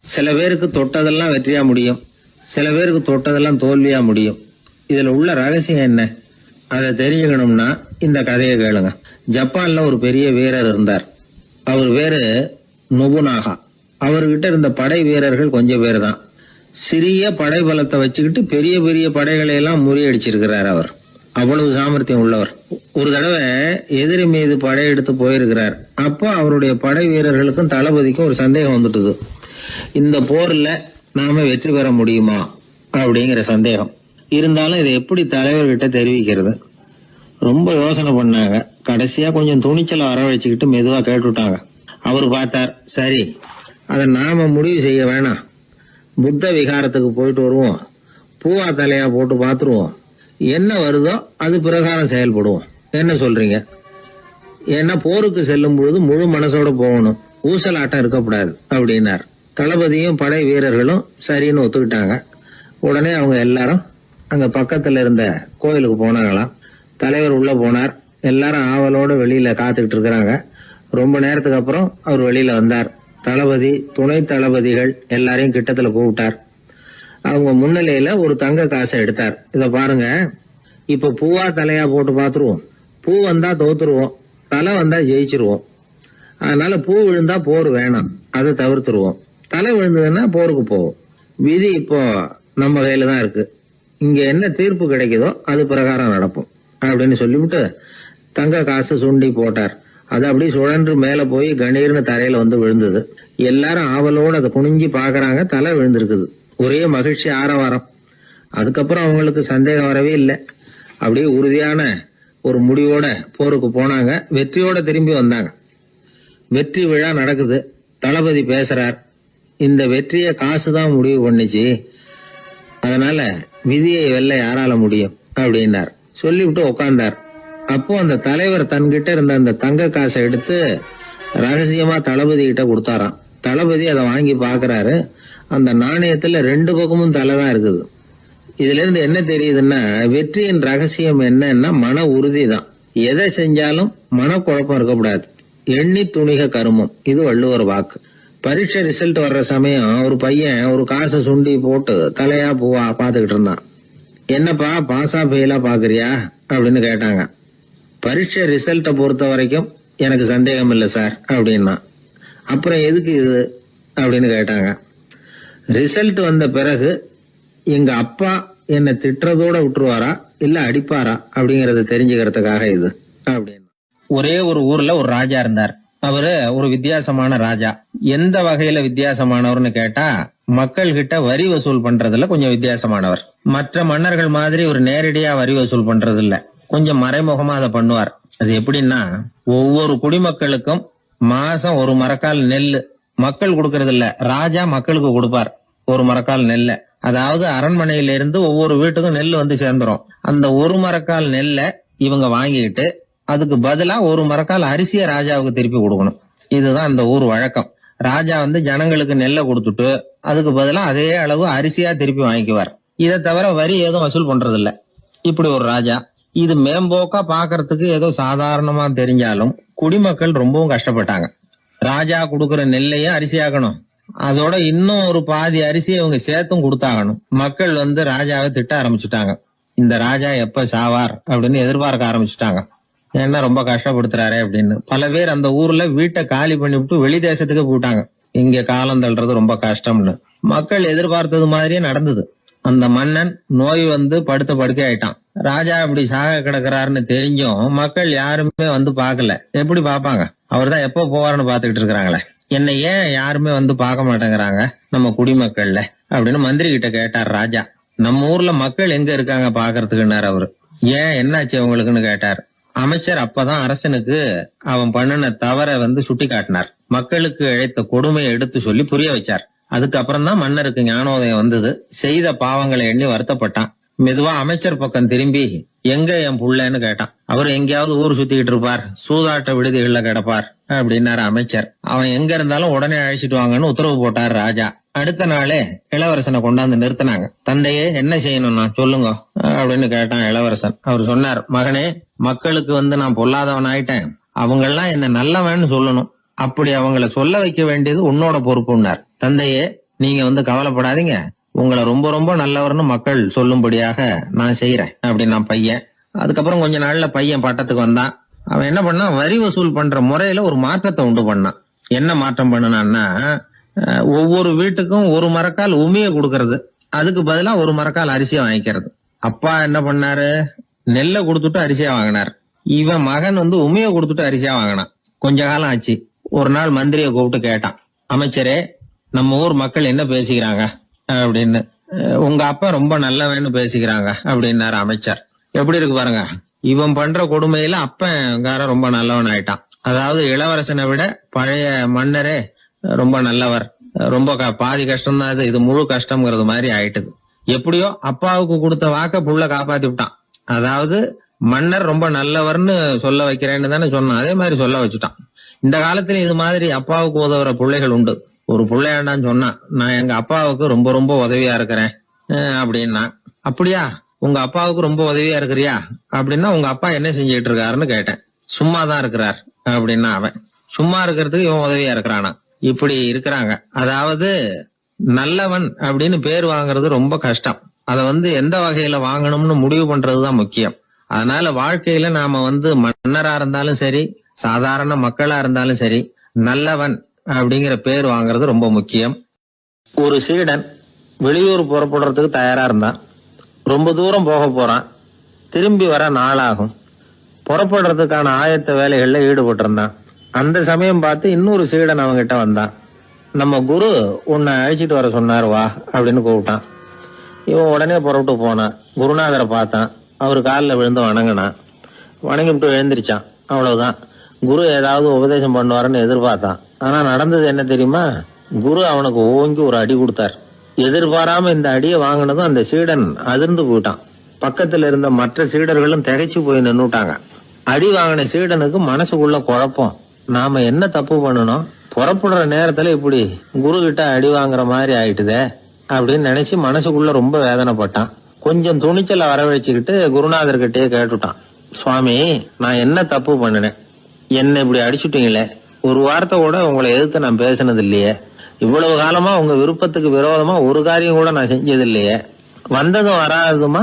A: சில பேருக்கு தொட்டதெல்லாம் வெற்றியா முடியும், சில பேருக்கு தொட்டதெல்லாம் தோல்வியா முடியும். இதுல உள்ள ரகசியம் என்ன? அதை தெரிஞ்சுக்கணும்னா இந்த கதையை கேளுங்க. ஜப்பான்ல ஒரு பெரிய வீரர் இருந்தார். அவர் பேரு நொபுனாகா. அவர்கிட்ட இருந்த படை வீரர்கள் கொஞ்சம் பேர் தான். சிறிய படை பலத்தை வச்சுக்கிட்டு பெரிய பெரிய படைகளை எல்லாம் முறியடிச்சிருக்கிறார். அவர் அவ்வளவு சாமர்த்தியம் உள்ளவர். ஒரு தடவை எதிரி மீது படையெடுத்து போயிருக்கிறார். அப்போ அவருடைய படை வீரர்களுக்கும் தளபதிக்கும் ஒரு சந்தேகம் வந்துட்டுது. இந்த போர்ல நாம வெற்றி பெற முடியுமா அப்படிங்கிற சந்தேகம் இருந்தாலும் இதை எப்படி தலைவர்கிட்ட தெரிவிக்கிறது? ரொம்ப யோசனை பண்ணாங்க. கடைசியா கொஞ்சம் துணிச்சலை வரவழைச்சுக்கிட்டு மெதுவா கேட்டுட்டாங்க. அவர் பார்த்தார், சரி அதை நாம முடிவு செய்ய வேணாம், புத்த விகாரத்துக்கு போயிட்டு வருவோம், பூவா தலையா போட்டு பாத்துருவோம், என்ன வருதோ அது பிரகாரம் செயல்படுவோம், என்ன சொல்றீங்க? ஏன்னா போருக்கு செல்லும் பொழுது முழு மனசோட போகணும், ஊசலாட்டம் இருக்கக்கூடாது அப்படின்னார். தளபதியும் படை வீரர்களும் சரின்னு ஒத்துக்கிட்டாங்க. உடனே அவங்க எல்லாரும் அங்க பக்கத்துல இருந்த கோயிலுக்கு போனாங்களாம். தலைவர் உள்ள போனார். எல்லாரும் ஆவலோட வெளியில காத்துக்கிட்டு இருக்கிறாங்க. ரொம்ப நேரத்துக்கு அப்புறம் அவர் வெளியில வந்தார். தளபதி, துணை தளபதிகள் எல்லாரையும் கிட்டத்துல கூப்பிட்டார். அவங்க முன்னிலையில ஒரு தங்க காசை எடுத்தார். இத பாருங்க, இப்ப பூவா தலையா போட்டு பாத்துருவோம். பூ வந்தா தோத்துருவோம், தலை வந்தா ஜெயிச்சிருவோம். அதனால பூ விழுந்தா போர் வேணாம், அதை தவிர்த்துருவோம். தலை விழுந்ததுன்னா போருக்கு போவோம். விதி இப்போ நம்ம கையில தான் இருக்கு. இங்க என்ன தீர்ப்பு கிடைக்குதோ அது பிரகாரம் நடப்போம் அப்படின்னு சொல்லிவிட்டு தங்க காசு சுண்டி போட்டார். அது அப்படி சுழன்று மேல போய் கணீர்னு தரையில வந்து விழுந்தது. எல்லாரும் ஆவலோடு அதை குனிஞ்சி பாக்குறாங்க. தலை விழுந்திருக்குது. ஒரே மகிழ்ச்சி, ஆரவாரம். அதுக்கப்புறம் அவங்களுக்கு சந்தேகம் வரவே இல்லை. அப்படியே உறுதியான ஒரு முடிவோட போருக்கு போனாங்க. வெற்றியோட திரும்பி வந்தாங்க. வெற்றி விழா நடக்குது. தளபதி பேசுறார். இந்த வெற்றியை காசுதான் முடிவு பண்ணுச்சு, அதனால விதியை வெல்ல யாரால முடியும் அப்படின்னார். சொல்லிவிட்டு உட்கார்ந்தார். அப்போ அந்த தலைவர் தன்கிட்ட இருந்த அந்த தங்க காசை எடுத்து ரகசியமா தளபதி கிட்ட கொடுத்தாராம். தளபதி அதை வாங்கி பாக்குறாரு. அந்த நாணயத்துல 2 பக்கமும் தலை தான் இருக்குது. இதுல இருந்து என்ன தெரியுதுன்னா, வெற்றியின் ரகசியம் என்னன்னா மன உறுதி தான். எதை செஞ்சாலும் மனக்குழப்பம் இருக்கக்கூடாது. எண்ணி துணிக கருமம், இது வள்ளுவர் வாக்கு. பரீட்சை ரிசல்ட் வர்ற சமயம் ஒரு பையன் ஒரு காசை சுண்டி போட்டு தலையா பூவா பாத்துக்கிட்டு இருந்தான். என்னப்பா பாஸா ஃபெயிலா பாக்குறியா அப்படின்னு கேட்டாங்க. பரீட்சை ரிசல்ட்டை பொறுத்த வரைக்கும் எனக்கு சந்தேகம் இல்லை சார் அப்படின்னா. அப்புறம் எதுக்கு இது அப்படின்னு கேட்டாங்க. ரிசல்ட் வந்த பிறகு எங்க அப்பா என்னை திட்டுறதோட விட்டுருவாரா இல்ல அடிப்பாரா அப்படிங்கறத தெரிஞ்சுக்கிறதுக்காக இது அப்படின்னு. ஒரே ஒரு ஊர்ல ஒரு ராஜா இருந்தார். அவரு ஒரு வித்தியாசமான ராஜா. எந்த வகையில வித்தியாசமானவர்னு கேட்டா, மக்கள் கிட்ட வரி வசூல் பண்றதுல கொஞ்சம் வித்தியாசமானவர். மற்ற மன்னர்கள் மாதிரி ஒரு நேரடியா வரி வசூல் பண்றது இல்ல, கொஞ்சம் மறைமுகமா அதை பண்ணுவார். அது எப்படின்னா, ஒவ்வொரு குடிமக்களுக்கும் மாசம் ஒரு மரக்கால் நெல்லு மக்கள் கொடுக்கறது இல்ல, ராஜா மக்களுக்கு கொடுப்பார். ஒரு மரக்கால் நெல்ல, அதாவது அரண்மனையில இருந்து ஒவ்வொரு வீட்டுக்கும் நெல் வந்து சேர்ந்துரும். அந்த ஒரு மரக்கால் நெல்ல இவங்க வாங்கிட்டு அதுக்கு பதிலா ஒரு மரக்கால் அரிசிய ராஜாவுக்கு திருப்பி கொடுக்கணும். இதுதான் அந்த ஊர் வழக்கம். ராஜா வந்து ஜனங்களுக்கு நெல்லை கொடுத்துட்டு அதுக்கு பதிலா அதே அளவு அரிசியா திருப்பி வாங்கிக்குவார். இதை தவிர வரி ஏதும் வசூல் பண்றது இல்ல. இப்படி ஒரு ராஜா. இது மேம்போக்கா பாக்குறதுக்கு ஏதோ சாதாரணமா தெரிஞ்சாலும் குடிமக்கள் ரொம்பவும் கஷ்டப்பட்டாங்க. ராஜா கொடுக்கற நெல்லையும் அரிசியாக்கணும், அதோட இன்னும் ஒரு பாதி அரிசியை இவங்க சேர்த்தும் கொடுத்தாகணும். மக்கள் வந்து ராஜாவை திட்ட ஆரம்பிச்சுட்டாங்க. இந்த ராஜா எப்ப சாவார் அப்படின்னு எதிர்பார்க்க ஆரம்பிச்சுட்டாங்க. ஏன்னா ரொம்ப கஷ்டப்படுத்துறாரு அப்படின்னு. பல பேர் அந்த ஊர்ல வீட்டை காலி பண்ணிவிட்டு வெளி தேசத்துக்கு போயிட்டாங்க. இங்க காலம் தள்ளுறது ரொம்ப கஷ்டம்னு. மக்கள் எதிர்பார்த்தது மாதிரியே நடந்தது. அந்த மன்னன் நோய் வந்து படுத்த படுக்கை ஆயிட்டான். ராஜா இப்படி சாக கிடக்குறாருன்னு தெரிஞ்சும் மக்கள் யாருமே வந்து பாக்கல. எப்படி பாப்பாங்க? அவர் தான் எப்போ போவாருன்னு பாத்துக்கிட்டு இருக்கிறாங்களே. என்ன ஏன் யாருமே வந்து பார்க்க மாட்டேங்கிறாங்க நம்ம குடிமக்கள்ல அப்படின்னு மந்திரி கிட்ட கேட்டார் ராஜா. நம்ம ஊர்ல மக்கள் எங்க இருக்காங்க பாக்குறதுக்குன்னாரு அவரு. ஏன் என்னாச்சு அவங்களுக்குன்னு கேட்டார். அமைச்சர் அப்பதான் அரசனுக்கு அவன் பண்ணின தவற வந்து சுட்டி காட்டினார். மக்களுக்கு இழைத்த கொடுமையை எடுத்து சொல்லி புரிய வச்சார். அதுக்கப்புறம் தான் மன்னருக்கு ஞானோதயம் வந்தது. செய்த பாவங்களை எண்ணி வருத்தப்பட்டான். மெதுவா அமைச்சர் பக்கம் திரும்பி, எங்க என் புள்ளன்னு கேட்டான். அவர் எங்கேயாவது ஊர் சுத்திக்கிட்டு இருப்பார், சூதாட்ட விடுதிகள்ல கிடப்பார் அப்படின்னாரு அமைச்சர். அவன் எங்க இருந்தாலும் உடனே அழைச்சிட்டு வாங்கன்னு உத்தரவு போட்டார் ராஜா. அடுத்த நாளே இளவரசனை கொண்டாந்து நிறுத்தினாங்க. தந்தையே என்ன செய்யணும்னா சொல்லுங்க அப்படின்னு கேட்டான் இளவரசன். அவர் சொன்னார், மகனே, மக்களுக்கு வந்து நான் பொல்லாதவன் ஆயிட்டேன், அவங்கெல்லாம் என்ன நல்லவன்னு சொல்லணும். அப்படி அவங்கள சொல்ல வைக்க வேண்டியது உன்னோட பொறுப்புன்னார். தந்தையே, நீங்க வந்து கவலைப்படாதீங்க, உங்களை ரொம்ப ரொம்ப நல்லவர்னு மக்கள் சொல்லும்படியாக நான் செய்யறேன் அப்படின்னா பையன். அதுக்கப்புறம் கொஞ்ச நாள்ல பையன் பட்டத்துக்கு வந்தான். அவன் என்ன பண்ணான், வரி வசூல் பண்ற முறையில ஒரு மாற்றத்தை உண்டு பண்ணான். என்ன மாற்றம் பண்ணனான்னா, ஒவ்வொரு வீட்டுக்கும் ஒரு மரக்கால் உமிய கொடுக்கறது, அதுக்கு பதிலா ஒரு மரக்கால் அரிசியை வாங்கிக்கிறது. அப்பா என்ன பண்ணாரு, நெல்லை கொடுத்துட்டு அரிசியா வாங்கினார். இவன் மகன் உமிய கொடுத்துட்டு அரிசியா வாங்கினான். கொஞ்ச காலம் ஆச்சு. ஒரு நாள் மந்திரியை கூப்பிட்டு கேட்டான், அமைச்சரே, நம்ம ஊர் மக்கள் என்ன பேசிக்கிறாங்க அப்படின்னு. உங்க அப்பா ரொம்ப நல்லவன்னு பேசிக்கிறாங்க அப்படின்னாரு அமைச்சர். எப்படி இருக்கு பாருங்க, இவன் பண்ற கொடுமையில அப்பங்கார ரொம்ப நல்லவன் ஆயிட்டான். அதாவது இளவரசனை விட பழைய மன்னரே ரொம்ப நல்லவர், ரொம்ப பாதி கஷ்டம் தான் இது முழு கஷ்டம்ங்கிறது மாதிரி ஆயிட்டுது. எப்படியோ அப்பாவுக்கு கொடுத்த வாக்க புள்ள காப்பாத்தி விட்டான். அதாவது மன்னர் ரொம்ப நல்லவர்னு சொல்ல வைக்கிறேன்னு தானே சொன்னான், அதே மாதிரி சொல்ல வச்சுட்டான். இந்த காலத்துல இது மாதிரி அப்பாவுக்கு உதவுற பிள்ளைகள் உண்டு. ஒரு பிள்ளையாண்டான்னு சொன்னான், நான் எங்க அப்பாவுக்கு ரொம்ப ரொம்ப உதவியா இருக்கிறேன் அப்படின்னா. அப்படியா, உங்க அப்பாவுக்கு ரொம்ப உதவியா இருக்கிறியா அப்படின்னா, உங்க அப்பா என்ன செஞ்சிட்டு இருக்காருன்னு கேட்டேன். சும்மாதான் இருக்கிறார் அப்படின்னா அவன். சும்மா இருக்கிறதுக்கு இவன் உதவியா இருக்கிறானா? இப்படி இருக்கிறாங்க. அதாவது நல்லவன் அப்படின்னு பேர் வாங்குறது ரொம்ப கஷ்டம். அத எந்த வகையில வாங்கணும்னு முடிவு பண்றதுதான் முக்கியம். அதனால வாழ்க்கையில நாம மன்னரா இருந்தாலும் சரி, சாதாரண மக்களா இருந்தாலும் சரி, நல்லவன் அப்படிங்கிற பேர் வாங்குறது ரொம்ப முக்கியம். ஒரு சீடன் வெளியூர் புறப்படுறதுக்கு தயாரா இருந்தான். ரொம்ப தூரம் போக போறான். திரும்பி வர நாளாகும். புறப்படுறதுக்கான ஆயத்த வேலைகள்ல ஈடுபட்டு இருந்தான். அந்த சமயம் பார்த்து இன்னொரு சீடன் அவங்கிட்ட வந்தான். நம்ம குரு உன்னை அழைச்சிட்டு வர சொன்னார், வா அப்படின்னு கூப்பிட்டான். இவன் உடனே புறப்பட்டு போனான். குருநாதரை பார்த்தான். அவரு காலில் விழுந்து வணங்கினான். வணங்கிவிட்டு எழுந்திரிச்சான். அவ்வளவுதான். குரு ஏதாவது உபதேசம் பண்ணுவாருன்னு எதிர்பார்த்தான். ஆனா நடந்தது என்ன தெரியுமா? குரு அவனுக்கு ஓங்கி ஒரு அடி கொடுத்தார். எதிர்பாராம இந்த அடியை வாங்கினதும் அந்த சீடன் அதிர்ந்து போயிட்டான். பக்கத்துல இருந்த மற்ற சீடர்களும் திகைச்சு போய் நின்னுட்டாங்க. அடி வாங்கின சீடனுக்கு மனசுக்குள்ள குழப்பம். நாம என்ன தப்பு பண்ணணும், புறப்படுற நேரத்துல இப்படி குரு கிட்ட அடி வாங்குற மாதிரி ஆயிட்டுதே அப்படின்னு நினைச்சு மனசுக்குள்ள ரொம்ப வேதனைப்பட்டான். கொஞ்சம் துணிச்சலை வரவழைச்சுக்கிட்டு குருநாதர்கிட்டயே கேட்டுட்டான், சுவாமி, நான் என்ன தப்பு பண்ணினேன்? என்ன இப்படி அடிச்சுட்டீங்களே, ஒரு வார்த்தை கூட உங்களை எதிர்த்து நான் பேசினது இல்லையே, இவ்வளவு காலமா உங்க விருப்பத்துக்கு விரோதமா ஒரு காரியம் கூட நான் செஞ்சது இல்லையே, வந்ததும் வராததுமா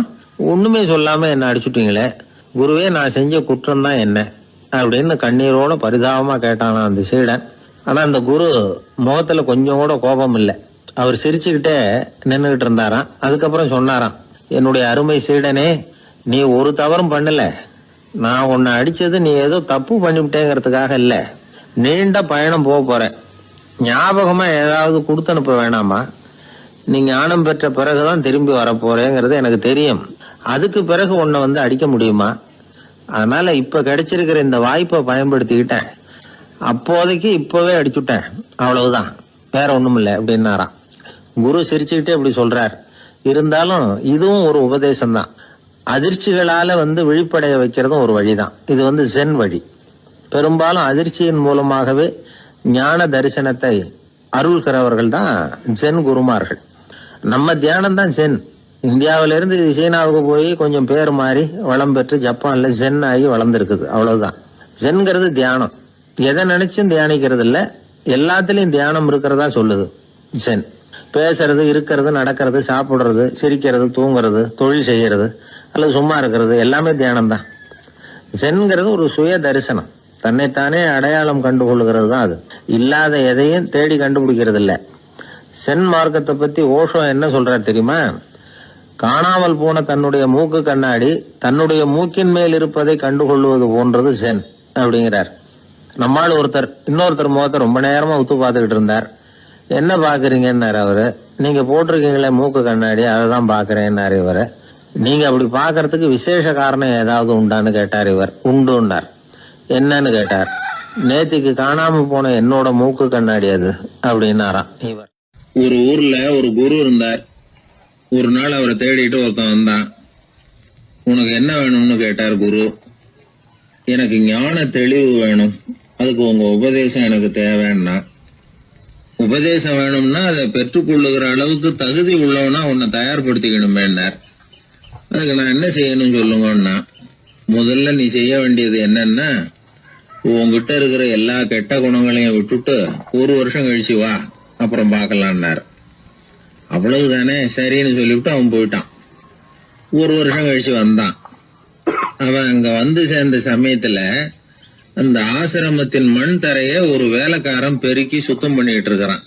A: ஒண்ணுமே சொல்லாம என்ன அடிச்சுட்டீங்களே, குருவே, நான் செஞ்ச குற்றம் தான் என்ன அப்படின்னு கண்ணீரோட பரிதாபமா கேட்டானா அந்த சீடன். ஆனா அந்த குரு முகத்துல கொஞ்சம் கூட கோபம் இல்லை. அவர் சிரிச்சுக்கிட்டே நின்னுகிட்டு இருந்தாராம். அதுக்கப்புறம் சொன்னாராம், என்னுடைய அருமை சீடனே, நீ ஒரு தவறும் பண்ணல. நான் உன்னை அடிச்சது நீ ஏதோ தப்பு பண்ணிவிட்டேங்கிறதுக்காக இல்ல. நீண்ட பயணம் போக போறேன், ஞாபகமா ஏதாவது கொடுத்து அனுப்ப வேணாமா? நீ ஞானம் பெற்ற பிறகுதான் திரும்பி வரப்போறேங்கிறது எனக்கு தெரியும். அதுக்கு பிறகு உன்னை அடிக்க முடியுமா? அதனால இப்ப கிடைச்சிருக்கிற இந்த வாய்ப்பை பயன்படுத்திக்கிட்டேன். அப்போதைக்கு இப்பவே அடிச்சுட்டேன், அவ்வளவுதான், வேற ஒண்ணும் இல்லை அப்படின்னாராம். குரு சிரிச்சுக்கிட்டே இப்படி சொல்றார். இருந்தாலும் இதுவும் ஒரு உபதேசம் தான். அதிர்ச்சிகளால விழிப்படைய வைக்கிறதும் ஒரு வழிதான். இது ஜென் வழி. பெரும்பாலும் அதிர்ச்சியின் மூலமாகவே ஞான தரிசனத்தை அருள்கிறவர்கள் தான் ஜென் குருமார்கள். நம்ம தியானம் தான் ஜென். இந்தியாவிலிருந்து சீனாவுக்கு போய் கொஞ்சம் பேர் மாறி வளம் பெற்று ஜப்பான்ல ஜென் ஆகி வளர்ந்துருக்குது, அவ்வளவுதான். ஜென்கிறது தியானம். எதை நினைச்சும் தியானிக்கிறது இல்ல, எல்லாத்திலையும் தியானம் இருக்கிறதா சொல்லுது ஜென். பேசுறது, இருக்கிறது, நடக்கிறது, சாப்பிடுறது, சிரிக்கிறது, தூங்குறது, தொழில் செய்யறது அல்லது சும்மா இருக்கிறது எல்லாமே தியானம் தான். ஜென்கிறது ஒரு சுய தரிசனம். தன்னைத்தானே அடையாளம் கண்டுகொள்ளுகிறது தான் அது. இல்லாத எதையும் தேடி கண்டுபிடிக்கிறது இல்ல. சென் மார்க்கத்தை பத்தி ஓஷோ என்ன சொல்றாரு தெரியுமா? காணாமல் போன தன்னுடைய மூக்கு கண்ணாடி தன்னுடைய மூக்கின் மேல் இருப்பதை கண்டுகொள்வது போன்றது சென் அப்படிங்கிறார். நம்மால் ஒருத்தர் இன்னொருத்தர் முகத்தை ரொம்ப நேரமா உத்து பார்த்துக்கிட்டு இருந்தார். என்ன பாக்குறீங்கன்னாரு அவரு. நீங்க போட்டிருக்கீங்களே மூக்கு கண்ணாடி, அதை தான் பாக்குறேன்னாரு இவரு. நீங்க அப்படி பாக்குறதுக்கு விசேஷ காரணம் ஏதாவது உண்டான்னு கேட்டார் இவர். உண்டுன்னார். என்னன்னு கேட்டார். நேத்திக்கு காணாம போன என்னோட மூக்கு கண்ணாடி அது அப்படின்னாராம் இவர்.
B: ஒரு ஊர்ல ஒரு குரு இருந்தார். ஒரு நாள் அவரை தேடிட்டு ஒருத்தன் வந்தான். உனக்கு என்ன வேணும்னு கேட்டார் குரு. எனக்கு ஞான தெளிவு வேணும், அதுக்கு உங்க உபதேசம் எனக்கு தேவைன்னா. உபதேசம் வேணும்னா அதை பெற்றுக்கொள்ளுகிற அளவுக்கு தகுதி உள்ளவனா உன்னை தயார்படுத்திக்கணுமேன்னார். அதுக்கு நான் என்ன செய்யணும் சொல்லுங்கன்னா, முதல்ல நீ செய்ய வேண்டியது என்னன்னா, உங்ககிட்ட இருக்கிற எல்லா கெட்ட குணங்களையும் விட்டுட்டு 1 வருஷம் கழிச்சு வா, அப்புறம் பார்க்கலான்னாரு. அவ்வளவுதானே, சரின்னு சொல்லிவிட்டு அவன் போயிட்டான். 1 வருஷம் கழிச்சு வந்தான். அவன் அங்க வந்து சேர்ந்த சமயத்துல அந்த ஆசிரமத்தின் மண் தரைய ஒரு வேலைக்காரன் பெருக்கி சுத்தம் பண்ணிட்டு இருக்கிறான்.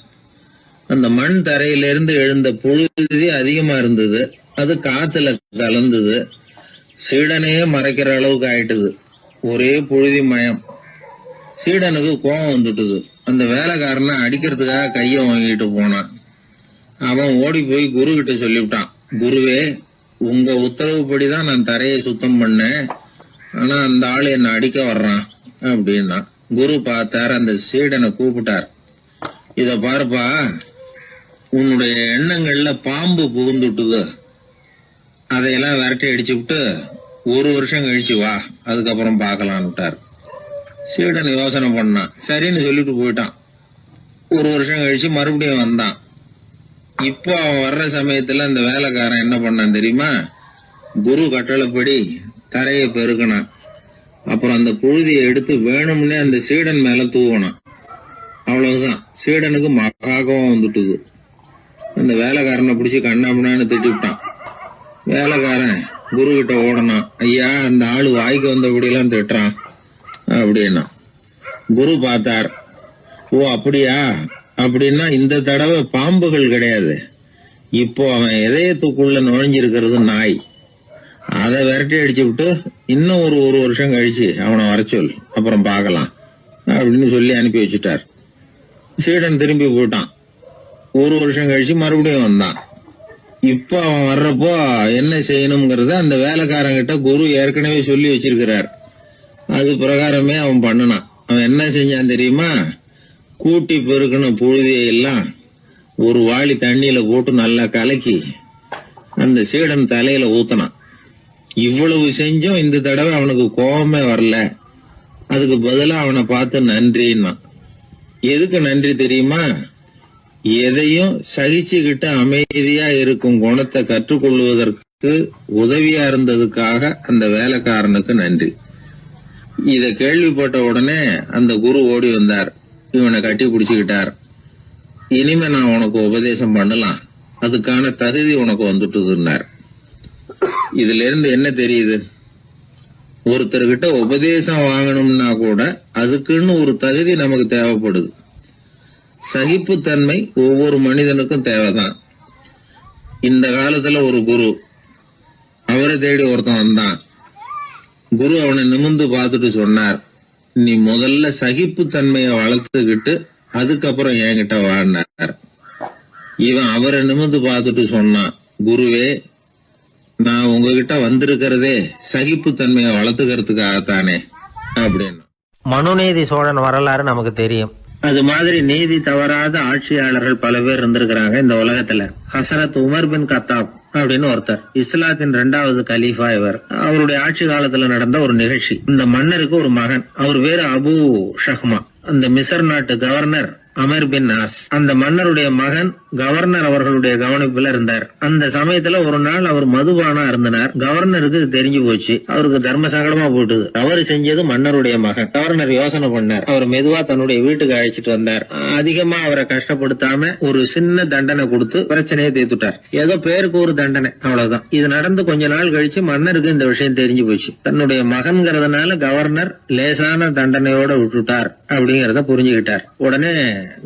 B: அந்த மண் தரையிலிருந்து எழுந்த புழுதி அதிகமா இருந்தது. அது காத்துல கலந்தது. சீடனையே மறைக்கிற அளவுக்கு ஆயிட்டுது. ஒரே புழுதி மயம். சீடனுக்கு கோபம் வந்துட்டுது. அந்த வேலைக்காரனை அடிக்கிறதுக்காக கைய வாங்கிட்டு போனான். அவன் ஓடி போய் குரு கிட்ட சொல்லிவிட்டான், குருவே, உங்க உத்தரவுப்படிதான் நான் தரையை சுத்தம் பண்ணேன். ஆனா அந்த ஆளு என்ன அடிக்க வர்றான் அப்படின்னா. குரு பார்த்தார். அந்த சீடனை கூப்பிட்டார். இத பாருப்பா, உன்னுடைய எண்ணங்கள்ல பாம்பு புகுந்துட்டுது. அதையெல்லாம் விரட்டி அடிச்சு விட்டு 1 வருஷம் கழிச்சு வா, அதுக்கப்புறம் பாக்கலான்னுட்டார். சீடன் யோசனை பண்ணான். சரின்னு சொல்லிட்டு போயிட்டான். 1 வருஷம் கழிச்சு மறுபடியும் வந்தான். இப்போ அவன் வர்ற சமயத்துல அந்த வேலைக்காரன் என்ன பண்ணான் தெரியுமா? குரு கட்டளைப்படி தரையை பெருக்கினான். அப்புறம் அந்த புழுதியை எடுத்து வேணும்னே அந்த சீடன் மேல தூவினான். அவ்வளவுதான். சீடனுக்கு மகாகம் வந்துட்டுது. அந்த வேலைக்காரனை பிடிச்சி கண்ணாமண்ணான்னு திட்டிவிட்டான். வேலைக்காரன் குரு கிட்ட ஓடனான். ஐயா, அந்த ஆளு வாய்க்கு வந்தபடி எல்லாம் திட்டுறான் அப்படின்னா. குரு பார்த்தார். ஓ அப்படியா? அப்படின்னா இந்த தடவை பாம்புகள் கிடையாது. இப்போ அவன் இதயத்துக்குள்ள நுழைஞ்சிருக்கிறது நாய். அதை விரட்டி அடிச்சு விட்டு இன்னும் ஒரு 1 வருஷம் கழிச்சு அவனை வர சொல், அப்புறம் பார்க்கலாம் அப்படின்னு சொல்லி அனுப்பி வச்சுட்டார். சீடன் திரும்பி போயிட்டான். 1 வருஷம் கழிச்சு மறுபடியும் வந்தான். இப்போ அவன் வர்றப்போ என்ன செய்யணுங்கிறத அந்த வேலைக்காரங்கிட்ட குரு ஏற்கனவே சொல்லி வச்சிருக்கிறார். அது பிரகாரமே அவன் பண்ணனான். அவன் என்ன செஞ்சான் தெரியுமா? கூட்டி பெருக்கணும் புழுதியை எல்லாம் ஒரு வாளி தண்ணியில போட்டு நல்லா கலக்கி அந்த சீடன் தலையில ஊத்தினான். இவ்வளவு செஞ்சும் இந்த தடவை அவனுக்கு கோபமே வரல. அதுக்கு பதிலா அவனை பார்த்து நன்றின்னா. எதுக்கு நன்றி தெரியுமா? எதையும் சகிச்சுக்கிட்டு அமைதியா இருக்கும் குணத்தை கற்றுக்கொள்வதற்கு உதவியா இருந்ததுக்காக அந்த வேலைக்காரனுக்கு நன்றி. இத கேள்விப்பட்ட உடனே அந்த குரு ஓடி வந்தார். இவனை கட்டி பிடிச்சுக்கிட்டார். இனிமே நான் உனக்கு உபதேசம் பண்ணலாம், அதுக்கான தகுதி உனக்கு வந்துட்டுதுன்னார். இதுல இருந்து என்ன தெரியுது? ஒருத்தர்கிட்ட உபதேசம் வாங்கணும்னா கூட அதுக்குன்னு ஒரு தகுதி நமக்கு தேவைப்படுது. சகிப்புத்தன்மை ஒவ்வொரு மனிதனுக்கும் தேவைதான். இந்த காலத்துல ஒரு குரு, அவரை தேடி ஒருத்தன் வந்தான். குரு அவனை நிமிர்ந்து பார்த்துட்டு சொன்னார், நீ முதல்ல சகிப்புத்தன்மைய வளர்த்துக்கிட்டு அதுக்கப்புறம் என்கிட்ட வாடினார். இவன் அவரை நிமிர்ந்து பார்த்துட்டு சொன்னான், குருவே, நான் உங்ககிட்ட வந்திருக்கிறதே சகிப்புத்தன்மைய வளர்த்துக்கிறதுக்காகத்தானே அப்படின்னு.
A: மனுநீதி சோழன் வரலாறு நமக்கு தெரியும். அது மாதிரி நீதி தவறாத ஆட்சியாளர்கள் பல பேர் இருந்திருக்கிறாங்க இந்த உலகத்துல. ஹசரத் உமர் பின் கத்தாப் அப்படின்னு ஒருத்தர், இஸ்லாத்தின் 2வது கலீஃபா இவர். அவருடைய ஆட்சி காலத்துல நடந்த ஒரு நிகழ்ச்சி. இந்த மன்னருக்கு ஒரு மகன், அவர் பேரு அபு ஷஹ்மா. அந்த மிசர் நாட்டு கவர்னர் அமர் பின் நாஸ், அந்த மன்னருடைய மகன் கவர்னர் அவர்களுடைய கவனிப்புல இருந்தார். அந்த சமயத்துல ஒரு நாள் அவர் மதுபானா இருந்தனர். கவர்னருக்கு தெரிஞ்சு போச்சு. அவருக்கு தர்ம சங்கடமா போட்டுது. தவறு செஞ்சது மன்னருடைய மகன். கவர்னர் யோசனை பண்ணார். அவர் மெதுவா தன்னுடைய வீட்டுக்கு அழைச்சிட்டு வந்தார். அதிகமா அவரை கஷ்டப்படுத்தாம ஒரு சின்ன தண்டனை கொடுத்து பிரச்சனையை தீர்த்துட்டார். ஏதோ பேருக்கு ஒரு தண்டனை, அவ்வளவுதான். இது நடந்து கொஞ்ச நாள் கழிச்சு மன்னருக்கு இந்த விஷயம் தெரிஞ்சு போச்சு. தன்னுடைய மகன்கிறதுனால கவர்னர் லேசான தண்டனையோட விட்டுட்டார் அப்படிங்கறத புரிஞ்சுக்கிட்டார். உடனே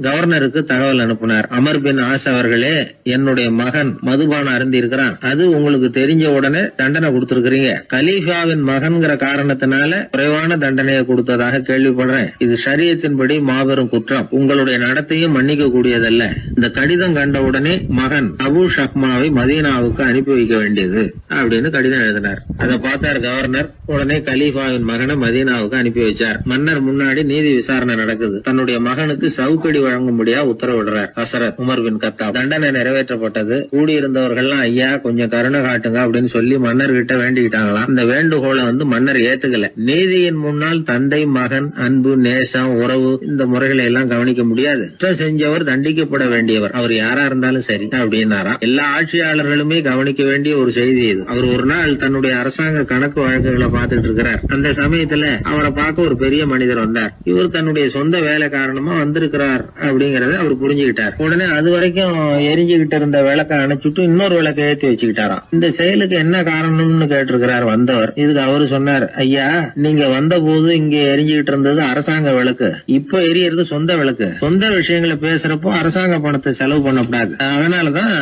A: கவர்னருக்கு தகவல் அனுப்பினார். அமர் பின் ஆஸ் அவர்களே, என்னுடைய மகன் மதுபானம் அருந்தி இருக்கிறான். அது உங்களுக்கு தெரிஞ்ச உடனே தண்டனை கொடுத்திருக்கிறீங்க. கலீஃபாவின் மகன்கிற காரணத்தினால குறைவான தண்டனையை கொடுத்ததாக கேள்விப்படுறேன். இது ஷரியத்தின்படி மாபெரும் குற்றம். உங்களுடைய நடத்தையும் மன்னிக்க கூடியதல்ல. இந்த கடிதம் கண்ட உடனே மகன் அபு ஷஹ்மாவை மதீனாவுக்கு அனுப்பி வைக்க வேண்டியது அப்படின்னு கடிதம் எழுதினார். அதை பார்த்தார் கவர்னர். உடனே கலீஃபாவின் மகனை மதீனாவுக்கு அனுப்பி வச்சார். மன்னர் முன்னாடி நீதி விசாரணை நடக்குது. தன்னுடைய மகனுக்கு சவுக்கடி வழங்கும்படியா உத்தரவிடுறார் ஹசரத் உமர் பின் கத்தாப். தண்டனை நிறைவேற்றப்பட்டது. கூடியிருந்தவர்கள் ஐயா கொஞ்சம் கருணை காட்டுங்க அப்படின்னு சொல்லி மன்னர் கிட்ட வேண்டிக்கிட்டாங்களாம். இந்த வேண்டுகோளை மன்னர் ஏத்துக்கல. நீதியின் முன்னால் தந்தை மகன் அன்பு நேசம் உறவு இந்த முறைகளை எல்லாம் கவனிக்க முடியாது. குற்றம் செஞ்சவர் தண்டிக்கப்பட வேண்டியவர், அவர் யாரா இருந்தாலும் சரி அப்படின்னாராம். எல்லா ஆட்சியாளர்களுமே கவனிக்க வேண்டிய ஒரு செய்தி இது. அவர் ஒரு நாள் தன்னுடைய அரசாங்க கணக்கு வழக்குகளை பார்த்துட்டு இருக்கிறார். அந்த சமயத்துல அவரை பார்க்க ஒரு பெரிய மனிதர் வந்தார். இவர் தன்னுடைய சொந்த வேலை காரணமா வந்திருக்கிறார் சொன்னார் அப்படிங்கறத அவர் புரிஞ்சுக்கிட்டார். உடனே அது வரைக்கும் எரிஞ்சுகிட்டு இருந்த விளக்க அணைச்சுட்டு இன்னொரு விளக்க ஏற்றி வச்சுக்கிட்டாராம். இந்த செயலுக்கு என்ன காரணம்னு கேட்டிருக்கிறார் வந்தவர். இதுக்கு அவரு சொன்னார், ஐயா நீங்க வந்த போது இங்க எரிஞ்சுகிட்டு இருந்தது அரசாங்க விளக்கு, இப்ப எரியறது சொந்த விளக்கு. சொந்த விஷயங்களை பேசுறப்போ அரசாங்க பணத்தை செலவு பண்ணக்கூடாது, அதனாலதான்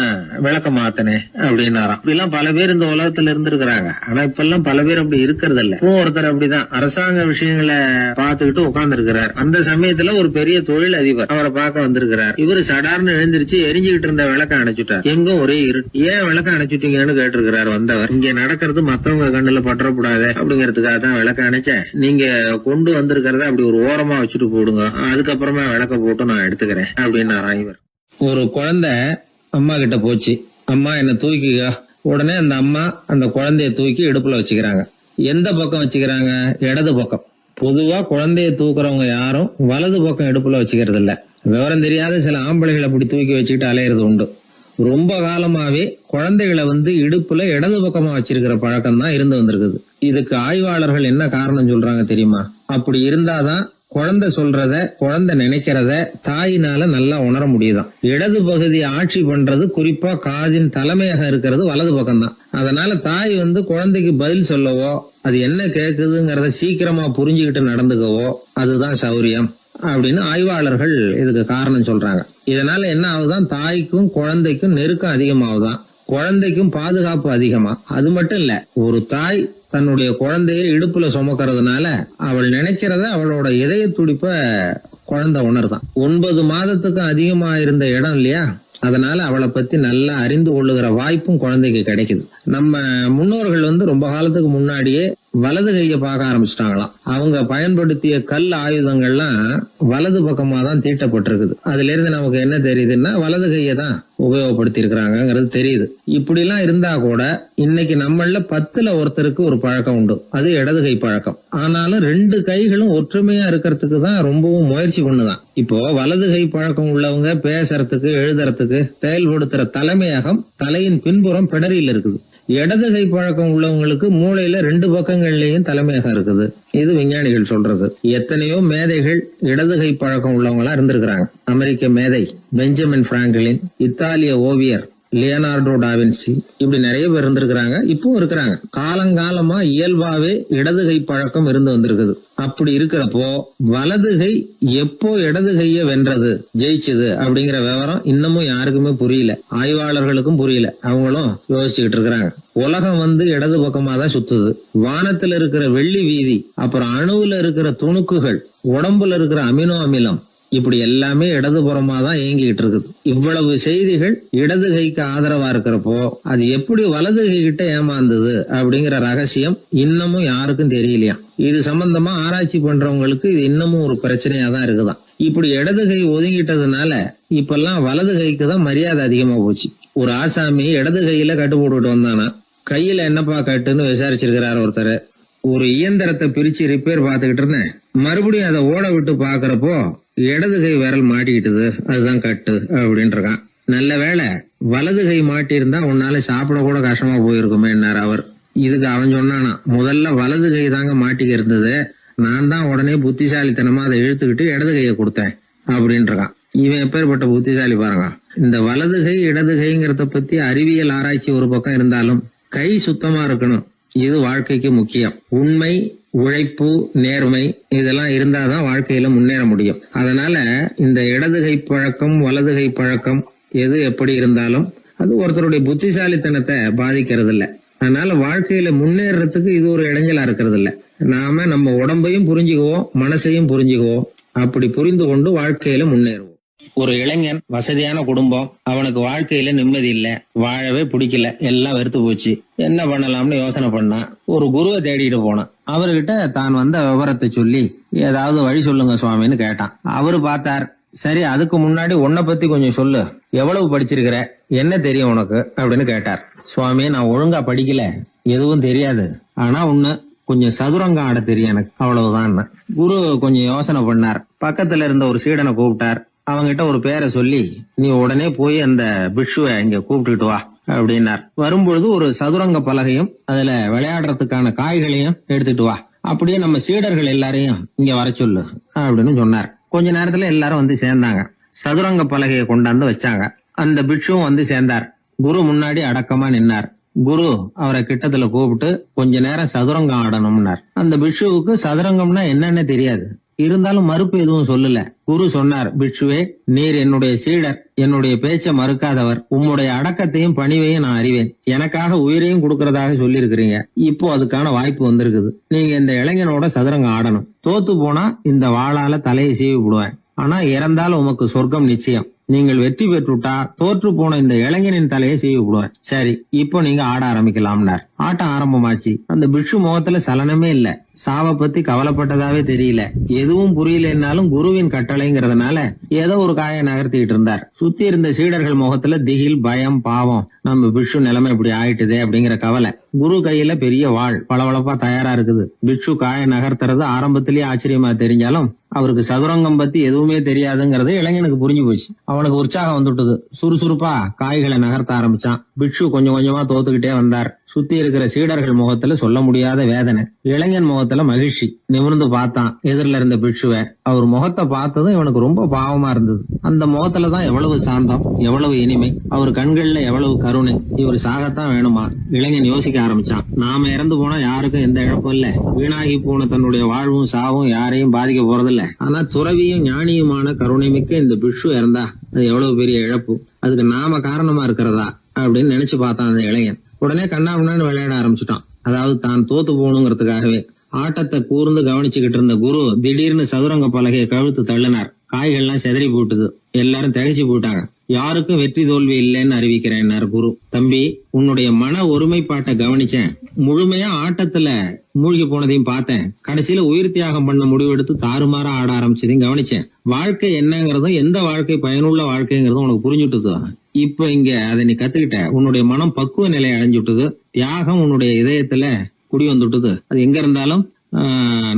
A: விளக்க மாத்தனே அப்படின்னாராம். இப்படிலாம் பல பேர் இந்த உலகத்துல இருந்திருக்கிறாங்க. ஆனா இப்ப எல்லாம் பல பேர் அப்படி இருக்கிறது இல்ல. ஒருத்தர் அப்படிதான் அரசாங்க விஷயங்களை பார்த்துக்கிட்டு உட்கார்ந்து இருக்கிறார். அந்த சமயத்துல ஒரு பெரிய தொழில் அதிபர் அவரை பார்க்க வந்திருக்கிறார். இவரு சடார்னு எழுந்திருச்சு எரிஞ்சுகிட்டு இருந்த விளக்க அணைச்சுட்டார். எங்கும் ஒரே இருட்டு. ஏன் விளக்க அணைச்சுட்டீங்கன்னு கேட்டிருக்கிறார் வந்தவர். இங்க நடக்கிறது மத்தவங்க கண்ணுல பற்றக்கூடாது அப்படிங்கறதுக்காக தான் விளக்க அணைச்சேன். நீங்க கொண்டு வந்திருக்கிறத அப்படி ஒரு ஓரமா வச்சுட்டு போடுங்க, அதுக்கப்புறமா விளக்க போட்டு நான் எடுத்துக்கிறேன் அப்படின்னாராம் இவர். ஒரு குழந்தை அம்மா கிட்ட போச்சு, அம்மா என்ன தூக்கிக்க. உடனே அந்த அம்மா அந்த குழந்தைய தூக்கி இடுப்புல வச்சுக்கிறாங்க. எந்த பக்கம் வச்சுக்கிறாங்க? இடது பக்கம். பொதுவா குழந்தைய தூக்குறவங்க யாரும் வலது பக்கம் இடுப்புல வச்சுக்கிறது இல்ல. விவரம் தெரியாத சில ஆம்பளைகளை அப்படி தூக்கி வச்சுக்கிட்டு அலையிறது உண்டு. ரொம்ப காலமாவே குழந்தைகளை இடுப்புல இடது பக்கமா வச்சிருக்கிற பழக்கம் தான் இருந்து வந்திருக்குது. இதுக்கு ஆய்வாளர்கள் என்ன காரணம் சொல்றாங்க தெரியுமா? அப்படி இருந்தாதான் குழந்தை சொல்றத, குழந்தை நினைக்கிறத தாயினால நல்லா உணர முடியுதாம். இடது பகுதி ஆட்சி பண்றது, குறிப்பா காதின் தலைமையாக இருக்கிறது வலது பக்கம் தான். அதனால தாய் குழந்தைக்கு பதில் சொல்லவோ, அது என்ன கேக்குதுங்கிறத சீக்கிரமா புரிஞ்சுக்கிட்டு நடந்துக்கவோ அதுதான் சௌரியம் அப்படின்னு ஆய்வாளர்கள் இதுக்கு காரணம் சொல்றாங்க. இதனால என்ன ஆகுதான், தாய்க்கும் குழந்தைக்கும் நெருக்கம் அதிகமாகுதான், குழந்தைக்கும் பாதுகாப்பு அதிகமா. அது மட்டும் இல்ல, ஒரு தாய் தன்னுடைய குழந்தைய இடுப்புல சுமக்கிறதுனால அவள் நினைக்கிறத, அவளோட இதய துடிப்ப குழந்தை உணர்தான். 9 மாதத்துக்கு அதிகமா இருந்த இடம் இல்லையா, அதனால அவளை பத்தி நல்லா அறிந்து கொள்ளுகிற வாய்ப்பும் குழந்தைக்கு கிடைக்குது. நம்ம முன்னோர்கள் ரொம்ப காலத்துக்கு முன்னாடியே வலது கையை பார்க்க ஆரம்பிச்சிட்டாங்களாம். அவங்க பயன்படுத்திய கல் ஆயுதங்கள்லாம் வலது பக்கமா தான் தீட்டப்பட்டிருக்குது. அதுல இருந்து நமக்கு என்ன தெரியுதுன்னா, வலது கையை தான் உபயோகப்படுத்தி இருக்கிறாங்கிறது தெரியுது. இப்படி எல்லாம் இருந்தா கூட இன்னைக்கு நம்மள 10ல் ஒருத்தருக்கு ஒரு பழக்கம் உண்டு, அது இடது கை பழக்கம். ஆனாலும் 2 கைகளும் ஒற்றுமையா இருக்கிறதுக்கு தான் ரொம்பவும் முயற்சி பண்ணுதான். இப்போ வலது கை பழக்கம் உள்ளவங்க பேசுறதுக்கு, எழுதுறதுக்கு செயல்படுத்துற தலைமையகம் தலையின் பின்புறம் பிடரியில் இருக்குது. இடது கை பழக்கம் உள்ளவங்களுக்கு மூளையில 2 பக்கங்கள்லயும் தலைமையகம் இருக்குது. இது விஞ்ஞானிகள் சொல்றது. எத்தனையோ மேதைகள் இடது கை பழக்கம் உள்ளவங்களா இருந்திருக்கிறாங்க. அமெரிக்க மேதை பெஞ்சமின் பிராங்க்லின், இத்தாலிய ஓவியர் லியோனார்டோ டாவின்சி, இப்படி நிறைய பேர் இருந்திருக்கிறாங்க, இப்பவும் இருக்கிறாங்க. காலங்காலமா இயல்பாவே இடது கை பழக்கம் இருந்து வந்திருக்குது. அப்படி இருக்கிறப்போ வலது கை எப்போ இடது கைய வென்றது, ஜெயிச்சது அப்படிங்கிற விவரம் இன்னமும் யாருக்குமே புரியல. ஆய்வாளர்களுக்கும் புரியல. அவங்களும் யோசிச்சுக்கிட்டு இருக்கிறாங்க. உலகம் இடது பக்கமா தான் சுத்துது. வானத்துல இருக்கிற வெள்ளி வீதி, அப்புறம் அணுவுல இருக்கிற துணுக்குகள், உடம்புல இருக்கிற அமினோ அமிலம், இப்படி எல்லாமே இடதுபுறமா தான் இயங்கிட்டு இருக்குது. இவ்வளவு செய்திகள் இடது கைக்கு ஆதரவா இருக்கிறப்போ அது எப்படி வலது கை கிட்ட ஏமாந்தது அப்படிங்கிற ரகசியம் இன்னமும் யாருக்கும் தெரியலையா. இது சம்பந்தமா ஆராய்ச்சி பண்றவங்களுக்கு இது இன்னமும் ஒரு பிரச்சனையா தான் இருக்குதாம். இப்படி இடது கை ஒதுங்கிட்டதுனால இப்பெல்லாம் வலது கைக்கு தான் மரியாதை அதிகமா போச்சு. ஒரு ஆசாமி இடது கையில கட்டு போட்டுட்டு வந்தானா, கையில என்னப்பா கட்டுன்னு விசாரிச்சிருக்கிறார் ஒருத்தர். ஒரு இயந்திரத்தை பிரிச்சு ரிப்பேர் பார்த்துக்கிட்டு இருந்தேன், மறுபடியும் அதை ஓட விட்டு பாக்குறப்போ இடது கை விரல் மாட்டிக்கிட்டது, அதுதான் கட்டு அப்படின்னு இருக்கான். நல்ல வேளை வலது கை மாட்டியிருந்தா உன்னால சாப்பிட கூட கஷ்டமா போயிருக்குமே என்னார் அவர். இதுக்கு அவன் சொன்னானா, முதல்ல வலது கை தாங்க மாட்டிக்க இருந்தது, நான் தான் உடனே புத்திசாலித்தனமா அதை இழுத்துக்கிட்டு இடது கையை கொடுத்தேன் அப்படின்னு இருக்கான். இவன் எப்பேற்பட்ட புத்திசாலி பாருங்க. இந்த வலது கை இடது கைங்கிறத பத்தி அறிவியல் ஆராய்ச்சி ஒரு பக்கம் இருந்தாலும் கை சுத்தமா இருக்கணும், இது வாழ்க்கைக்கு முக்கியம். உண்மை, உழைப்பு, நேர்மை இதெல்லாம் இருந்தாதான் வாழ்க்கையில முன்னேற முடியும். அதனால இந்த இடது கை பழக்கம், வலது கை பழக்கம் எது எப்படி இருந்தாலும் அது ஒருத்தருடைய புத்திசாலித்தனத்தை பாதிக்கிறது இல்ல. அதனால வாழ்க்கையில முன்னேறதுக்கு இது ஒரு இடைஞ்சலா இருக்கிறது இல்ல. நாம நம்ம உடம்பையும் புரிஞ்சுக்குவோம், மனசையும் புரிஞ்சுக்குவோம். அப்படி புரிந்து கொண்டு வாழ்க்கையில முன்னேறுவோம். ஒரு இளைஞன், வசதியான குடும்பம், அவனுக்கு வாழ்க்கையில நிம்மதி இல்ல, வாழவே பிடிக்கல, எல்லாம் வெறுத்து போச்சு. என்ன பண்ணலாம்னு யோசனை பண்ணான். ஒரு குருவை தேடிட்டு போனான். அவர்கிட்ட தான் வந்த விவரத்தை சொல்லி ஏதாவது வழி சொல்லுங்க சுவாமின்னு கேட்டான். அவரு பார்த்தார், சரி அதுக்கு முன்னாடி உன்னை பத்தி கொஞ்சம் சொல்லு, எவ்வளவு படிச்சிருக்கிற, என்ன தெரியும் உனக்கு அப்படின்னு கேட்டார். சுவாமி, நான் ஒழுங்கா படிக்கல, எதுவும் தெரியாது, ஆனா ஒண்ணு, கொஞ்சம் சதுரங்கம் ஆட தெரியும் எனக்கு, அவ்வளவுதான். குரு கொஞ்சம் யோசனை பண்ணார். பக்கத்துல இருந்த ஒரு சீடனை கூப்பிட்டார். அவங்கிட்ட ஒரு பேரை சொல்லி, நீ உடனே போய் அந்த பிக்ஷுவை இங்க கூப்பிட்டுட்டு வா அப்படின்னார். வரும்பொழுது ஒரு சதுரங்க பலகையும் அதுல விளையாடுறதுக்கான காய்களையும் எடுத்துட்டு வா, அப்படியே நம்ம சீடர்கள் எல்லாரையும் இங்க வர சொல்லு அப்படின்னு சொன்னார். கொஞ்ச நேரத்துல எல்லாரும் வந்து சேர்ந்தாங்க. சதுரங்க பலகையை கொண்டாந்து வச்சாங்க. அந்த பிட்சுவும் வந்து சேர்ந்தார். குரு முன்னாடி அடக்கமா நின்னார். குரு அவரை கிட்டத்துல கூப்பிட்டு கொஞ்ச நேரம் சதுரங்கம் ஆடணும்னார். அந்த பிட்சுவுக்கு சதுரங்கம்னா என்னன்னு தெரியாது. இருந்தாலும் மறுப்பு எதுவும் சொல்லல. குரு சொன்னார், பிட்சுவே, நீர் என்னுடைய சீடர், என்னுடைய பேச்சை மறுக்காதவர். உம்முடைய அடக்கத்தையும் பணிவையும் நான் அறிவேன். எனக்காக உயிரையும் கொடுக்கறதாக சொல்லியிருக்கிறீங்க. இப்போ அதுக்கான வாய்ப்பு வந்திருக்குது. நீங்க இந்த இளைஞனோட சதுரங்கம் ஆடணும். தோத்து போனா இந்த வாளால தலையை சீவி விடுவேன். ஆனா இறந்தால் உமக்கு சொர்க்கம் நிச்சயம். நீங்கள் வெற்றி பெற்றுட்டா தோற்று போன இந்த இளைஞனின் தலையை சீவி விடுவேன். சரி, இப்போ நீங்க ஆட ஆரம்பிக்கலாம்னார். ஆட்டம் ஆரம்பமாச்சு. அந்த பிட்சு முகத்துல சலனமே இல்ல. சாவை பத்தி கவலைப்பட்டதாவே தெரியல. எதுவும் புரியலன்னாலும் குருவின் கட்டளைங்கிறதுனால ஏதோ ஒரு காயை நகர்த்திட்டு இருந்தார். சுத்தி இருந்த சீடர்கள் முகத்துல திகில், பயம், பாவம், நம்ம பிட்சு நிலைமை இப்படி ஆயிட்டுதே அப்படிங்கிற கவலை. குரு கையில பெரிய வாள் பளபளப்பா தயாரா இருக்குது. பிட்சு காயை நகர்த்துறது ஆரம்பத்திலேயே ஆச்சரியமா தெரிஞ்சாலும் அவருக்கு சதுரங்கம் பத்தி எதுவுமே தெரியாதுங்கிறது இளைஞனுக்கு புரிஞ்சு போச்சு. அவனுக்கு உற்சாகம் வந்துட்டது. சுறுசுறுப்பா காய்களை நகர்த்த ஆரம்பிச்சான். பிட்சு கொஞ்சம் கொஞ்சமா தோத்துக்கிட்டே வந்தார். சுத்தி இருக்கிற சீடர்கள் முகத்துல சொல்ல முடியாத வேதனை. இளைஞன் முகத்துல மகிழ்ச்சி. நிமிர்ந்து பார்த்தான் எதிரில இருந்த பிட்சுவை. அவர் முகத்தை பார்த்ததும் இவனுக்கு ரொம்ப பாவமா இருந்தது. அந்த முகத்துலதான் எவ்வளவு சாந்தம், எவ்வளவு இனிமை, அவர் கண்கள்ல எவ்வளவு கருணை. இவர் சாகத்தான் வேணுமா? இளைஞன் யோசிக்க ஆரம்பிச்சான். நாம இறந்து போனா யாருக்கும் எந்த இழப்பும் இல்ல. வீணாகி போன தன்னுடைய வாழ்வும் சாவும் யாரையும் பாதிக்க போறதில்ல. ஆனா துறவியும் ஞானியுமான கருணை மிக்க இந்த பிட்சு இறந்தா அது எவ்வளவு பெரிய இழப்பு. அதுக்கு நாம காரணமா இருக்கிறதா அப்படின்னு நினைச்சு பார்த்தான் அந்த இளைஞன். உடனே கண்ணாமண்ணான்னு விளையாட ஆரம்பிச்சுட்டான். அதாவது தான் தோத்து போகணுங்கிறதுக்காகவே. ஆட்டத்தை கூர்ந்து கவனிச்சுக்கிட்டு இருந்த குரு திடீர்னு சதுரங்க பலகையை கழுத்து தள்ளினார். காய்கள்லாம் செதறி போட்டுது. எல்லாரும் திகைச்சு போட்டாங்க. யாருக்கும் வெற்றி தோல்வி இல்லைன்னு அறிவிக்கிறேன் குரு. தம்பி, உன்னுடைய மன ஒருமைப்பாட்டை கவனிச்சேன். முழுமையா ஆட்டத்துல மூழ்கி போனதையும் பார்த்தேன். கடைசியில உயிர் தியாகம் பண்ண முடிவெடுத்து தாறுமாறா ஆட ஆரம்பிச்சதையும் கவனிச்சேன். வாழ்க்கை என்னங்கிறதும் எந்த வாழ்க்கை பயனுள்ள வாழ்க்கைங்கிறதும் உனக்கு புரிஞ்சுட்டுது. இப்ப இங்க அதை நீ கத்துக்கிட்ட. உன்னுடைய மனம் பக்குவ நிலை அடைஞ்சுட்டுது. தியாகம் உன்னுடைய இதயத்துல குடி வந்துட்டுது. அது எங்க இருந்தாலும்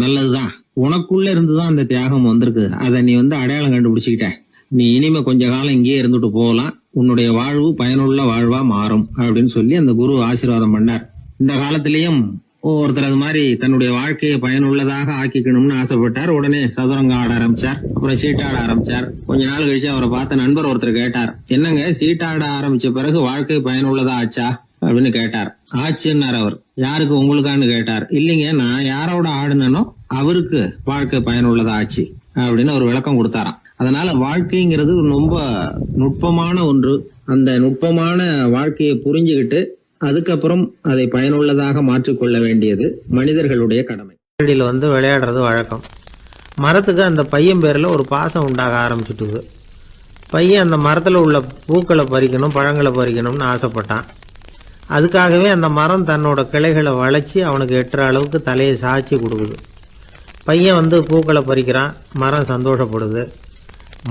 A: நல்லதுதான். உனக்குள்ள இருந்துதான் அந்த தியாகம் வந்திருக்கு. அதை நீ அடையாளம் கண்டுபிடிச்சுக்கிட்ட. நீ இனிமே கொஞ்ச காலம் இங்கேயே இருந்துட்டு போகலாம். உன்னுடைய வாழ்வு பயனுள்ள வாழ்வா மாறும் அப்படின்னு சொல்லி அந்த குரு ஆசீர்வாதம் பண்ணார். இந்த காலத்திலயும் ஒருத்தர் அது மாதிரி தன்னுடைய வாழ்க்கையை பயனுள்ளதாக ஆக்கிக்கணும்னு ஆசைப்பட்டார். உடனே சதுரங்கம் ஆட ஆரம்பிச்சார். அப்புறம் சீட்டாட ஆரம்பிச்சார். கொஞ்ச நாள் கழிச்சு அவரை பார்த்த நண்பர் ஒருத்தர் கேட்டார், என்னங்க சீட்டாட ஆரம்பிச்ச பிறகு வாழ்க்கை பயனுள்ளதா ஆச்சா அப்படின்னு கேட்டார். ஆச்சுன்னார் அவர். யாருக்கு, உங்களுக்கான்னு கேட்டார். இல்லைங்க, நான் யாரோட ஆடுனோ அவருக்கு வாழ்க்கை பயனுள்ளதா ஆச்சு அப்படின்னு ஒரு விளக்கம் கொடுத்தாராம். அதனால வாழ்க்கைங்கிறது ரொம்ப நுட்பமான ஒன்று. அந்த நுட்பமான வாழ்க்கையை புரிஞ்சுக்கிட்டு அதுக்கப்புறம் அதை பயனுள்ளதாக மாற்றிக்கொள்ள வேண்டியது மனிதர்களுடைய கடமை. விளையாடுறது வழக்கம். மரத்துக்கு அந்த பையன் பேரில் ஒரு பாசம் உண்டாக ஆரம்பிச்சுட்டுது. பையன் அந்த மரத்தில் உள்ள பூக்களை பறிக்கணும், பழங்களை பறிக்கணும்னு ஆசைப்பட்டான். அதுக்காகவே அந்த மரம் தன்னோட கிளைகளை வளைச்சி அவனுக்கு எட்டுற அளவுக்கு தலையை சாய்ச்சி கொடுக்குது. பையன் பூக்களை பறிக்கிறான். மரம் சந்தோஷப்படுது.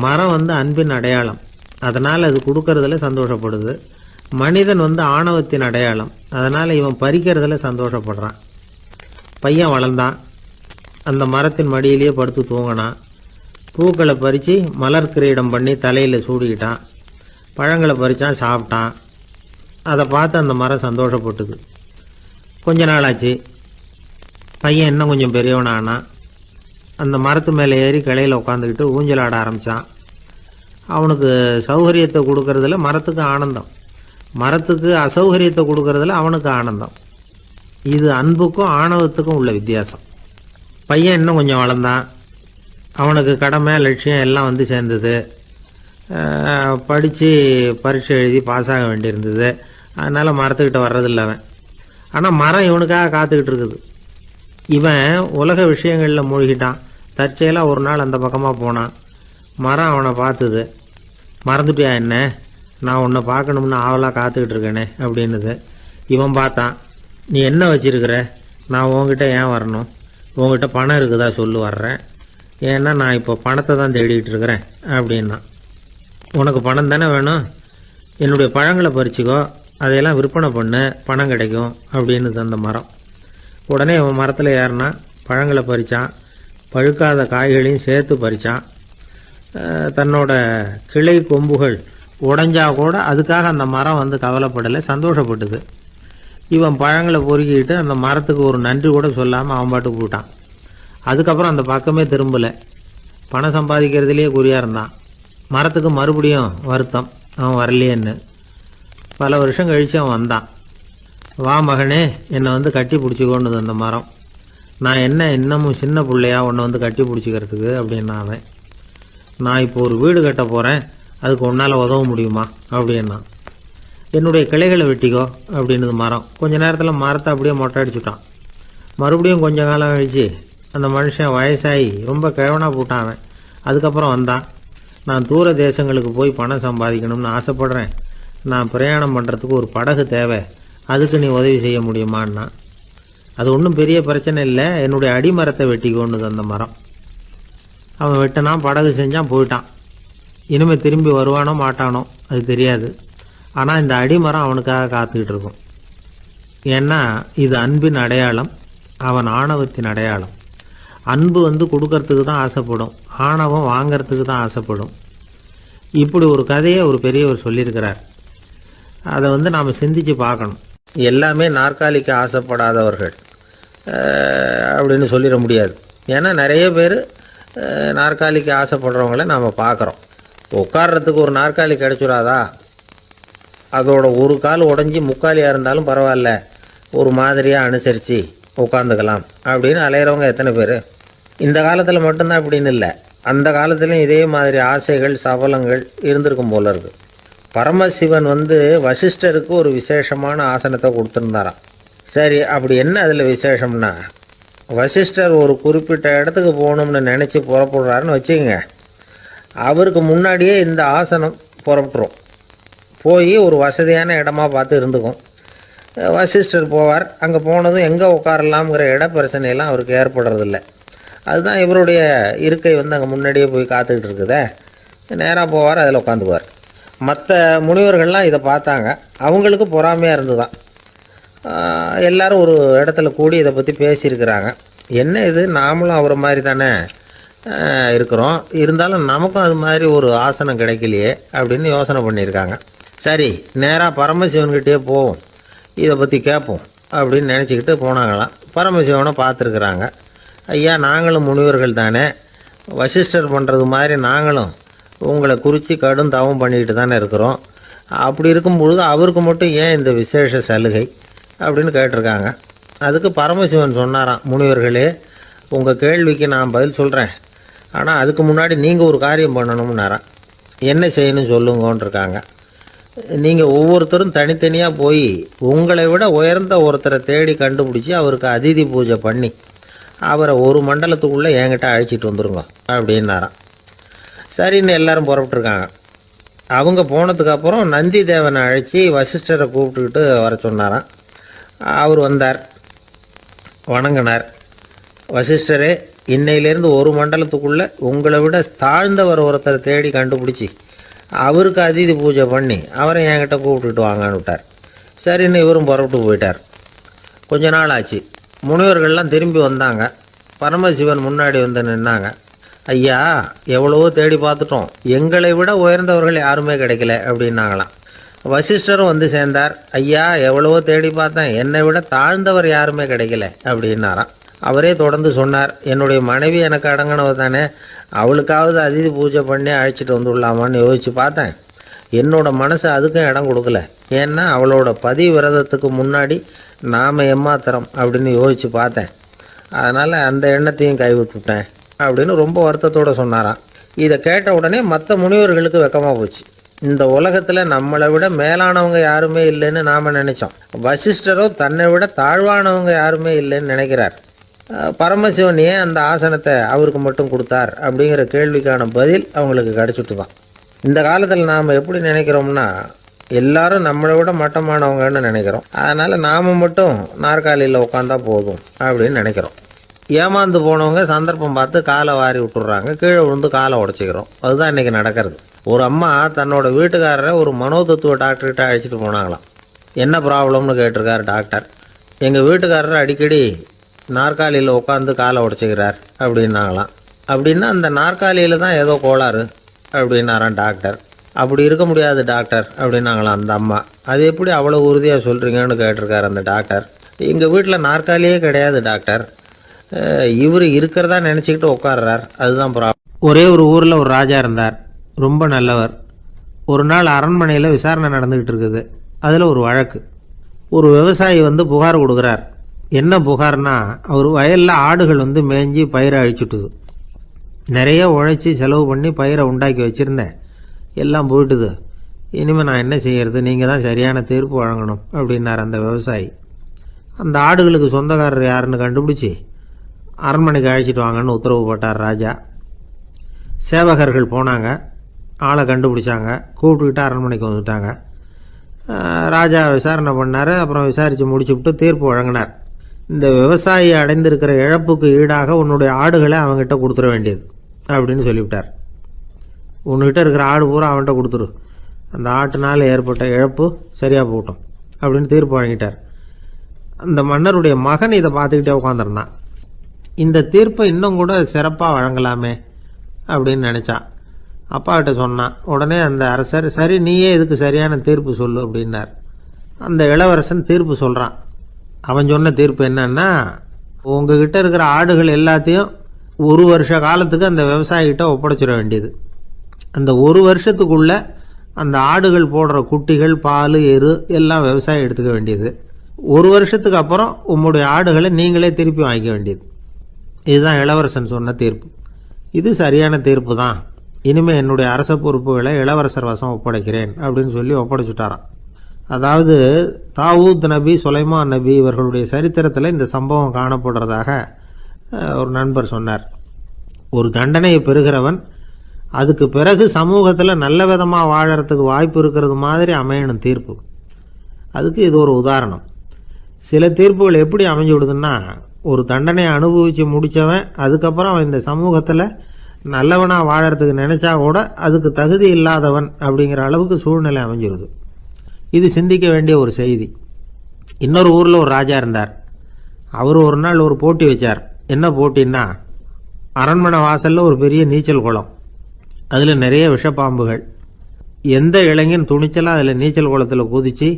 A: மரம் அன்பின் அடையாளம். அதனால் அது கொடுக்கறதுல சந்தோஷப்படுது. மனிதன் ஆணவத்தின் அடையாளம். அதனால் இவன் பறிக்கிறதுல சந்தோஷப்படுறான். பையன் வளர்ந்தான். அந்த மரத்தின் மடியிலேயே படுத்து தூங்கினான். பூக்களை பறித்து மலர் கிரீடம் பண்ணி தலையில் சூடிக்கிட்டான். பழங்களை பறித்தான், சாப்பிட்டான். அதை பார்த்து அந்த மரம் சந்தோஷப்பட்டுது. கொஞ்ச நாளாச்சு. பையன் இன்னும் கொஞ்சம் பெரியவனானான். அந்த மரத்து மேலே ஏறி கிளையில் உட்காந்துக்கிட்டு ஊஞ்சல் ஆட ஆரம்பித்தான். அவனுக்கு சௌகரியத்தை கொடுக்கறதுல மரத்துக்கு ஆனந்தம், மரத்துக்கு அசௌகரியத்தை கொடுக்கறதுல அவனுக்கு ஆனந்தம். இது அன்புக்கும் ஆணவத்துக்கும் உள்ள வித்தியாசம். பையன் இன்னும் கொஞ்சம் வளர்ந்தான். அவனுக்கு கடமை, லட்சியம் எல்லாம் சேர்ந்தது. படித்து பரீட்சை எழுதி பாஸ் ஆக வேண்டியிருந்தது. அதனால் மரத்துக்கிட்ட வர்றதில்லை அவன். ஆனால் மரம் இவனுக்காக காத்துக்கிட்டு இருக்குது. இவன் உலக விஷயங்களில் மூழ்கிட்டான். தற்செயலாக ஒரு நாள் அந்த பக்கமாக போனான். மரம் அவனை பார்த்துது. மறந்துட்டியா என்ன, நான் உன்னை பார்க்கணும்னு ஆவலாக காத்துக்கிட்டு இருக்கேனே அப்படின்னுது. இவன் பார்த்தான். நீ என்ன வச்சிருக்கிற, நான் உங்ககிட்ட ஏன் வரணும், உங்ககிட்ட பணம் இருக்குதா சொல்லு, வர்றேன். ஏன்னா நான் இப்போ பணத்தை தான் தேடிக்கிட்டு இருக்கிறேன் அப்படின்னா. உனக்கு பணம் தானே வேணும், என்னுடைய பழங்களை பறிச்சிக்கோ, அதையெல்லாம் விற்பனை பண்ணு, பணம் கிடைக்கும் அப்படின்னு அந்த மரம். உடனே இவன் மரத்தில் ஏறினான். பழங்களை பறித்தான். பழுக்காத காய்களையும் சேர்த்து பறித்தான். தன்னோட கிளை கொம்புகள் உடைஞ்சா கூட அதுக்காக அந்த மரம் கவலைப்படலை, சந்தோஷப்பட்டுது. இவன் பழங்களை பொறுக்கிட்டு அந்த மரத்துக்கு ஒரு நன்றி கூட சொல்லாமல் அவன் பாட்டுக்கு போட்டான். அதுக்கப்புறம் அந்த பக்கமே திரும்பலை. பணம் சம்பாதிக்கிறதுலேயே குறியாக இருந்தான். மரத்துக்கு மறுபடியும் வருத்தம், அவன் வரலையேன்னு. பல வருஷம் கழித்து அவன் வந்தான். வா மகனே, என்னை வந்து கட்டி பிடிச்சிக்கொண்டுது அந்த மரம். நான் என்ன இன்னமும் சின்ன பிள்ளையா உன்னை வந்து கட்டி பிடிச்சிக்கிறதுக்கு அப்படின்னா அவன். நான் இப்போ ஒரு வீடு கட்ட போகிறேன், அதுக்கு உன்னால் உதவ முடியுமா அப்படின்னா. என்னுடைய கிளைகளை வெட்டிக்கோ அப்படின்னுது மரம். கொஞ்ச நேரத்தில் மரத்தை அப்படியே மொட்டை அடிச்சுட்டான். மறுபடியும் கொஞ்ச காலம் கழிச்சு அந்த மனுஷன் வயசாகி ரொம்ப கிழவனாக போட்டான் அவன். அதுக்கப்புறம் வந்தான். நான் தூர தேசங்களுக்கு போய் பணம் சம்பாதிக்கணும்னு ஆசைப்பட்றேன். நான் பிரயாணம் பண்ணுறதுக்கு ஒரு படகு தேவை, அதுக்கு நீ உதவி செய்ய முடியுமான்னா. அது ஒன்றும் பெரிய பிரச்சனை இல்லை, என்னுடைய அடிமரத்தை வெட்டிக்கோன்னுது அந்த மரம். அவன் வெட்டினான், படகு செஞ்சான், போயிட்டான். இனிமேல் திரும்பி வருவானோ மாட்டானோ அது தெரியாது. ஆனால் இந்த அடிமரம் அவனுக்காக காத்துக்கிட்டு இருக்கும். ஏன்னா இது அன்பின் அடையாளம், அவன் ஆணவத்தின் அடையாளம். அன்பு வந்து கொடுக்கறதுக்கு தான் ஆசைப்படும், ஆணவம் வாங்கிறதுக்கு தான் ஆசைப்படும். இப்படி ஒரு கதையை ஒரு பெரியவர் சொல்லியிருக்கிறார். அதை வந்து நாம் சிந்திச்சு பார்க்கணும். எல்லாமே நாற்காலிக்கு ஆசைப்படாதவர்கள் அப்படின்னு சொல்லிட முடியாது. ஏன்னா நிறைய பேர் நாற்காலிக்கு ஆசைப்படுறவங்கள நாம் பார்க்குறோம். உட்கார்றதுக்கு ஒரு நாற்காலி கிடைச்சிடாதா, அதோட ஒரு கால் உடஞ்சி முக்காலியாக இருந்தாலும் பரவாயில்ல, ஒரு மாதிரியாக அனுசரித்து உட்காந்துக்கலாம் அப்படின்னு அலையிறவங்க எத்தனை பேர்? இந்த காலத்தில் மட்டும்தான் அப்படின்னு இல்லை, அந்த காலத்துலேயும் இதே மாதிரி ஆசைகள் சபலங்கள் இருந்திருக்கும் போல இருக்குது. பரமசிவன் வந்து வசிஷ்டருக்கு ஒரு விசேஷமான ஆசனத்தை கொடுத்துருந்தாராம். சரி, அப்படி என்ன அதில் விசேஷம்னா, வசிஷ்டர் ஒரு குறிப்பிட்ட இடத்துக்கு போகணும்னு நினச்சி புறப்படுறாருன்னு வச்சுக்கோங்க. அவருக்கு முன்னாடியே இந்த ஆசனம் புறப்பட்டுரும். போய் ஒரு வசதியான இடமா பார்த்து இருந்துக்கும். வசிஷ்டர் போவார். அங்கே போனதும் எங்கே உட்காரலாம்ங்கிற இட பிரச்சனையெல்லாம் அவருக்கு ஏற்படுறதில்ல. அதுதான் இவருடைய இருக்கை வந்து அங்கே முன்னாடியே போய் காத்துக்கிட்டு இருக்குதே. நேராக போவார், அதில் உட்காந்துக்குவார். மற்ற முனிவர்கள்லாம் இதை பார்த்தாங்க. அவங்களுக்கு பொறாமையாக இருந்துதான். எல்லாரும் ஒரு இடத்துல கூடி இதை பற்றி பேசியிருக்கிறாங்க. என்ன இது, நாமளும் அவரை மாதிரி தானே இருக்கிறோம், இருந்தாலும் நமக்கும் அது மாதிரி ஒரு ஆசனம் கிடைக்கலையே அப்படின்னு யோசனை பண்ணியிருக்காங்க. சரி, நேராக பரமசிவன்கிட்டே போவோம், இதை பற்றி கேட்போம் அப்படின்னு நினச்சிக்கிட்டு போனாங்களாம். பரமசிவனை பார்த்துருக்குறாங்க. ஐயா, நாங்களும் முனிவர்கள் தானே, வசிஷ்டர் பண்ணுறது மாதிரி நாங்களும் உங்களை குறித்து கடும் தவம் பண்ணிக்கிட்டு தானே இருக்கிறோம். அப்படி இருக்கும் பொழுது அவருக்கு மட்டும் ஏன் இந்த விசேஷ சலுகை அப்படின்னு கேட்டிருக்காங்க. அதுக்கு பரமசிவன் சொன்னாராம், முனிவர்களே, உங்கள் கேள்விக்கு நான் பதில் சொல்கிறேன், ஆனால் அதுக்கு முன்னாடி நீங்கள் ஒரு காரியம் பண்ணணும்னாராம். என்ன செய்யணும் சொல்லுங்கன்றிருக்காங்க. நீங்கள் ஒவ்வொருத்தரும் தனித்தனியாக போய் உங்களை விட உயர்ந்த ஒருத்தரை தேடி கண்டுபிடிச்சி அவருக்கு அதிதி பூஜை பண்ணி அவரை ஒரு மண்டலத்துக்குள்ளே என்கிட்ட அழைச்சிட்டு வந்துருங்க அப்படின்னாராம். சரின்னு எல்லாரும் புறப்பட்டுருக்காங்க. அவங்க போனதுக்கப்புறம் நந்தி தேவனை அழைச்சி வசிஷ்டரை கூப்பிட்டுக்கிட்டு வர சொன்னாராம். அவர் வந்தார், வணங்கினார். வசிஷ்டரே, இன்னையிலேருந்து ஒரு மண்டலத்துக்குள்ளே உங்களை விட தாழ்ந்தவர் ஒருத்தரை தேடி கண்டுபிடிச்சி அவருக்கு அதிதி பூஜை பண்ணி அவரை என்கிட்ட கூப்பிட்டுட்டு வாங்கன்னு விட்டார். சரின்னு இவரும் புறப்பட்டு போயிட்டார். கொஞ்ச நாள் ஆச்சு. முனிவர்கள்லாம் திரும்பி வந்தாங்க. பரமசிவன் முன்னாடி வந்து நின்னாங்க. ஐயா, எவ்வளவோ தேடி பார்த்துட்டோம், எங்களை விட உயர்ந்தவர்கள் யாருமே கிடைக்கல அப்படின்னாங்களாம். வசிஷ்டரும் வந்து சேர்ந்தார். ஐயா, எவ்வளவோ தேடி பார்த்தேன், என்னை விட தாழ்ந்தவர் யாருமே கிடைக்கல அப்படின்னாராம். அவரே தொடர்ந்து சொன்னார், என்னுடைய மனைவி எனக்கு அடங்கினவ தானே, அவளுக்காவது அதிதி பூஜை பண்ணி அழைச்சிட்டு வந்துடலாமான்னு யோசித்து பார்த்தேன். என்னோட மனசு அதுக்கும் இடம் கொடுக்கல. ஏன்னா அவளோட பதிவிரதத்துக்கு முன்னாடி நாம் ஏமாத்திரம் அப்படின்னு யோசித்து பார்த்தேன். அதனால் அந்த எண்ணத்தையும் கைவிட்டுட்டேன் அப்படின்னு ரொம்ப வருத்தத்தோடு சொன்னாராம். இதை கேட்ட உடனே மற்ற முனிவர்களுக்கு வெக்கமாக போச்சு. இந்த உலகத்தில் நம்மளை விட மேலானவங்க யாருமே இல்லைன்னு நாம் நினச்சோம். வசிஷ்டரோ தன்னை விட தாழ்வானவங்க யாருமே இல்லைன்னு நினைக்கிறார். பரமசிவன் ஏன் அந்த ஆசனத்தை அவருக்கு மட்டும் கொடுத்தார் அப்படிங்கிற கேள்விக்கான பதில் அவங்களுக்கு கிடச்சிட்டு தான். இந்த காலத்தில் நாம் எப்படி நினைக்கிறோம்னா, எல்லாரும் நம்மளை விட மட்டமானவங்கன்னு நினைக்கிறோம். அதனால் நாம் மட்டும் நாற்காலியில் உட்காந்தா போதும் அப்படின்னு நினைக்கிறோம். ஏமாந்து போனவங்க சந்தர்ப்பம் பார்த்து காலை வாரி விட்டுடுறாங்க, கீழே விழுந்து காலை உடச்சிக்கிறோம். அதுதான் இன்றைக்கி நடக்கிறது. ஒரு அம்மா தன்னோட வீட்டுக்காரரை ஒரு மனோதத்துவ டாக்டர்கிட்ட அழைச்சிட்டு போனாங்களாம். என்ன ப்ராப்ளம்னு கேட்டிருக்கார் டாக்டர். எங்கள் வீட்டுக்காரர் அடிக்கடி நாற்காலியில் உட்காந்து காலை உடச்சிக்கிறார் அப்படின்னாங்களாம். அப்படின்னா அந்த நாற்காலியில் தான் ஏதோ கோளாறு அப்படின்னாராம் டாக்டர். அப்படி இருக்க முடியாது டாக்டர் அப்படின்னாங்களாம் அந்த அம்மா. அது எப்படி அவ்வளோ உறுதியாக சொல்கிறீங்கன்னு கேட்டிருக்கார் அந்த டாக்டர். எங்கள் வீட்டில் நாற்காலியே கிடையாது டாக்டர், இவர் இருக்கிறதா நினச்சிக்கிட்டு உட்கார்றார், அதுதான் ப்ராப்ளம். ஒரே ஒரு ஊர்ல ஒரு ராஜா இருந்தார், ரொம்ப நல்லவர். ஒரு நாள் அரண்மனையில் விசாரணை நடந்துகிட்டு இருக்குது. அதுல ஒரு வழக்கு. ஒரு விவசாயி புகார் கொடுக்குறார். என்ன புகார்னா, அவர் வயல்ல ஆடுகள் மேய்ஞ்சி பயிரை அழிச்சுட்டுது. நிறைய உழைச்சி செலவு பண்ணி பயிரை உண்டாக்கி வச்சிருந்தேன், எல்லாம் போயிட்டுது. இனிமே நான் என்ன செய்யறது, நீங்க தான் சரியான தீர்ப்பு வழங்கணும் அப்படின்னார் அந்த விவசாயி. அந்த ஆடுகளுக்கு சொந்தக்காரர் யாருன்னு கண்டுபிடிச்சி அரண்மனைக்கு அழைச்சிட்டு வாங்கன்னு உத்தரவு போட்டார் ராஜா. சேவகர்கள் போனாங்க, ஆளை கண்டுபிடிச்சாங்க, கூப்பிட்டுக்கிட்டு அரண்மனைக்கு வந்துட்டாங்க. ராஜா விசாரணை பண்ணார். அப்புறம் விசாரித்து முடிச்சுவிட்டு தீர்ப்பு வழங்கினார். இந்த விவசாயி அடைந்திருக்கிற இழப்புக்கு ஈடாக உன்னுடைய ஆடுகளை அவங்ககிட்ட கொடுத்துட வேண்டியது அப்படின்னு சொல்லிவிட்டார். உன்கிட்ட இருக்கிற ஆடு பூரா அவன்கிட்ட கொடுத்துரு, அந்த ஆட்டுனால ஏற்பட்ட இழப்பு சரியா போட்டோம் அப்படின்னு தீர்ப்பு வழங்கிட்டார். அந்த மன்னருடைய மகன் இதை பார்த்துக்கிட்டே உட்காந்துருந்தான். இந்த தீர்ப்பை இன்னும் கூட சிறப்பாக வழங்கலாமே அப்படின்னு நினைச்சான். அப்பா கிட்ட சொன்னான். உடனே அந்த அரசர், சரி நீயே இதுக்கு சரியான தீர்ப்பு சொல்லு அப்படின்னார். அந்த இளவரசன் தீர்ப்பு சொல்றான். அவன் சொன்ன தீர்ப்பு என்னன்னா, உங்ககிட்ட இருக்கிற ஆடுகள் எல்லாத்தையும் ஒரு வருஷ காலத்துக்கு அந்த விவசாயிகிட்ட ஒப்படைச்சிட வேண்டியது. அந்த ஒரு வருஷத்துக்குள்ள அந்த ஆடுகள் போடுற குட்டிகள், பால், எரு எல்லாம் விவசாயி எடுத்துக்க வேண்டியது. ஒரு வருஷத்துக்கு அப்புறம் உங்களுடைய ஆடுகளை நீங்களே திருப்பி வாங்கிக்க வேண்டியது. இதுதான் இளவரசன் சொன்ன தீர்ப்பு. இது சரியான தீர்ப்பு தான். இனிமே என்னுடைய அரச பொறுப்புகளை இளவரசர் வசம் ஒப்படைக்கிறேன் அப்படின்னு சொல்லி ஒப்படைச்சுட்டாராம். அதாவது தாவூத் நபி, சுலைமான் நபி இவர்களுடைய சரித்திரத்தில் இந்த சம்பவம் காணப்படுறதாக ஒரு நண்பர் சொன்னார். ஒரு தண்டனையை பெறுகிறவன் அதுக்கு பிறகு சமூகத்தில் நல்ல விதமாக வாழறதுக்கு வாய்ப்பு இருக்கிறது மாதிரி அமையணும் தீர்ப்பு. அதுக்கு இது ஒரு உதாரணம். சில தீர்ப்புகள் எப்படி அமைஞ்சு விடுதுன்னா, ஒரு தண்டனையை அனுபவித்து முடித்தவன் அதுக்கப்புறம் அவன் இந்த சமூகத்தில் நல்லவனாக வாழறதுக்கு நினைச்சா கூட அதுக்கு தகுதி இல்லாதவன் அப்படிங்கிற அளவுக்கு சூழ்நிலை அமைஞ்சிருது. இது சிந்திக்க வேண்டிய ஒரு செய்தி. இன்னொரு ஊரில் ஒரு ராஜா இருந்தார். அவர் ஒரு நாள் ஒரு போட்டி வச்சார். என்ன போட்டின்னா, அரண்மனை வாசலில் ஒரு பெரிய நீச்சல் குளம், அதில் நிறைய விஷப்பாம்புகள். எந்த இளைஞன் துணிச்சலாக அதில் நீச்சல் குளத்தில் குதிச்சு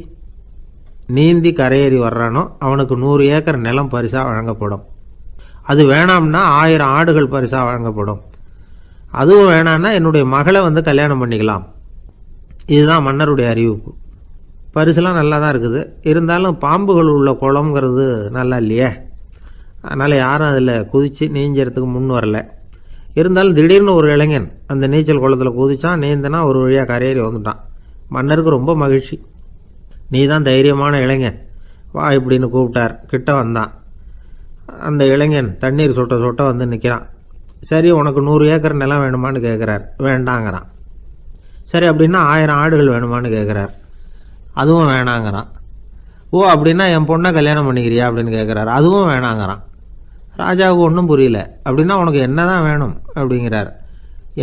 A: நீந்தி கரையேறி வர்றானோ அவனுக்கு 100 ஏக்கர் நிலம் பரிசாக வழங்கப்படும். அது வேணாம்னா 1000 ஆடுகள் பரிசாக வழங்கப்படும். அதுவும் வேணான்னா என்னுடைய மகளை கல்யாணம் பண்ணிக்கலாம். இதுதான் மன்னருடைய அறிவிப்பு. பரிசுலாம் நல்லா தான் இருக்குது, இருந்தாலும் பாம்புகள் உள்ள குளம்ங்கிறது நல்லா இல்லையே. அதனால் யாரும் அதில் குதித்து நீஞ்சறதுக்கு முன் வரல. இருந்தாலும் திடீர்னு ஒரு இளைஞன் அந்த நீச்சல் குளத்தில் குதிச்சான், நீந்தனா ஒரு வழியாக கரையேறி வந்துட்டான். மன்னருக்கு ரொம்ப மகிழ்ச்சி. நீ தான் தைரியமான இளைஞன், வா இப்படின்னு கூப்பிட்டார். கிட்ட வந்தான். அந்த இளைஞன் தண்ணீர் சொட்ட சொட்ட நிற்கிறான். சரி, உனக்கு 100 ஏக்கர் நிலம் வேணுமான்னு கேட்குறார். வேண்டாங்கிறான். சரி, அப்படின்னா 1000 ஆடுகள் வேணுமான்னு கேட்குறார். அதுவும் வேணாங்கிறான். ஓ, அப்படின்னா என் பொண்ணை கல்யாணம் பண்ணிக்கிறியா அப்படின்னு கேட்குறாரு. அதுவும் வேணாங்கிறான். ராஜாவுக்கு ஒன்றும் புரியல. அப்படின்னா உனக்கு என்னதான் வேணும் அப்படிங்கிறார்.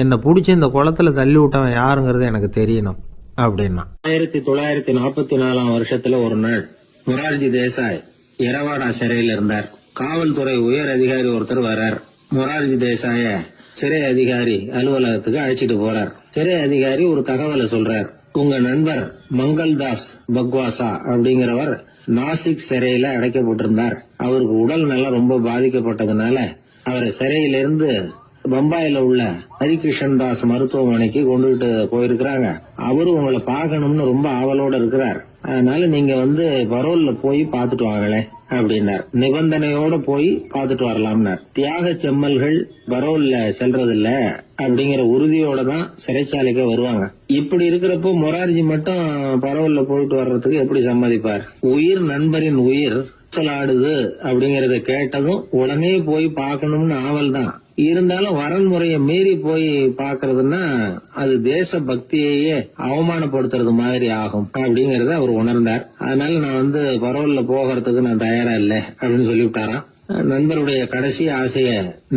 A: என்னை பிடிச்சி இந்த குளத்துல தள்ளி விட்டவன் யாருங்கிறது எனக்கு தெரியணும் அப்படின்னா.
B: 1944 வருஷத்துல ஒரு நாள் மொரார்ஜி தேசாய் எரவாடா சிறையில் இருந்தார். காவல்துறை உயர் அதிகாரி ஒருத்தர் வர்றார். மொரார்ஜி தேசாய சிறை அதிகாரி அலுவலகத்துக்கு அழைச்சிட்டு போறார். சிறை அதிகாரி ஒரு தகவலை சொல்றார். உங்க நண்பர் மங்கள்தாஸ் பக்வாசா அப்படிங்கிறவர் நாசிக் சிறையில அடைக்கப்பட்டிருந்தார். அவருக்கு உடல் நலம் ரொம்ப பாதிக்கப்பட்டதுனால அவரை சிறையிலிருந்து பம்பாயில உள்ள ஹரிகிருஷ்ணன் தாஸ் மருத்துவமனைக்கு கொண்டுகிட்டு போயிருக்கிறாங்க. அவரு உங்களை பார்க்கணும்னு ரொம்ப ஆவலோட இருக்கிறார். அதனால நீங்க பரோல்ல போய் பாத்துட்டு வாங்களே அப்படின்னார். நிபந்தனையோட போய் பாத்துட்டு வரலாம்னார். தியாக செம்மல்கள் பரோல்ல செல்றதில்ல அப்படிங்கிற உறுதியோட தான் சிறைச்சாலைக்கு வருவாங்க. இப்படி இருக்கிறப்போ மொரார்ஜி மட்டும் பரோல்ல போயிட்டு வர்றதுக்கு எப்படி சம்மதிப்பார்? உயிர் நண்பரின் உயிர் ஆடுது அப்படிங்கறத கேட்டதும் உடனே போய் பார்க்கணும்னு ஆவல் தான். இருந்தாலும் வரன்முறையை மீறி போய் பாக்குறதுன்னா அது தேச பக்தியையே அவமானப்படுத்துறது மாதிரி ஆகும் அப்படிங்கறத அவர் உணர்ந்தார். அதனால நான் பரோல்ல போகிறதுக்கு நான் தயாரா இல்லை அப்படின்னு சொல்லிவிட்டாராம். நண்பருடைய கடைசி ஆசைய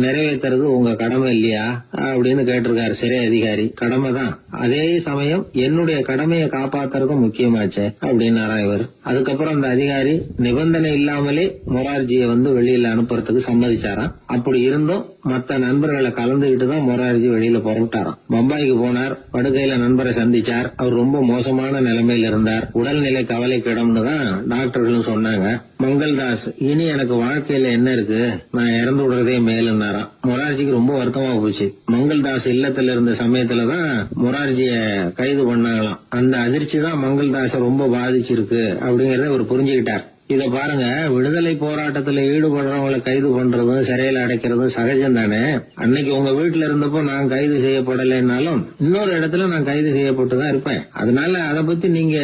B: நிறைவேற்றுறது உங்க கடமை இல்லையா அப்படின்னு கேட்டிருக்காரு சிறை அதிகாரி. கடமை தான், அதே சமயம் என்னுடைய கடமையை காப்பாத்துறதும் முக்கியமாச்சே அப்படின்னாரா இவர். அதுக்கப்புறம் அந்த அதிகாரி நிபந்தனை இல்லாமலே மொரார்ஜியை வெளியில அனுப்புறதுக்கு சம்மதிச்சாராம். அப்படி இருந்தும்
A: மத்த நண்பர்களை கலந்துகிட்டு தான் மொரார்ஜி வெளியில புறப்பட்டாராம். பம்பாய்க்கு போனார். படுக்கையில நண்பரை சந்திச்சார். அவர் ரொம்ப மோசமான நிலைமையில இருந்தார். உடல்நிலை கவலைக்கிடம்னு தான் டாக்டர்களும் சொன்னாங்க. மங்கள்தாஸ், இனி எனக்கு வாழ்க்கையில என்ன இருக்கு, நான் இறந்து விடுறதே மேலுன்னாராம். மொரார்ஜிக்கு ரொம்ப வருத்தமா போச்சு. மங்கள்தாஸ் இல்லத்துல இருந்த சமயத்துலதான் மொரார்ஜிய கைது பண்ணாங்களாம். அந்த அதிர்ச்சி தான் மங்கள்தாஸ ரொம்ப பாதிச்சிருக்கு அப்படிங்கறத அவர் புரிஞ்சுக்கிட்டார். இத பாருங்க, விடுதலை போராட்டத்துல ஈடுபடுறவங்களை கைது பண்றதும் சிறையில அடைக்கிறதும் சகஜம் தானே. அன்னைக்கு உங்க வீட்டுல இருந்தப்போ நான் கைது செய்யப்படலைன்னாலும் இன்னொரு இடத்துல நான் கைது செய்யப்பட்டுதான் இருப்பேன். அதனால அதை பத்தி நீங்க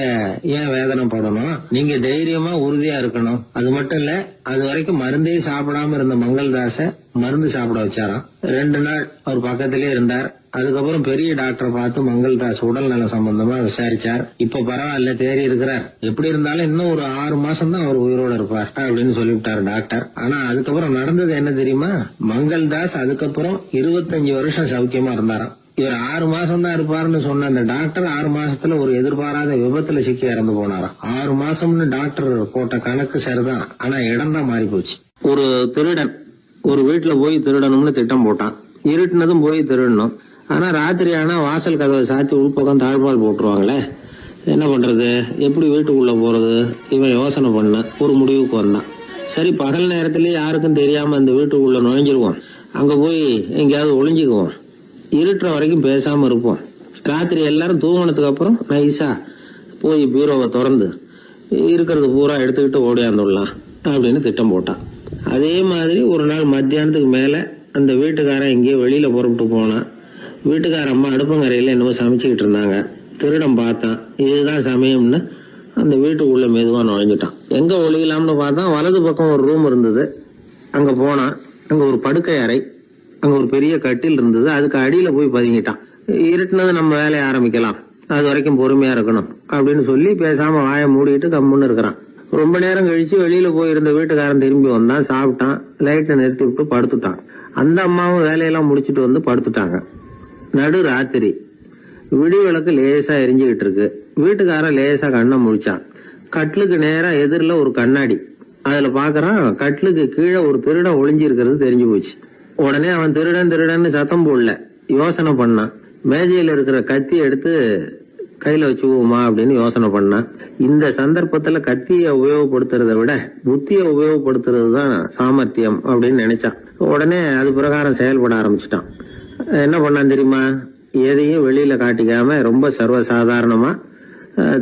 A: ஏன் வேதனைப்படணும்? நீங்க தைரியமா உறுதியா இருக்கணும். அது மட்டும் இல்ல, அது வரைக்கும் மருந்தே சாப்பிடாம இருந்த மங்கள்தாஸ மருந்து சாப்பிட வச்சாராம். 2 நாள் அவர் பக்கத்திலே இருந்தார். அதுக்கப்புறம் பெரிய டாக்டரை பார்த்து மங்கள்தாஸ் உடல் நல சம்பந்தமா விசாரிச்சார். இப்ப பரவாயில்ல, தேறி இருக்கிறார். எப்படி இருந்தாலும் இன்னும் ஒரு 6 மாசம் தான் அவர் உயிரோட இருப்பார் அப்படின்னு சொல்லிவிட்டாரு டாக்டர். ஆனா அதுக்கப்புறம் நடந்தது என்ன தெரியுமா? மங்கள்தாஸ் அதுக்கப்புறம் 25 வருஷம் சௌக்கியமா இருந்தாராம். இவர் 6 மாசம் தான் இருப்பாருன்னு சொன்ன அந்த டாக்டர் 6 மாசத்துல ஒரு எதிர்பாராத விபத்துல சிக்கி இறந்து போனாராம். 6 மாசம்னு டாக்டர் போட்ட கணக்கு சரிதான், ஆனா இடம் தான் மாறி போச்சு. ஒரு திருடன் ஒரு வீட்டுல போய் திருடணும்னு திட்டம் போட்டான். இருட்டுனதும் போய் திருடணும். ஆனா ராத்திரி ஆனா வாசல் கதவை சாத்தி உள்பக்கம் தாழ்பால் போட்டுருவாங்களே, என்ன பண்றது, எப்படி வீட்டுக்குள்ள போறது? இவன் யோசனை பண்ண ஒரு முடிவுக்கு வந்தான். சரி, பகல் நேரத்திலேயே யாருக்கும் தெரியாம அந்த வீட்டுக்குள்ள நுழைஞ்சிருவோம். அங்க போய் எங்கேயாவது ஒளிஞ்சுக்குவோம். இருட்டுற வரைக்கும் பேசாம இருப்போம். ராத்திரி எல்லாரும் தூங்கினதுக்கு அப்புறம் நைஸா போய் பீரோவை திறந்து இருக்கிறது பூரா எடுத்துக்கிட்டு ஓடியாந்துடலாம் அப்படின்னு திட்டம் போட்டான். அதே மாதிரி ஒரு நாள் மத்தியானத்துக்கு மேல அந்த வீட்டுக்காரன் எங்கேயோ வெளியில புறப்பட்டு போனான். வீட்டுக்கார அம்மா அடுப்பங்கரையில என்னமோ சமைச்சுக்கிட்டு இருந்தாங்க. திருடன் பார்த்தான். இதுதான் சமயம்னு அந்த வீட்டுக்குள்ள மெதுவா நுழைஞ்சிட்டான். எங்க ஒளியலாம்னு பார்த்தா வலது பக்கம் ஒரு ரூம் இருந்தது. அங்க போனான். அங்க ஒரு படுக்கை அறை, அங்க ஒரு பெரிய கட்டில் இருந்தது. அதுக்கு அடியில போய் பதுங்கிட்டான். இருட்டுனது நம்ம வேலையை ஆரம்பிக்கலாம், அது வரைக்கும் பொறுமையா இருக்கணும் அப்படின்னு சொல்லி பேசாம வாயை மூடிட்டு கம்முன்னு இருக்கிறான். ரொம்ப நேரம் கழிச்சு வெளியில போயிருந்த வீட்டுக்காரன் திரும்பி வந்தான். சாப்பிட்டான். லைட்டை நிறுத்தி விட்டு படுத்துட்டான். அந்த அம்மாவும் வேலையெல்லாம் முடிச்சிட்டு வந்து படுத்துட்டாங்க. நடு ராத்திரி. விடி விளக்கு லேசா எரிஞ்சுகிட்டு இருக்கு. வீட்டுக்காரன் லேசா கண்ணை முழிச்சான். கட்லுக்கு நேரா எதிரில ஒரு கண்ணாடி. அதுல பாக்குறான், கட்லுக்கு கீழே ஒரு திருடன் ஒளிஞ்சு இருக்கிறது தெரிஞ்சு போச்சு. உடனே அவன் திருடன் திருடன்னு சத்தம் போடல, யோசனை பண்ணான். மேஜையில இருக்கிற கத்தி எடுத்து கையில வச்சுக்குவோமா அப்படின்னு யோசனை பண்ணான். இந்த சந்தர்ப்பத்துல கத்தியை உபயோகப்படுத்துறத விட புத்தியை உபயோகப்படுத்துறது தான் சாமர்த்தியம் அப்படின்னு நினைச்சான். உடனே அது பிரகாரம் செயல்பட ஆரம்பிச்சுட்டான். என்ன பண்ணான் தெரியுமா? எதையும் வெளியில காட்டிக்காம ரொம்ப சர்வசாதாரணமா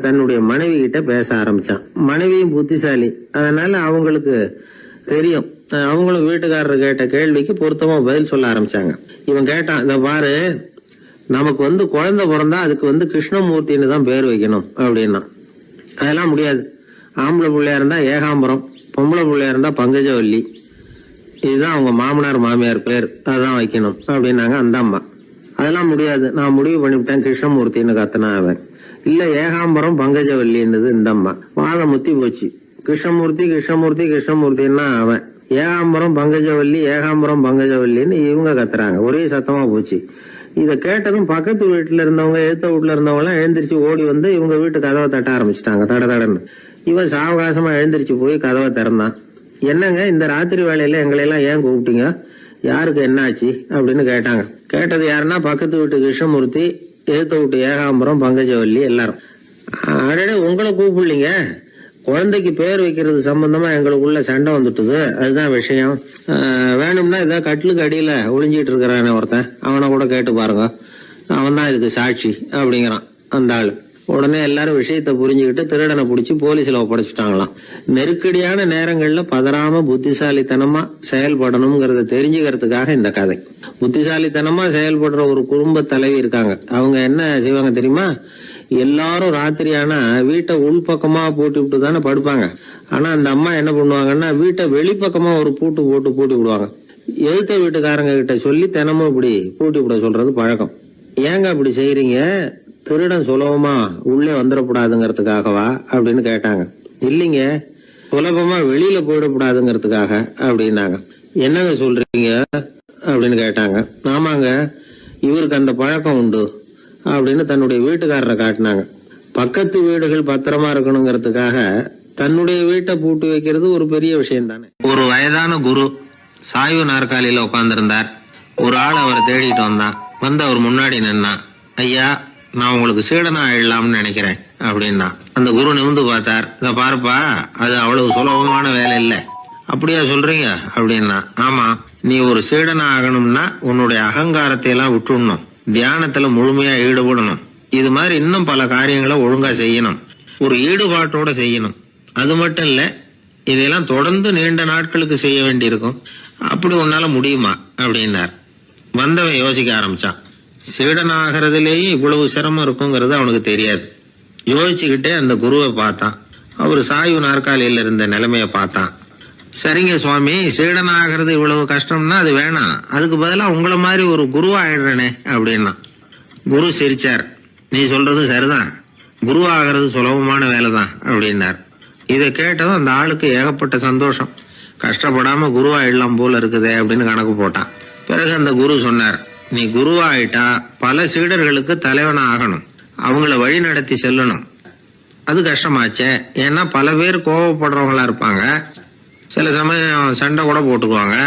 A: தன்னுடைய மனைவி கிட்ட பேச ஆரம்பிச்சான். மனைவியும் புத்திசாலி, அதனால அவங்களுக்கு தெரியும். அவங்களும் வீட்டுக்காரர் கேட்ட கேள்விக்கு பொருத்தமா பதில் சொல்ல ஆரம்பிச்சாங்க. இவன் கேட்டான், இந்த பாரு, நமக்கு குழந்தை பிறந்தா அதுக்கு கிருஷ்ணமூர்த்தின்னு தான் பேர் வைக்கணும் அப்படின்னா. அதெல்லாம் முடியாது. ஆம்பளை பிள்ளையா இருந்தா ஏகாம்பரம், பொம்பளை பிள்ளையா இருந்தா பங்கஜவல்லி, இதுதான் அவங்க மாமனார் மாமியார் பேர், அதான் வைக்கணும் அப்படின்னாங்க அந்த அம்மா. அதெல்லாம் முடியாது, நான் முடிவு பண்ணிவிட்டேன் கிருஷ்ணமூர்த்தின்னு கத்தனா அவன். இல்ல ஏகாம்பரம் பங்கஜவல்லின்றது இந்த அம்மா. வாதம் முத்தி போச்சு. கிருஷ்ணமூர்த்தி கிருஷ்ணமூர்த்தி கிருஷ்ணமூர்த்தின்னா அவன். ஏகாம்பரம் பங்கஜவல்லி ஏகாம்பரம் பங்கஜவல்லின்னு இவங்க கத்துறாங்க. ஒரே சத்தமா போச்சு. இத கேட்டதும் பக்கத்து வீட்டுல இருந்தவங்க, எழுத்த வீட்டுல இருந்தவங்க எல்லாம் எழுந்திரிச்சு ஓடி வந்து இவங்க வீட்டு கதவை தட்ட ஆரம்பிச்சுட்டாங்க. தட தடன்னு. இவன் சாவகாசமா எழுந்திரிச்சு போய் கதவை திறந்தான். என்னங்க, இந்த ராத்திரி வேலையில எங்களை எல்லாம் ஏன் கூப்பிட்டீங்க, யாருக்கு என்ன ஆச்சு அப்படின்னு கேட்டாங்க. கேட்டது யாருன்னா பக்கத்து வீட்டு கிருஷ்ணமூர்த்தி, எழுத்த வீட்டு ஏகாம்பரம் பங்கஜவல்லி எல்லாரும். அடடே, உங்களை கூப்பிடலீங்க, குழந்தைக்கு பேர் வைக்கிறது சம்பந்தமா எங்களுக்குள்ள சண்டை வந்துட்டுது, அதுதான் விஷயம். வேணும்னா இதை கட்டிலுக்கு அடியில ஒளிஞ்சிட்டு இருக்கிறானே ஒருத்தன், அவனை கூட கேட்டு பாருங்க, அவன் தான் இதுக்கு சாட்சி அப்படிங்கிறான் அந்த ஆளு. உடனே எல்லாரும் விஷயத்த புரிஞ்சுக்கிட்டு திருடனை பிடிச்சி போலீஸ்ல ஒப்படைச்சிட்டாங்களாம். நெருக்கடியான நேரங்கள்ல பதறாம புத்திசாலித்தனமா செயல்படணுங்கிறத தெரிஞ்சுக்கிறதுக்காக இந்த கதை. புத்திசாலித்தனமா செயல்படுற ஒரு குடும்ப தலைவி இருக்காங்க. அவங்க என்ன செய்வாங்க தெரியுமா? எல்லாரும் ராத்திரியானா வீட்டை உள்பக்கமா போட்டு விட்டு தானே படுப்பாங்க. ஆனா அந்த அம்மா என்ன பண்ணுவாங்கன்னா, வீட்டை வெளிப்பக்கமா ஒரு பூட்டு போட்டு பூட்டி விடுவாங்க. எழுத்த வீட்டுக்காரங்க கிட்ட சொல்லி தினமும் இப்படி பூட்டி விட சொல்றது பழக்கம். ஏங்க அப்படி செய்யறீங்க, திருடன் சுலபமா உள்ளே வந்துடக்கூடாதுங்கிறதுக்காகவா அப்படின்னு கேட்டாங்க. இல்லைங்க, சுலபமா வெளியில போயிடக்கூடாதுங்கிறதுக்காக அப்படின்னாங்க. என்னங்க சொல்றீங்க அப்படின்னு கேட்டாங்க. ஆமாங்க, இவருக்கு அந்த பழக்கம் உண்டு அப்படின்னு தன்னுடைய வீட்டுக்காரரை காட்டினாங்க. பக்கத்து வீடுகள் பத்திரமா இருக்கணுங்கிறதுக்காக தன்னுடைய வீட்டை பூட்டி வைக்கிறது ஒரு பெரிய விஷயம் தானே. ஒரு வயதான குரு சாய்வு நாற்காலியில உட்கார்ந்திருந்தார். ஒரு ஆள் அவரை தேடிட்டு வந்தான். வந்து அவர் முன்னாடி நின்னான். ஐயா, நான் உங்களுக்கு சீடனா ஆயிடலாம்னு நினைக்கிறேன் அப்படின்னா. அந்த குரு நிமிந்து பார்த்தார். இத பாருப்பா, அது அவ்வளவு சுலபமான வேலை இல்ல. அப்படியா சொல்றீங்க அப்படின்னா. ஆமா, நீ ஒரு சீடனா ஆகணும்னா உன்னுடைய அகங்காரத்தை எல்லாம் விட்டுடணும், தியானத்துல முழுமையா ஈடுபடணும், இது மாதிரி இன்னும் பல காரியங்களை ஒழுங்கா செய்யணும், ஒரு ஈடுபாட்டோட செய்யணும். அது மட்டும் இல்ல, இதெல்லாம் தொடர்ந்து நீண்ட நாட்களுக்கு செய்ய வேண்டியிருக்கும். அப்படி உன்னால முடியுமா அப்படின்னார். வந்தவன் யோசிக்க ஆரம்பிச்சான். சீடனாகிறதுலேயே இவ்வளவு சிரமம் இருக்குங்கிறது அவனுக்கு தெரியாது. யோசிச்சுக்கிட்டே அந்த குருவை பார்த்தான். அவர் சாய்வு நாற்காலியில இருந்த நிலைமைய பார்த்தான். சரிங்க சுவாமி, சீடனாகிறது இவ்வளவு கஷ்டம்னா அது வேணாம், அதுக்கு பதிலா உங்களை மாதிரி ஒரு குருவா ஆயிடுறேனே அப்படின்னா. குரு சிரிச்சார். நீ சொல்றது சரிதான், குருவாகிறது சுலபமான வேலைதான் அப்படின்னார். இதை கேட்டதும் அந்த ஆளுக்கு ஏகப்பட்ட சந்தோஷம். கஷ்டப்படாம குருவாயிடலாம் போல இருக்குதே அப்படின்னு கணக்கு போட்டான். பிறகு அந்த குரு சொன்னார், நீ குருவாயிட்டா பல சீடர்களுக்கு தலைவனா ஆகணும், அவங்கள வழி நடத்தி செல்லணும். அது கஷ்டமாச்சே. ஏன்னா பல பேர் கோவப்படுறவங்களா இருப்பாங்க, சில சமயம் சண்டை கூட போட்டுக்குவாங்க,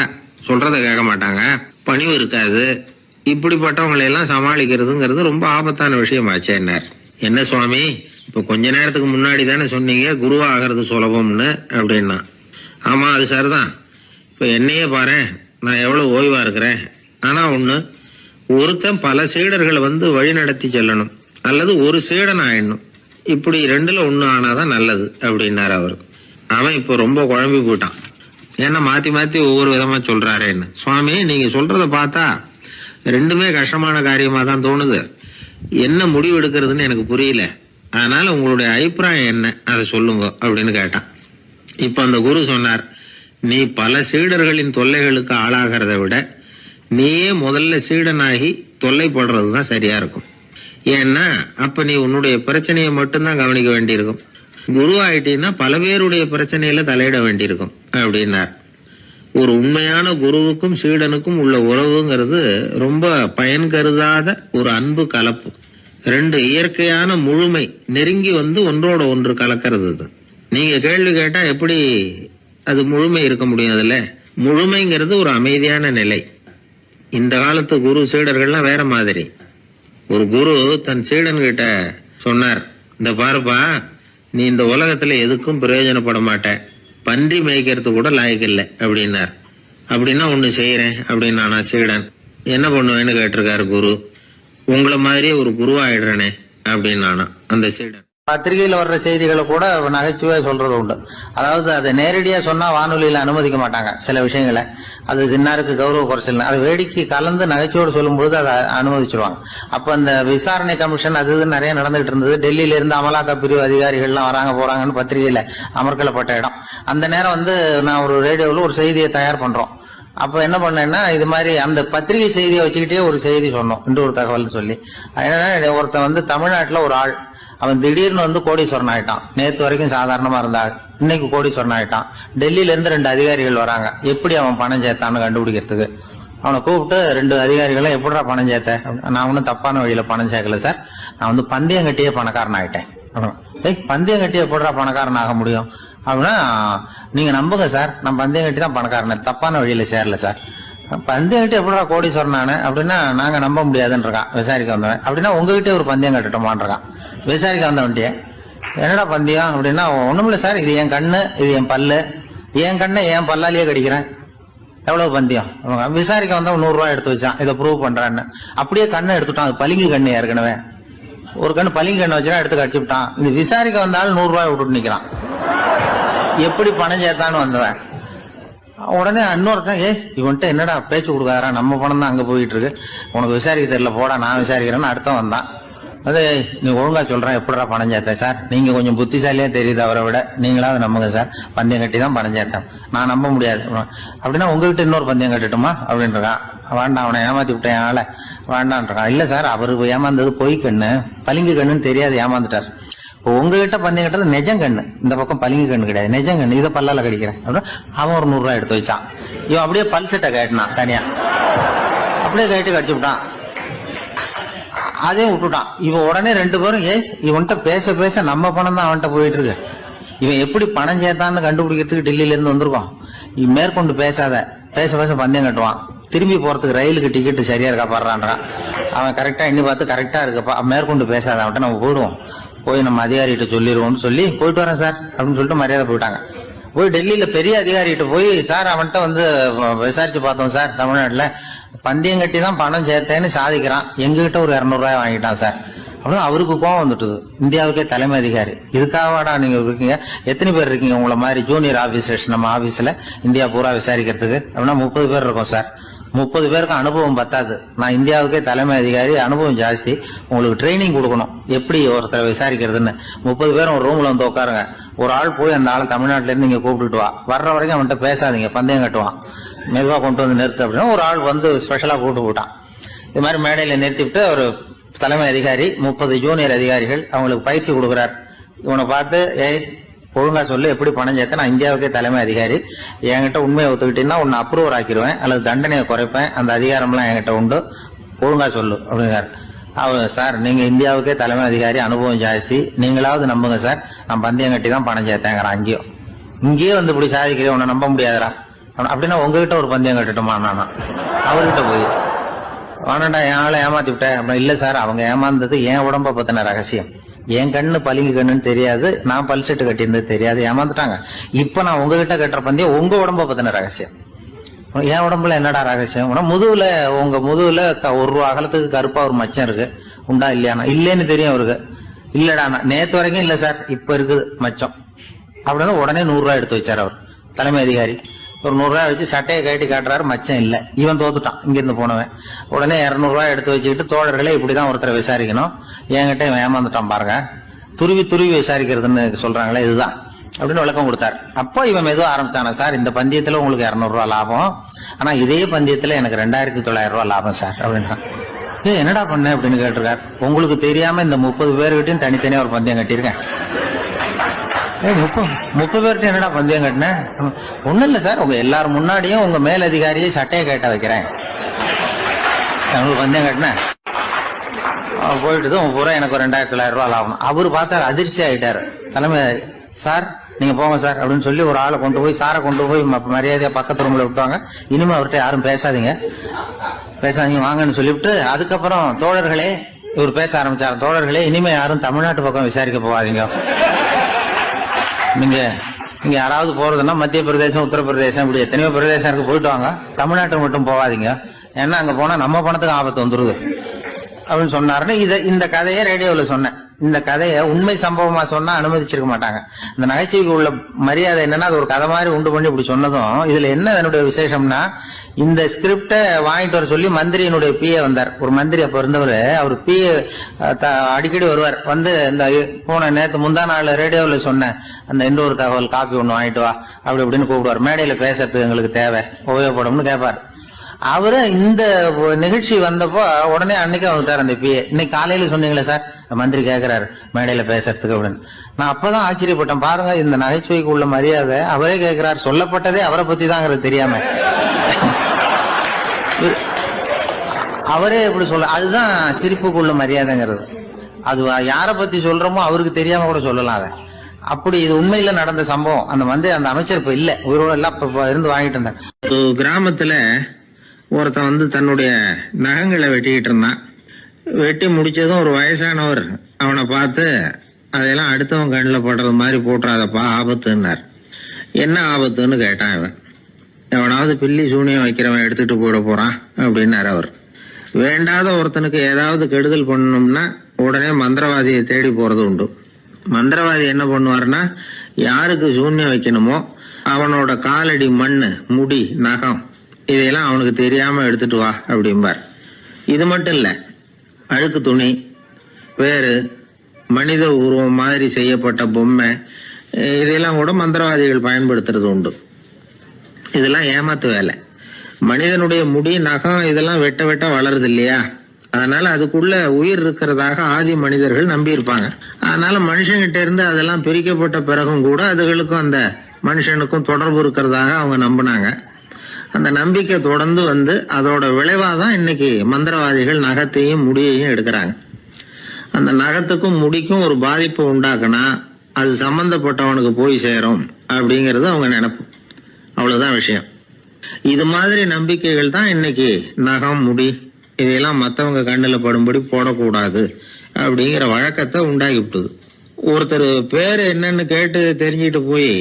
A: சொல்றத கேட்க மாட்டாங்க, பணிவு இருக்காது. இப்படிப்பட்டவங்களை எல்லாம் சமாளிக்கிறதுங்கிறது ரொம்ப ஆபத்தான விஷயமாச்சேன்னார். என்ன சுவாமி, இப்ப கொஞ்ச நேரத்துக்கு முன்னாடி தானே சொன்னீங்க குருவாகிறது சுலபம்னு அப்படின்னா. ஆமா, அது சரிதான். இப்ப என்னையே பாரு, நான் எவ்வளவு ஓய்வா இருக்கிறேன். ஆனா ஒண்ணு, ஒருத்தன் பல சீடர்களை வந்து வழி நடத்தி செல்லணும், அல்லது ஒரு சீடன் ஆயிடணும். இப்படி ரெண்டுல ஒண்ணு ஆனாதான் நல்லது அப்படின்னாரு அவரு. அவன் இப்ப ரொம்ப குழம்பி போயிட்டான். ஏன்னா மாத்தி மாத்தி ஒவ்வொரு விதமா சொல்றாருன்னு. சுவாமி, நீங்க சொல்றத பார்த்தா ரெண்டுமே கஷ்டமான காரியமா தான் தோணுது. என்ன முடிவு எடுக்கிறதுன்னு எனக்கு புரியல. அதனால உங்களுடைய அபிப்பிராயம் என்ன, அதை சொல்லுங்க அப்படின்னு கேட்டான். இப்ப அந்த குரு சொன்னார், நீ பல சீடர்களின் தொல்லைகளுக்கு ஆளாகிறத விட நீயே முதல்ல சீடனாகி தொல்லைப்படுறதுதான் சரியா இருக்கும். ஏன்னா அப்ப நீ உன்னுடைய பிரச்சனையை மட்டும்தான் கவனிக்க வேண்டியிருக்கும். குரு ஆயிட்டீன்னா பல பேருடைய பிரச்சனையில தலையிட வேண்டியிருக்கும் அப்படின்னார். ஒரு உண்மையான குருவுக்கும் சீடனுக்கும் உள்ள உறவுங்கிறது ரொம்ப பயன் கருதாத ஒரு அன்பு கலப்பு. ரெண்டு இயற்கையான முழுமை நெருங்கி வந்து ஒன்றோட ஒன்று கலக்கிறது. நீங்க கேள்வி கேட்டா எப்படி அது முழுமை இருக்க முடியும்? அதுல முழுமைங்கிறது ஒரு அமைதியான நிலை. இந்த காலத்து குரு சீடர்கள்லாம் வேற மாதிரி. ஒரு குரு தன் சீடன் கிட்ட சொன்னார், இந்த பாருப்பா, நீ இந்த உலகத்துல எதுக்கும் பிரயோஜனப்பட மாட்ட, பன்றி மேய்க்கிறது கூட லாய்க்கில்லை அப்படின்னார். அப்படின்னா ஒண்ணு செய்யறேன் அப்படின்னா நான் சீடன். என்ன பண்ணுவேன்னு கேட்டிருக்காரு குரு. உங்களை மாதிரியே ஒரு குருவாயிடுறேனே அப்படின்னானா அந்த சீடன்.
C: பத்திரிகையில வர்ற செய்திகளை கூட நகைச்சுவையா சொல்றது உண்டு. அதாவது அதை நேரடியா சொன்னா வானொலியில அனுமதிக்க மாட்டாங்க சில விஷயங்களை. அது சின்னாருக்கு கௌரவ குறைச்சல், அதை வேடிக்கை கலந்து நகைச்சுவோடு சொல்லும் பொழுது அதை அனுமதிச்சிருவாங்க. அப்ப அந்த விசாரணை கமிஷன் அது இதுன்னு நிறைய நடந்துகிட்டு இருந்தது. டெல்லியில இருந்து அமலாக்க பிரிவு அதிகாரிகள்லாம் வராங்க போறாங்கன்னு பத்திரிகையில அமர்க்கலப்பட்ட இடம். அந்த நேரம் வந்து நான் ஒரு ரேடியோவில் ஒரு செய்தியை தயார் பண்றோம். அப்ப என்ன பண்ணேன்னா, இது மாதிரி அந்த பத்திரிகை செய்தியை வச்சுக்கிட்டே ஒரு செய்தி சொன்னோம், இன்னொரு தகவல் சொல்லி. என்னன்னா, ஒருத்தன் வந்து தமிழ்நாட்டுல ஒரு ஆள், அவன் திடீர்னு வந்து கோடீஸ்வரன் ஆயிட்டான். நேற்று வரைக்கும் சாதாரணமா இருந்தாள், இன்னைக்கு கோடீஸ்வரன் ஆயிட்டான். டெல்லியில இருந்து 2 அதிகாரிகள் வராங்க, எப்படி அவன் பணம் சேர்த்தான்னு கண்டுபிடிக்கிறதுக்கு. அவனை கூப்பிட்டு 2 அதிகாரிகளும் எப்படிடா பணம் சேர்த்த? நான் ஒன்னும் தப்பான வழியில பணம் சேர்க்கல சார், நான் வந்து பந்தயம் கட்டியே பணக்காரன் ஆயிட்டேன். பந்தயம் கட்டி எப்படிடா பணக்காரன் ஆக முடியும் அப்படின்னா, நீங்க நம்புங்க சார், நான் பந்தயம் கட்டி தான் பணக்காரன், தப்பான வழியில சேரல சார். பந்தயம் கட்டி எப்படிடா கோடீஸ்வரன் ஆனேன் அப்படின்னா, நாங்க நம்ப முடியாதுன்னு இருக்கான் விசாரிக்க வந்தவன். அப்படின்னா உங்ககிட்டே ஒரு பந்தயம் கட்டட்டுமான் இருக்கான் விசாரிக்க வந்தவன்ட்டியே. என்னடா பந்தயம் அப்படின்னா, ஒண்ணுமில்ல சார், இது என் கண்ணு, இது என் பல்லு, என் கண்ணை என் பல்லாலேயே கடிக்கிறேன், எவ்வளவு பந்தயம். விசாரிக்க வந்தவன் 100 ரூபாய் எடுத்து வச்சான், இதை ப்ரூவ் பண்றான்னு. அப்படியே கண்ணை எடுத்துட்டான், அது பளிங்கு கண்ணு. ஏற்கனவே ஒரு கண்ணு பளிங்கு கண்ணு வச்சுனா எடுத்து கடிச்சு விட்டான். இது விசாரிக்க வந்தாலும் 100 ரூபாய் விட்டுட்டு நிக்கிறான். எப்படி பணம் சேர்த்தான்னு வந்தவன். உடனே இன்னொருத்தன், இவன்ட்ட என்னடா பேச்சு கொடுக்காரா, நம்ம பணம் தான் அங்க போயிட்டு இருக்கு, உனக்கு விசாரிக்க தெரியல, போடா நான் விசாரிக்கிறேன்னு அடுத்த வந்தான். அது நீ ஒழுங்கா சொல்றேன், எப்படிடா பணம் சேர்த்தேன் சார், நீங்க கொஞ்சம் புத்திசாலியா தெரியுது அவரை விட, நீங்களாவது நம்புங்க சார், பந்தயம் கட்டி தான் பணம் சேர்த்தேன், நான் நம்ப முடியாது. அப்படின்னா உங்ககிட்ட இன்னொரு பந்தயம் கட்டட்டுமா அப்படின்றான். வேண்டாம், அவனை ஏமாத்தி விட்டேன் ஆள வேண்டான்றான். இல்ல சார், அவரு ஏமாந்தது பொய் கண்ணு, பளிங்கு கண்ணுன்னு தெரியாது, ஏமாந்துட்டார். இப்போ உங்ககிட்ட பந்தயம் கட்டது நெஜம் கண்ணு, இந்த பக்கம் பளிங்கு கண்ணு கிடையாது, நெஜம் கண்ணு, இதை பல்லால கடிக்கிறேன் அப்படின்னு அவன் ஒரு 100 ரூபாய் எடுத்து வச்சான். இவன் அப்படியே பல்செட்டை கேட்டினான் தனியா, அப்படியே கேட்டு கடிச்சு விட்டான். அதையும் விட்டுட்டான். இவன் உடனே 2 பேரும், இவன்கிட்ட பேச பேச நம்ம பணம் தான் அவன்கிட்ட போயிட்டு இருக்கு, இவன் எப்படி பணம் சேர்த்தான்னு கண்டுபிடிக்கிறதுக்கு டெல்லியில இருந்து வந்திருக்கோம், மேற்கொண்டு பேசாத, பேச பேச பந்தயம் கட்டுவான், திரும்பி போறதுக்கு ரயிலுக்கு டிக்கெட் சரியா இருக்கா பாடுறான்றான். அவன் கரெக்டா எண்ணி பார்த்து கரெக்டா இருக்குப்பா, மேற்கொண்டு பேசாத, அவன்கிட்ட நம்ம போயிடுவோம், போய் நம்ம அதிகாரிகிட்ட சொல்லிடுவோம்னு சொல்லி போயிட்டு வரேன் சார் அப்படின்னு சொல்லிட்டு மரியாதை போயிட்டாங்க. போய் டெல்லியில பெரிய அதிகாரிகிட்ட போய், சார் அவன்கிட்ட வந்து விசாரிச்சு பார்த்தோம் சார், தமிழ்நாட்டுல பந்தயம் கட்டி தான் பணம் சேர்த்தேன்னு சாதிக்கிறான், எங்ககிட்ட ஒரு 200 ரூபாய் வாங்கிட்டான் சார் அப்படின்னு அவருக்கு கோவம் வந்துட்டுது. இந்தியாவுக்கே தலைமை அதிகாரி, இதுக்காகவாடா நீங்க இருக்கீங்க, எத்தனை பேர் இருக்கீங்க உங்களை மாதிரி ஜூனியர் ஆபீசர்ஸ் நம்ம ஆபீஸ்ல இந்தியா பூரா விசாரிக்கிறதுக்கு அப்படின்னா 30 பேர் இருக்கோம் சார். 30 பேருக்கு அனுபவம் பத்தாது, நான் இந்தியாவுக்கே தலைமை அதிகாரி, அனுபவம் ஜாஸ்தி, உங்களுக்கு ட்ரைனிங் கொடுக்கணும் எப்படி ஒருத்தரை விசாரிக்கிறதுன்னு. 30 பேரும் ஒரு ரூம்ல வந்து உட்காருங்க, ஒரு ஆள் போய் அந்த ஆளை தமிழ்நாட்டுல இருந்து நீங்க கூப்பிட்டுட்டு வா, வர்ற வரைக்கும் அவன்கிட்ட பேசாதீங்க, பந்தயம் கட்டுவான், மெதுவா கொண்டு வந்து நிறுத்து அப்படின்னா ஒரு ஆள் வந்து ஸ்பெஷலா கூப்பிட்டு போட்டான். இது மாதிரி மேடையில நிறுத்திவிட்டு ஒரு தலைமை அதிகாரி 30 ஜூனியர் அதிகாரிகள் அவங்களுக்கு பயிற்சி கொடுக்குறார். இவனை பார்த்து, ஏய் ஒழுங்கா சொல்லு, எப்படி பணம் சேர்த்த, நான் இந்தியாவுக்கே தலைமை அதிகாரி, என்கிட்ட உண்மையை ஒத்துக்கிட்டீங்கன்னா உன்னை அப்ரூவர் ஆக்கிடுவேன் அல்லது தண்டனையை குறைப்பேன், அந்த அதிகாரம்லாம் என்கிட்ட உண்டு, ஒழுங்கா சொல்லு அப்படிங்கிறார். அவர், சார் நீங்க இந்தியாவுக்கே தலைமை அதிகாரி, அனுபவம் ஜாஸ்தி, நீங்களாவது நம்புங்க சார், நான் பந்தயம் கட்டி தான் பணம் சேர்த்தேங்கிறான். இங்கேயே வந்து இப்படி சாதிக்கிறேன், உன்னை நம்ப முடியாதரா அப்படின்னா உங்ககிட்ட ஒரு பந்தயம் கட்டுட்டுமா நானா அவர்கிட்ட போய், வானண்டா என் ஆளை ஏமாத்தி விட்டேன் அப்படின்னா, இல்ல சார் அவங்க ஏமாந்தது என் உடம்ப பத்தின ரகசியம், என் கண்ணு பளிங்கு கண்ணுன்னு தெரியாது, நான் பல் செட்டு கட்டியிருந்தது தெரியாது, ஏமாந்துட்டாங்க. இப்ப நான் உங்ககிட்ட கட்டுற பந்தயம் உங்க உடம்ப பத்தின ரகசியம். என் உடம்புல என்னடா ரகசியம், முதுகுல, உங்க முதுகுல 1 ரூபா அகலத்துக்கு கருப்பா ஒரு மச்சம் இருக்கு, உண்டா இல்லையானா, இல்லேன்னு தெரியும் அவருக்கு. இல்லடா நேத்து வரைக்கும் இல்ல சார், இப்ப இருக்குது மச்சம் அப்படின்னு உடனே 100 ரூபாய் எடுத்து வச்சார் அவர் தலைமை அதிகாரி. ஒரு 100 ரூபாய் வச்சு சட்டையை கட்டி காட்டுறாரு, மச்சம் இல்ல, இவன் தோத்துட்டான் இங்கிருந்து போனவன். உடனே 200 ரூபாய் எடுத்து வச்சுக்கிட்டு, தோழர்களே இப்படிதான் ஒருத்தரை விசாரிக்கணும், என்கிட்ட இவன் ஏமாந்துட்டான் பாருங்க, துருவி துருவி விசாரிக்கிறதுன்னு சொல்றாங்களே இதுதான் அப்படின்னு விளக்கம் கொடுத்தாரு. அப்போ இவன் மெதுவா ஆரம்பிச்சானா, சார் இந்த பந்தயத்துல உங்களுக்கு 200 ரூபாய் லாபம், ஆனா இதே பந்தயத்துல எனக்கு 2900 ரூபாய் லாபம் சார் அப்படின்றான். என்னடா பண்ண அப்படின்னு கேட்டிருக்காரு. உங்களுக்கு தெரியாம இந்த 30 பேர்கிட்டையும் தனித்தனியா ஒரு பந்தயம் கட்டியிருக்கேன். 30 பேர்கிட்ட என்னடா பந்தயம் கட்டினேன், ஒண்ணும் இல்ல சார், உங்க எல்லாரும் முன்னாடியும் உங்க மேல் அதிகாரியை சட்டையை கேட்ட வைக்கிறேன், உங்களுக்கு பந்தயம் கட்டினேன், போயிட்டு உங்க பூரா எனக்கு 2900 ரூபாய் லாபம். அவரு பார்த்தாரு, அதிர்ச்சி ஆயிட்டாரு தலைமை. சார் நீங்க போங்க சார் அப்படின்னு சொல்லி ஒரு ஆளை கொண்டு போய், சாரை கொண்டு போய் மரியாதையா பக்கத்து ரூம்ல விட்டுவாங்க, இனிமே அவர்கிட்ட யாரும் பேசாதீங்க வாங்கன்னு சொல்லிவிட்டு, அதுக்கப்புறம் தோழர்களே இவர் பேச ஆரம்பிச்சாரு, தோழர்களே இனிமே யாரும் தமிழ்நாட்டு பக்கம் விசாரிக்க போகாதீங்க, நீங்க யாராவது போறதுன்னா மத்திய பிரதேசம், உத்தரப்பிரதேசம், இப்படி எத்தனையோ பிரதேசம் இருக்கு, போயிட்டு வாங்க, தமிழ்நாட்டுக்கு மட்டும் போகாதீங்க, ஏன்னா அங்க போனா நம்ம பணத்துக்கு ஆபத்து வந்துருது அப்படின்னு சொன்னாருன்னு. இந்த கதையை ரேடியோல சொன்னேன். இந்த கதையை உண்மை சம்பவமா சொன்னா அனுமதிச்சிருக்க மாட்டாங்க. இந்த நகைச்சுவைக்கு உள்ள மரியாதை என்னன்னா, அது ஒரு கதை மாதிரி உண்டு பண்ணி இப்படி சொன்னதும், இதுல என்ன என்னுடைய விசேஷம்னா, இந்த ஸ்கிரிப்டை வாங்கிட்டு வர சொல்லி மந்திரியினுடைய பிஏ வந்தார். ஒரு மந்திரி அப்ப இருந்தவர், அவர் பிஏ அடிக்கடி வருவார், வந்து இந்த போன நேற்று முந்தா நாள் ரேடியோவில் சொன்ன அந்த இன்னொரு தகவல் காப்பி ஒண்ணு வாங்கிட்டு வா அப்படி இப்படின்னு கூப்பிடுவார், மேடையில பேசுறதுக்கு எங்களுக்கு தேவை, உபயோகப்படும்னு கேட்பார். அவரு இந்த நிகழ்ச்சி வந்தப்போ உடனே அன்னைக்கு வந்துட்டார் அந்த பிஏ. இன்னைக்கு காலையில சொன்னீங்களே சார், மந்திரி கேட்கிறாரு மேடையில பேசுறதுக்கு அப்படின்னு. நான் அப்பதான் ஆச்சரியப்பட்டேன், பாருங்க இந்த நகைச்சுவைக்கு உள்ள மரியாதை. அவரே கேட்கிறார், சொல்லப்பட்டதே அவரை பத்தி தாங்கிறது தெரியாம அவரே எப்படி சொல்ல, அதுதான் சிரிப்புக்குள்ள மரியாதைங்கிறது. அது யார பத்தி சொல்றோமோ அவருக்கு தெரியாம கூட சொல்லலாம் அதை. அப்படி இது உண்மையில நடந்த சம்பவம். அந்த அமைச்சர் இப்ப இல்ல, உயிரோட எல்லாம் இப்ப இருந்து வாங்கிட்டு இருந்தார்.
B: கிராமத்துல ஒருத்தன் வந்து தன்னுடைய நகங்களை வெட்டிக்கிட்டு இருந்தான். வெட்டி முடிச்சதும் ஒரு வயசானவர் அவனை பார்த்து, அதெல்லாம் அடுத்தவன் கண்ணில் படுறது மாதிரி போட்டுறாதப்பா, ஆபத்துன்னார். என்ன ஆபத்துன்னு கேட்டான் இவன். எவனாவது பில்லி சூனியம் வைக்கிறவன் எடுத்துட்டு போயிட போறான் அப்படின்னாரு அவர். வேண்டாத ஒருத்தனுக்கு ஏதாவது கெடுதல் பண்ணணும்னா உடனே மந்திரவாதியை தேடி போறது உண்டு. மந்திரவாதி என்ன பண்ணுவாருன்னா, யாருக்கு சூன்யம் வைக்கணுமோ அவனோட காலடி மண்ணு, முடி, நகம் இதையெல்லாம் அவனுக்கு தெரியாம எடுத்துட்டு வா அப்படிம்பார். இது மட்டும் இல்ல, அழுக்கு துணி, வேறு மனித உருவம் மாதிரி செய்யப்பட்ட பொம்மை, இதெல்லாம் கூட மந்திரவாதிகள் பயன்படுத்துறது உண்டு. இதெல்லாம் ஏமாத்து வேலை. மனிதனுடைய முடி, நகம் இதெல்லாம் வெட்ட வெட்ட வளருது இல்லையா, அதனால அதுக்குள்ள உயிர் இருக்கிறதாக ஆதி மனிதர்கள் நம்பி இருப்பாங்க. அதனால மனுஷங்கிட்ட இருந்து அதெல்லாம் பிரிக்கப்பட்ட பிறகும் கூட அதுகளுக்கும் அந்த மனுஷனுக்கும் தொடர்பு இருக்கிறதாக அவங்க நம்பினாங்க. அந்த நம்பிக்கை தொடர்ந்து வந்து அதோட விளைவாதான் இன்னைக்கு மந்திரவாதிகள் நகத்தையும் முடியையும் எடுக்கிறாங்க. அந்த நகத்துக்கும் முடிக்கும் ஒரு பாதிப்பு உண்டாக்குனா அது சம்பந்தப்பட்டவனுக்கு போய் சேரும் அப்படிங்கறது அவங்க நினைப்பு. அவ்வளவுதான் விஷயம்.
A: இது மாதிரி நம்பிக்கைகள் தான் இன்னைக்கு நகம், முடி இதையெல்லாம் மத்தவங்க கண்ணுல படும்படி போடக்கூடாது அப்படிங்கிற வழக்கத்தை உண்டாகி விட்டுது. ஒருத்தர் பேரு என்னன்னு கேட்டு தெரிஞ்சுட்டு போய்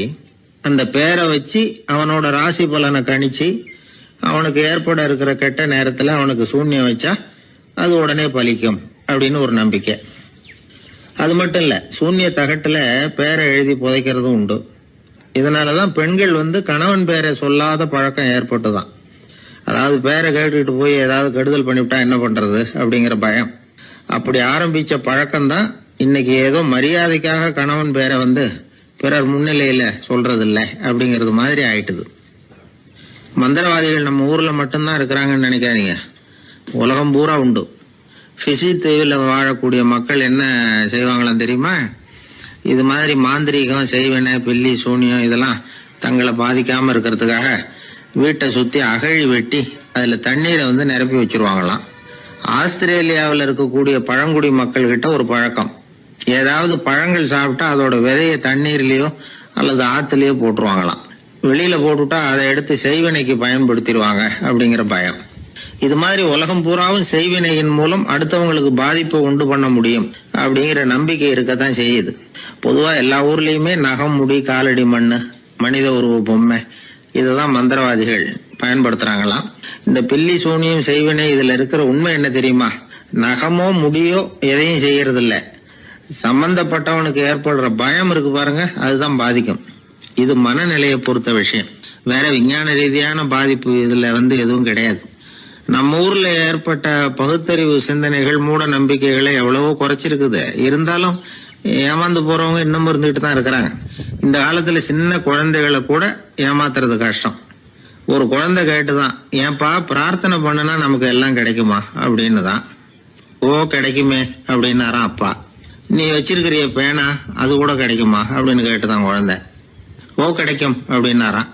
A: அந்த பேரை வச்சு அவனோட ராசி பலனை கணிச்சு அவனுக்கு ஏற்பட இருக்கிற கெட்ட நேரத்துல அவனுக்கு சூன்யம் வச்சா அது உடனே பலிக்கும் அப்படின்னு ஒரு நம்பிக்கை. அது மட்டும் இல்ல, சூன்ய தகட்டுல பேரை எழுதி புதைக்கிறதும் உண்டு. இதனாலதான் பெண்கள் கணவன் பேரை சொல்லாத பழக்கம் ஏற்பட்டுதான். அதாவது பேரை கேட்டுக்கிட்டு போய் ஏதாவது கெடுதல் பண்ணிவிட்டா என்ன பண்றது அப்படிங்கிற பயம். அப்படி ஆரம்பிச்ச பழக்கம்தான் இன்னைக்கு ஏதோ மரியாதைக்காக கணவன் பேரை பிறர் முன்னிலையில சொல்றது இல்ல அப்படிங்கறது மாதிரி ஆயிட்டுது. மந்திரவாதிகள் நம்ம ஊர்ல மட்டும்தான் இருக்கிறாங்கன்னு நினைக்காதீங்க, உலகம் பூரா உண்டு. பிசி தீவில் வாழக்கூடிய மக்கள் என்ன செய்வாங்களாம் தெரியுமா? இது மாதிரி மாந்திரீகம், செய்வன, பில்லி, சூனியம் இதெல்லாம் தங்களை பாதிக்காம இருக்கிறதுக்காக வீட்டை சுத்தி அகழி வெட்டி அதுல தண்ணீரை நிரப்பி வச்சிருவாங்களாம். ஆஸ்திரேலியாவில் இருக்கக்கூடிய பழங்குடி மக்கள் கிட்ட ஒரு பழக்கம், ஏதாவது பழங்கள் சாப்பிட்டா அதோட விதைய தண்ணீர்லயோ அல்லது ஆத்துலயோ போட்டுருவாங்களாம். வெளியில போட்டுட்டா அதை எடுத்து செய்வினைக்கு பயன்படுத்திடுவாங்க அப்படிங்கிற பயம். இது மாதிரி உலகம் பூராவும் செய்வினையின் மூலம் அடுத்தவங்களுக்கு பாதிப்பை உண்டு பண்ண முடியும் அப்படிங்கிற நம்பிக்கை இருக்கத்தான் செய்யுது. பொதுவா எல்லா ஊர்லயுமே நகம், முடி, காலடி மண்ணு, மனித உருவ பொம்மை இததான் மந்திரவாதிகள் பயன்படுத்துறாங்களாம். இந்த பில்லி, சூனியம், செய்வினை இதுல இருக்கிற உண்மை என்ன தெரியுமா? நகமோ முடியோ எதையும் செய்யறது இல்ல, சம்பந்தப்பட்டவனுக்கு ஏற்படுற பயம் இருக்கு பாருங்க, அதுதான் பாதிக்கும். இது மனநிலையை பொறுத்த விஷயம், வேற விஞ்ஞான ரீதியான பாதிப்பு இதுல எதுவும் கிடையாது. நம்ம ஊர்ல ஏற்பட்ட பகுத்தறிவு சிந்தனைகள், மூட நம்பிக்கைகளை எவ்வளவோ குறைச்சிருக்குது. இருந்தாலும் ஏமாந்து போறவங்க இன்னும் இருந்துகிட்டு தான் இருக்கிறாங்க. இந்த காலத்துல சின்ன குழந்தைகளை கூட ஏமாத்துறது கஷ்டம். ஒரு குழந்தை கேட்டுதான், ஏன்பா பிரார்த்தனை பண்ணுனா நமக்கு எல்லாம் கிடைக்குமா அப்படின்னு தான். ஓ கிடைக்குமே அப்படின்னாராம் அப்பா. நீ வச்சிருக்கிறிய பேனா அது கூட கிடைக்குமா அப்படின்னு கேட்டுதான் குழந்தை. ஓ கிடைக்கும் அப்படின்னாராம்.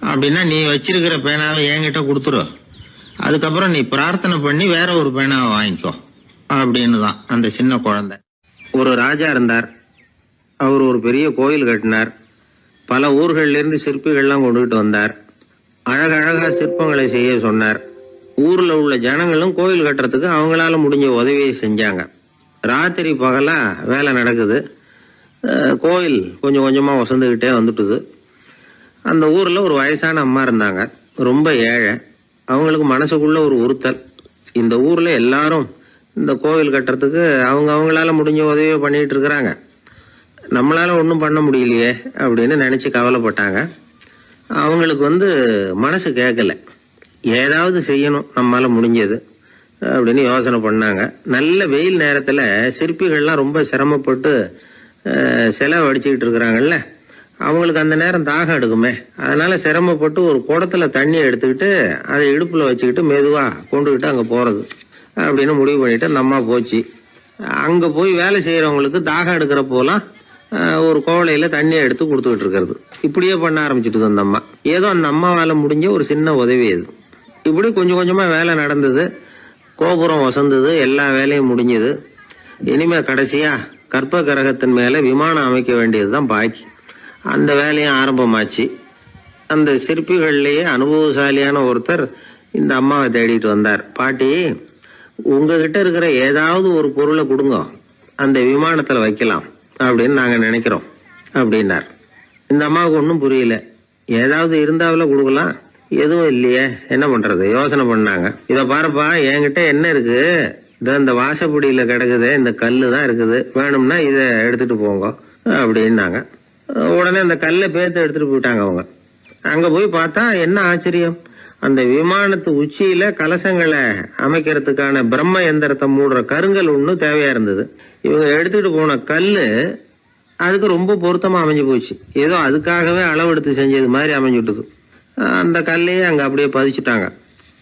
A: அப்படின்னா நீ வச்சிருக்கிற பேனாவை என்கிட்ட கொடுத்துரு, அதுக்கப்புறம் நீ பிரார்த்தனை பண்ணி வேற ஒரு பேனாவை வாங்கிக்கோ அப்படின்னு தான் அந்த சின்ன குழந்தை. ஒரு ராஜா இருந்தார். அவர் ஒரு பெரிய கோயில் கட்டினார். பல ஊர்கள்ல இருந்து சிற்பிகள்லாம் கொண்டுகிட்டு வந்தார். அழகழகா சிற்பங்களை செய்ய சொன்னார். ஊர்ல உள்ள ஜனங்களும் கோயில் கட்டுறதுக்கு அவங்களால முடிஞ்ச உதவியை செஞ்சாங்க. ராத்திரி பகலா வேலை நடக்குது. கோயில் கொஞ்சம் கொஞ்சமா வசந்துகிட்டே வந்துட்டுது. அந்த ஊர்ல ஒரு வயசான அம்மா இருந்தாங்க, ரொம்ப ஏழை. அவங்களுக்கு மனசுக்குள்ள ஒரு உறுத்தல், இந்த ஊர்ல எல்லாரும் இந்த கோவில் கட்டுறதுக்கு அவங்களால முடிஞ்ச உதவியை பண்ணிட்டு இருக்கிறாங்க, நம்மளால ஒன்றும் பண்ண முடியலையே அப்படின்னு நினைச்சு கவலைப்பட்டாங்க. அவங்களுக்கு மனசு கேட்கல, ஏதாவது செய்யணும் நம்மளால முடிஞ்சது அப்படின்னு யோசனை பண்ணாங்க. நல்ல வெயில் நேரத்துல சிற்பிகள்லாம் ரொம்ப சிரமப்பட்டு சிலை வடிச்சுக்கிட்டு இருக்கிறாங்கல்ல, அவங்களுக்கு அந்த நேரம் தாகம் எடுக்குமே, அதனால சிரமப்பட்டு ஒரு குடத்துல தண்ணி எடுத்துக்கிட்டு அதை இடுப்புல வச்சுக்கிட்டு மெதுவா கொண்டுகிட்டு அங்க போறது அப்படின்னு முடிவு பண்ணிட்டு அந்த அம்மா போச்சு. அங்க போய் வேலை செய்யறவங்களுக்கு தாகம் எடுக்கிற போலாம் ஒரு கோவலையில தண்ணியை எடுத்து கொடுத்துக்கிட்டு இருக்கிறது. இப்படியே பண்ண ஆரம்பிச்சுட்டு அந்த அம்மா. ஏதோ அந்த அம்மாவால முடிஞ்ச ஒரு சின்ன உதவி அது. இப்படி கொஞ்சம் கொஞ்சமா வேலை நடந்தது. கோபுரம் வசந்தது, எல்லா வேலையும் முடிஞ்சது. இனிமே கடைசியா கற்ப கிரகத்தின் மேல விமானம் அமைக்க வேண்டியதுதான் பாக்கி. அந்த வேலையும் ஆரம்பமாச்சு. அந்த சிற்பிகள்லயே அனுபவசாலியான ஒருத்தர் இந்த அம்மாவை தேடிட்டு வந்தார். பாட்டி, உங்ககிட்ட இருக்கிற ஏதாவது ஒரு பொருளை கொடுங்க, அந்த விமானத்துல வைக்கலாம் அப்படின்னு நாங்க நினைக்கிறோம் அப்படின்னார். இந்த அம்மாவுக்கு ஒன்றும் புரியல. ஏதாவது இருந்தாவில கொடுக்கலாம், எதுவும் இல்லையே, என்ன பண்றது யோசனை பண்ணாங்க. இத பாருப்பா, என்கிட்ட என்ன இருக்கு, இந்த வாசப்படியில கிடக்குது, இந்த கல்லு தான் இருக்குது, வேணும்னா இத எடுத்துட்டு போங்க அப்படின்னாங்க. உடனே அந்த கல்லை பேத்து எடுத்துட்டு போயிட்டாங்க அவங்க. அங்க போய் பார்த்தா என்ன ஆச்சரியம், அந்த விமானத்து உச்சியில கலசங்களை அமைக்கிறதுக்கான பிரம்ம எந்திரத்தை மூடுற கருங்கல் ஒண்ணு தேவையா இருந்தது. இவங்க எடுத்துட்டு போன கல்லு அதுக்கு ரொம்ப பொருத்தமா அமைஞ்சு போச்சு. ஏதோ அதுக்காகவே அளவெடுத்து செஞ்சது மாதிரி அமைஞ்சுட்டுது. அந்த கல்லையே அங்க அப்படியே பதிச்சுட்டாங்க.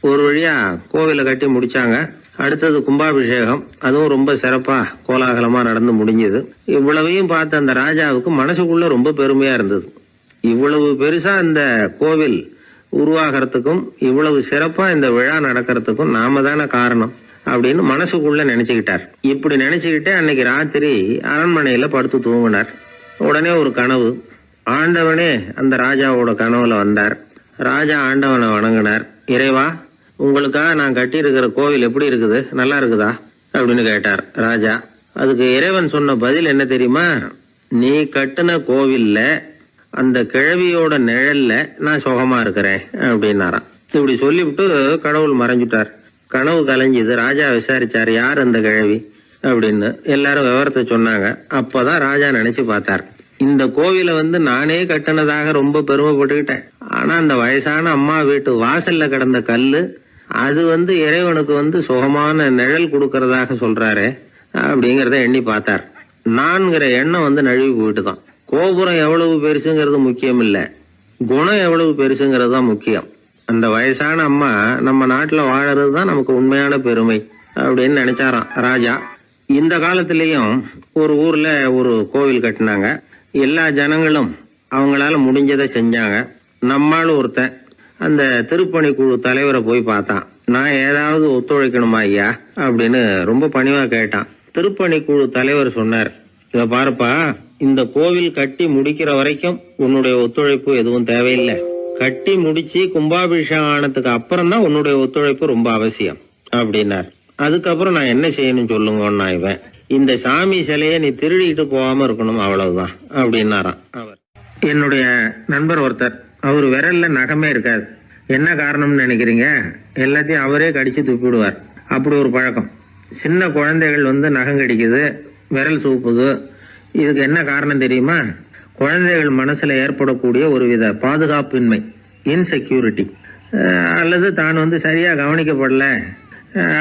A: ஒரு வழியா கோவிலை கட்டி முடிச்சாங்க. அடுத்தது கும்பாபிஷேகம், அதுவும் ரொம்ப சிறப்பா கோலாகலமா நடந்து முடிஞ்சது. இவ்வளவையும் பார்த்த அந்த ராஜாவுக்கு மனசுக்குள்ள ரொம்ப பெருமையா இருந்தது. இவ்வளவு பெருசா இந்த கோவில் உருவாகிறதுக்கும் இவ்வளவு சிறப்பா இந்த விழா நடக்கிறதுக்கும் நாம தானே காரணம் அப்படின்னு மனசுக்குள்ள நினைச்சுக்கிட்டார். இப்படி நினைச்சுக்கிட்டே அன்னைக்கு ராத்திரி அரண்மனையில படுத்து தூங்கினார். உடனே ஒரு கனவு. ஆண்டவனே அந்த ராஜாவோட கனவுல வந்தார். ராஜா ஆண்டவனை வணங்கினார். இறைவா, உங்களுக்காக நான் கட்டியிருக்கிற கோவில் எப்படி இருக்குது, நல்லா இருக்குதா அப்படின்னு கேட்டார் ராஜா. அதுக்கு இறைவன் சொன்ன பதில் என்ன தெரியுமா? நீ கட்டின கோவில்ல அந்த கிழவியோட நிழல்ல நான் சுகமா இருக்கிறேன் அப்படின்னாராம். இப்படி சொல்லிவிட்டு கடவுள் மறைஞ்சுட்டார். கனவு கலைஞ்சுது. ராஜா விசாரிச்சார், யார் அந்த கிழவி அப்படின்னு. எல்லாரும் விவரத்தை சொன்னாங்க. அப்பதான் ராஜா நினைச்சு பார்த்தார், இந்த கோவிலை நானே கட்டினதாக ரொம்ப பெருமைப்பட்டுக்கிட்டேன். ஆனா அந்த வயசான அம்மா வீட்டு வாசல்ல கிடந்த கல்லு அது இறைவனுக்கு சுகமான நிழல் கொடுக்கறதாக சொல்றாரு அப்படிங்கறத எண்ணி பார்த்தார். நான்கிற எண்ணம் நழுவி போயிட்டுதான். கோபுரம் எவ்வளவு பெருசுங்கிறது முக்கியம் இல்ல, குணம் எவ்வளவு பெருசுங்கிறது தான் முக்கியம். அந்த வயசான அம்மா நம்ம நாட்டுல வாழறது தான் நமக்கு உண்மையான பெருமை அப்படின்னு நினைச்சாராம் ராஜா. இந்த காலத்திலயும் ஒரு ஊர்ல ஒரு கோவில் கட்டினாங்க. எல்லா ஜனங்களும் அவங்களால முடிஞ்சதை செஞ்சாங்க. நம்மால் ஒருத்தன் அந்த திருப்பணி குழு தலைவரை போய் பார்த்தான். நான் ஏதாவது ஒத்துழைக்கணுமா ஐயா அப்படின்னு ரொம்ப பணிவா கேட்டான். திருப்பணி குழு தலைவர் சொன்னார், இத பாருப்பா, இந்த கோவில் கட்டி முடிக்கிற வரைக்கும் உன்னுடைய ஒத்துழைப்பு எதுவும் தேவையில்லை. கட்டி முடிச்சு கும்பாபிஷேகம் ஆனதுக்கு அப்புறம் தான் உன்னுடைய ஒத்துழைப்பு ரொம்ப அவசியம் அப்படின்னார். அதுக்கப்புறம் நான் என்ன செய்யணும் சொல்லுங்கன்னா, இவன் இந்த சாமி சிலைய நீ திருடிட்டு போகாம இருக்கணும், அவ்வளவுதான் அப்படின்னாராம் அவர். என்னுடைய நண்பர் ஒருத்தர், அவர் விரல்ல நகமே இருக்காது. என்ன காரணம்னு நினைக்கிறீங்க? எல்லாத்தையும் அவரே கடிச்சு துப்பிடுவார். அப்படி ஒரு பழக்கம். சின்ன குழந்தைகள் நகம் கடிக்குது, விரல் சூப்புது. இதுக்கு என்ன காரணம் தெரியுமா? குழந்தைகள் மனசுல ஏற்படக்கூடிய ஒருவித பாதுகாப்பின்மை, இன்செக்யூரிட்டி, அல்லது தான் சரியா கவனிக்கப்படல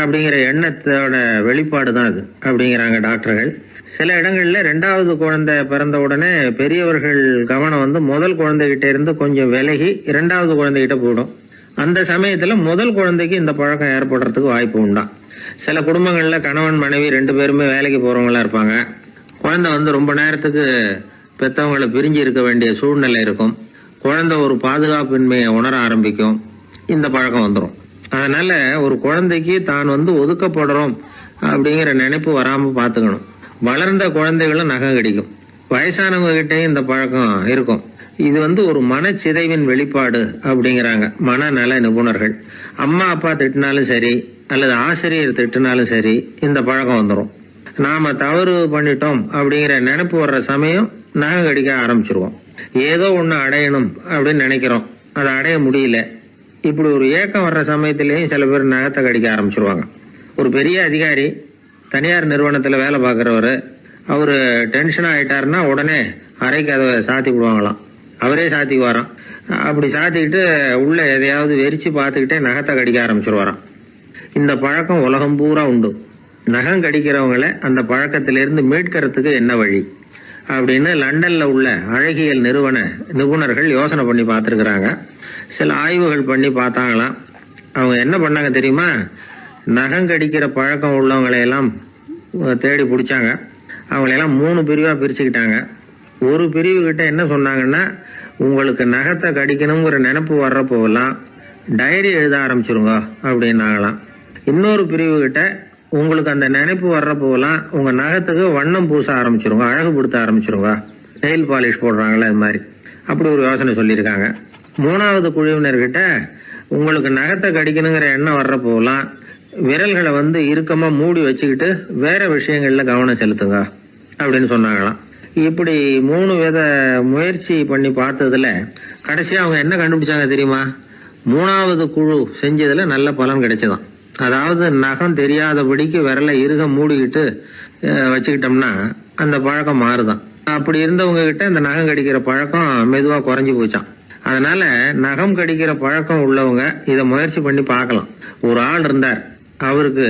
A: அப்படிங்கிற எண்ணத்தோட வெளிப்பாடு தான் அது அப்படிங்கிறாங்க டாக்டர்கள். சில இடங்கள்ல 2வது குழந்தை பிறந்த உடனே பெரியவர்கள் கவனம் முதல் குழந்தைகிட்ட இருந்து கொஞ்சம் விலகி 2வது குழந்தைகிட்ட போயிடும். அந்த சமயத்துல முதல் குழந்தைக்கு இந்த பழக்கம் ஏற்படுறதுக்கு வாய்ப்பு உண்டாம். சில குடும்பங்கள்ல கணவன் மனைவி 2 பேருமே வேலைக்கு போறவங்களா இருப்பாங்க. குழந்தை ரொம்ப நேரத்துக்கு பெத்தவங்களை பிரிஞ்சு இருக்க வேண்டிய சூழ்நிலை இருக்கும். குழந்தை ஒரு பாதுகாப்பின்மையை உணர ஆரம்பிக்கும். இந்த பழக்கம் வந்துடும். அதனால ஒரு குழந்தைக்கு தான் ஒதுக்கப்படுறோம் அப்படிங்கிற நினைப்பு வராம பாத்துக்கணும். வளர்ந்த குழந்தைகளும் நகம் கடிக்கும். வயசானவங்க கிட்டையும் இந்த பழக்கம் இருக்கும். இது ஒரு மனச்சிதைவின் வெளிப்பாடு அப்படிங்கிறாங்க மனநல நிபுணர்கள். அம்மா அப்பா திட்டினாலும் சரி, அல்லது ஆசிரியர் திட்டினாலும் சரி, இந்த பழக்கம் வந்துடும். நாம தவறு பண்ணிட்டோம் அப்படிங்கிற நினைப்பு வர்ற சமயம் நகம் கடிக்க ஆரம்பிச்சிருவோம். ஏதோ ஒண்ணு அடையணும் அப்படின்னு நினைக்கிறோம், அதை அடைய முடியல. இப்படி ஒரு ஏக்கம் வர்ற சமயத்திலேயும் சில பேர் நகத்தை கடிக்க ஆரம்பிச்சிருவாங்க. ஒரு பெரிய அதிகாரி, தனியார் நிறுவனத்துல வேலை பார்க்கறவரு, அவரு டென்ஷனா ஆயிட்டாருன்னா உடனே அறைக்கு அதை சாத்தி விடுவாங்களாம். அவரே சாத்திக்கு வரான். அப்படி சாத்திக்கிட்டு உள்ள எதையாவது வெறிச்சு பார்த்துக்கிட்டே நகத்தை கடிக்க ஆரம்பிச்சிருவாராம். இந்த பழக்கம் உலகம் பூரா உண்டு. நகம் கடிக்கிறவங்களை அந்த பழக்கத்திலிருந்து மீட்கிறதுக்கு என்ன வழி அப்படின்னு லண்டன்ல உள்ள அழகியல் நிபுணர்கள் யோசனை பண்ணி பார்த்திருக்கிறாங்க. சில ஆய்வுகள் பண்ணி பார்த்தாங்களாம். அவங்க என்ன பண்ணாங்க தெரியுமா? நகம் கடிக்கிற பழக்கம் உள்ளவங்களை எல்லாம் தேடி பிடிச்சாங்க. அவங்களையெல்லாம் 3 பிரிவா பிரிச்சுக்கிட்டாங்க. ஒரு பிரிவு கிட்ட என்ன சொன்னாங்கன்னா, உங்களுக்கு நகத்தை கடிக்கணுங்கிற நினைப்பு வர்றப்போலாம் டைரி எழுத ஆரம்பிச்சிருங்க அப்படின்னாங்களாம். இன்னொரு பிரிவு கிட்ட, உங்களுக்கு அந்த நினைப்பு வர்றப்போலாம் உங்க நகத்துக்கு வண்ணம் பூச ஆரம்பிச்சிருங்க, அழகுபடுத்த ஆரம்பிச்சிருங்க, நெயில் பாலிஷ் போடுறாங்களே அது மாதிரி. அப்படி ஒரு யோசனை சொல்லியிருக்காங்க. 3வது குழுவினர்கிட்ட, உங்களுக்கு நகத்தை கடிக்கணுங்கிற எண்ணம் வர்றப்போலாம் விரல்களை இறுக்கமா மூடி வச்சுக்கிட்டு வேற விஷயங்கள்ல கவனம் செலுத்துங்க அப்படின்னு சொன்னாங்களாம். இப்படி 3 வித முயற்சி பண்ணி பார்த்ததுல கடைசியா அவங்க என்ன கண்டுபிடிச்சாங்க தெரியுமா? 3வது குழு செஞ்சதுல நல்ல பலன் கிடைச்சதாம். அதாவது நகம் தெரியாதபடிக்கு விரலை இறுக மூடிக்கிட்டு வச்சுக்கிட்டோம்னா அந்த பழக்கம் மாறுதான். அப்படி இருந்தவங்க கிட்ட இந்த நகம் கடிக்கிற பழக்கம் மெதுவா குறைஞ்சு போச்சான். அதனால நகம் கடிக்கிற பழக்கம் உள்ளவங்க இதை முயற்சி பண்ணி பார்க்கலாம். ஒரு ஆள் இருந்தார், அவருக்கு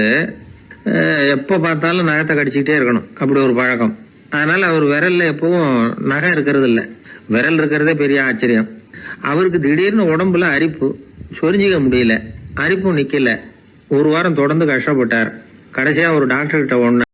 A: எப்ப பார்த்தாலும் நகத்தை கடிச்சுக்கிட்டே இருக்கணும், அப்படி ஒரு பழக்கம். அதனால அவர் விரல்ல எப்பவும் நகம் இருக்கிறது இல்ல, விரல் இருக்கிறதே பெரிய ஆச்சரியம். அவருக்கு திடீர்னு உடம்புல அரிப்பு, சொரிஞ்சிக்க முடியல, அரிப்பும் நிக்கல. 1 வாரம் தொடர்ந்து கஷ்டப்பட்டார். கடைசியா ஒரு டாக்டர் கிட்ட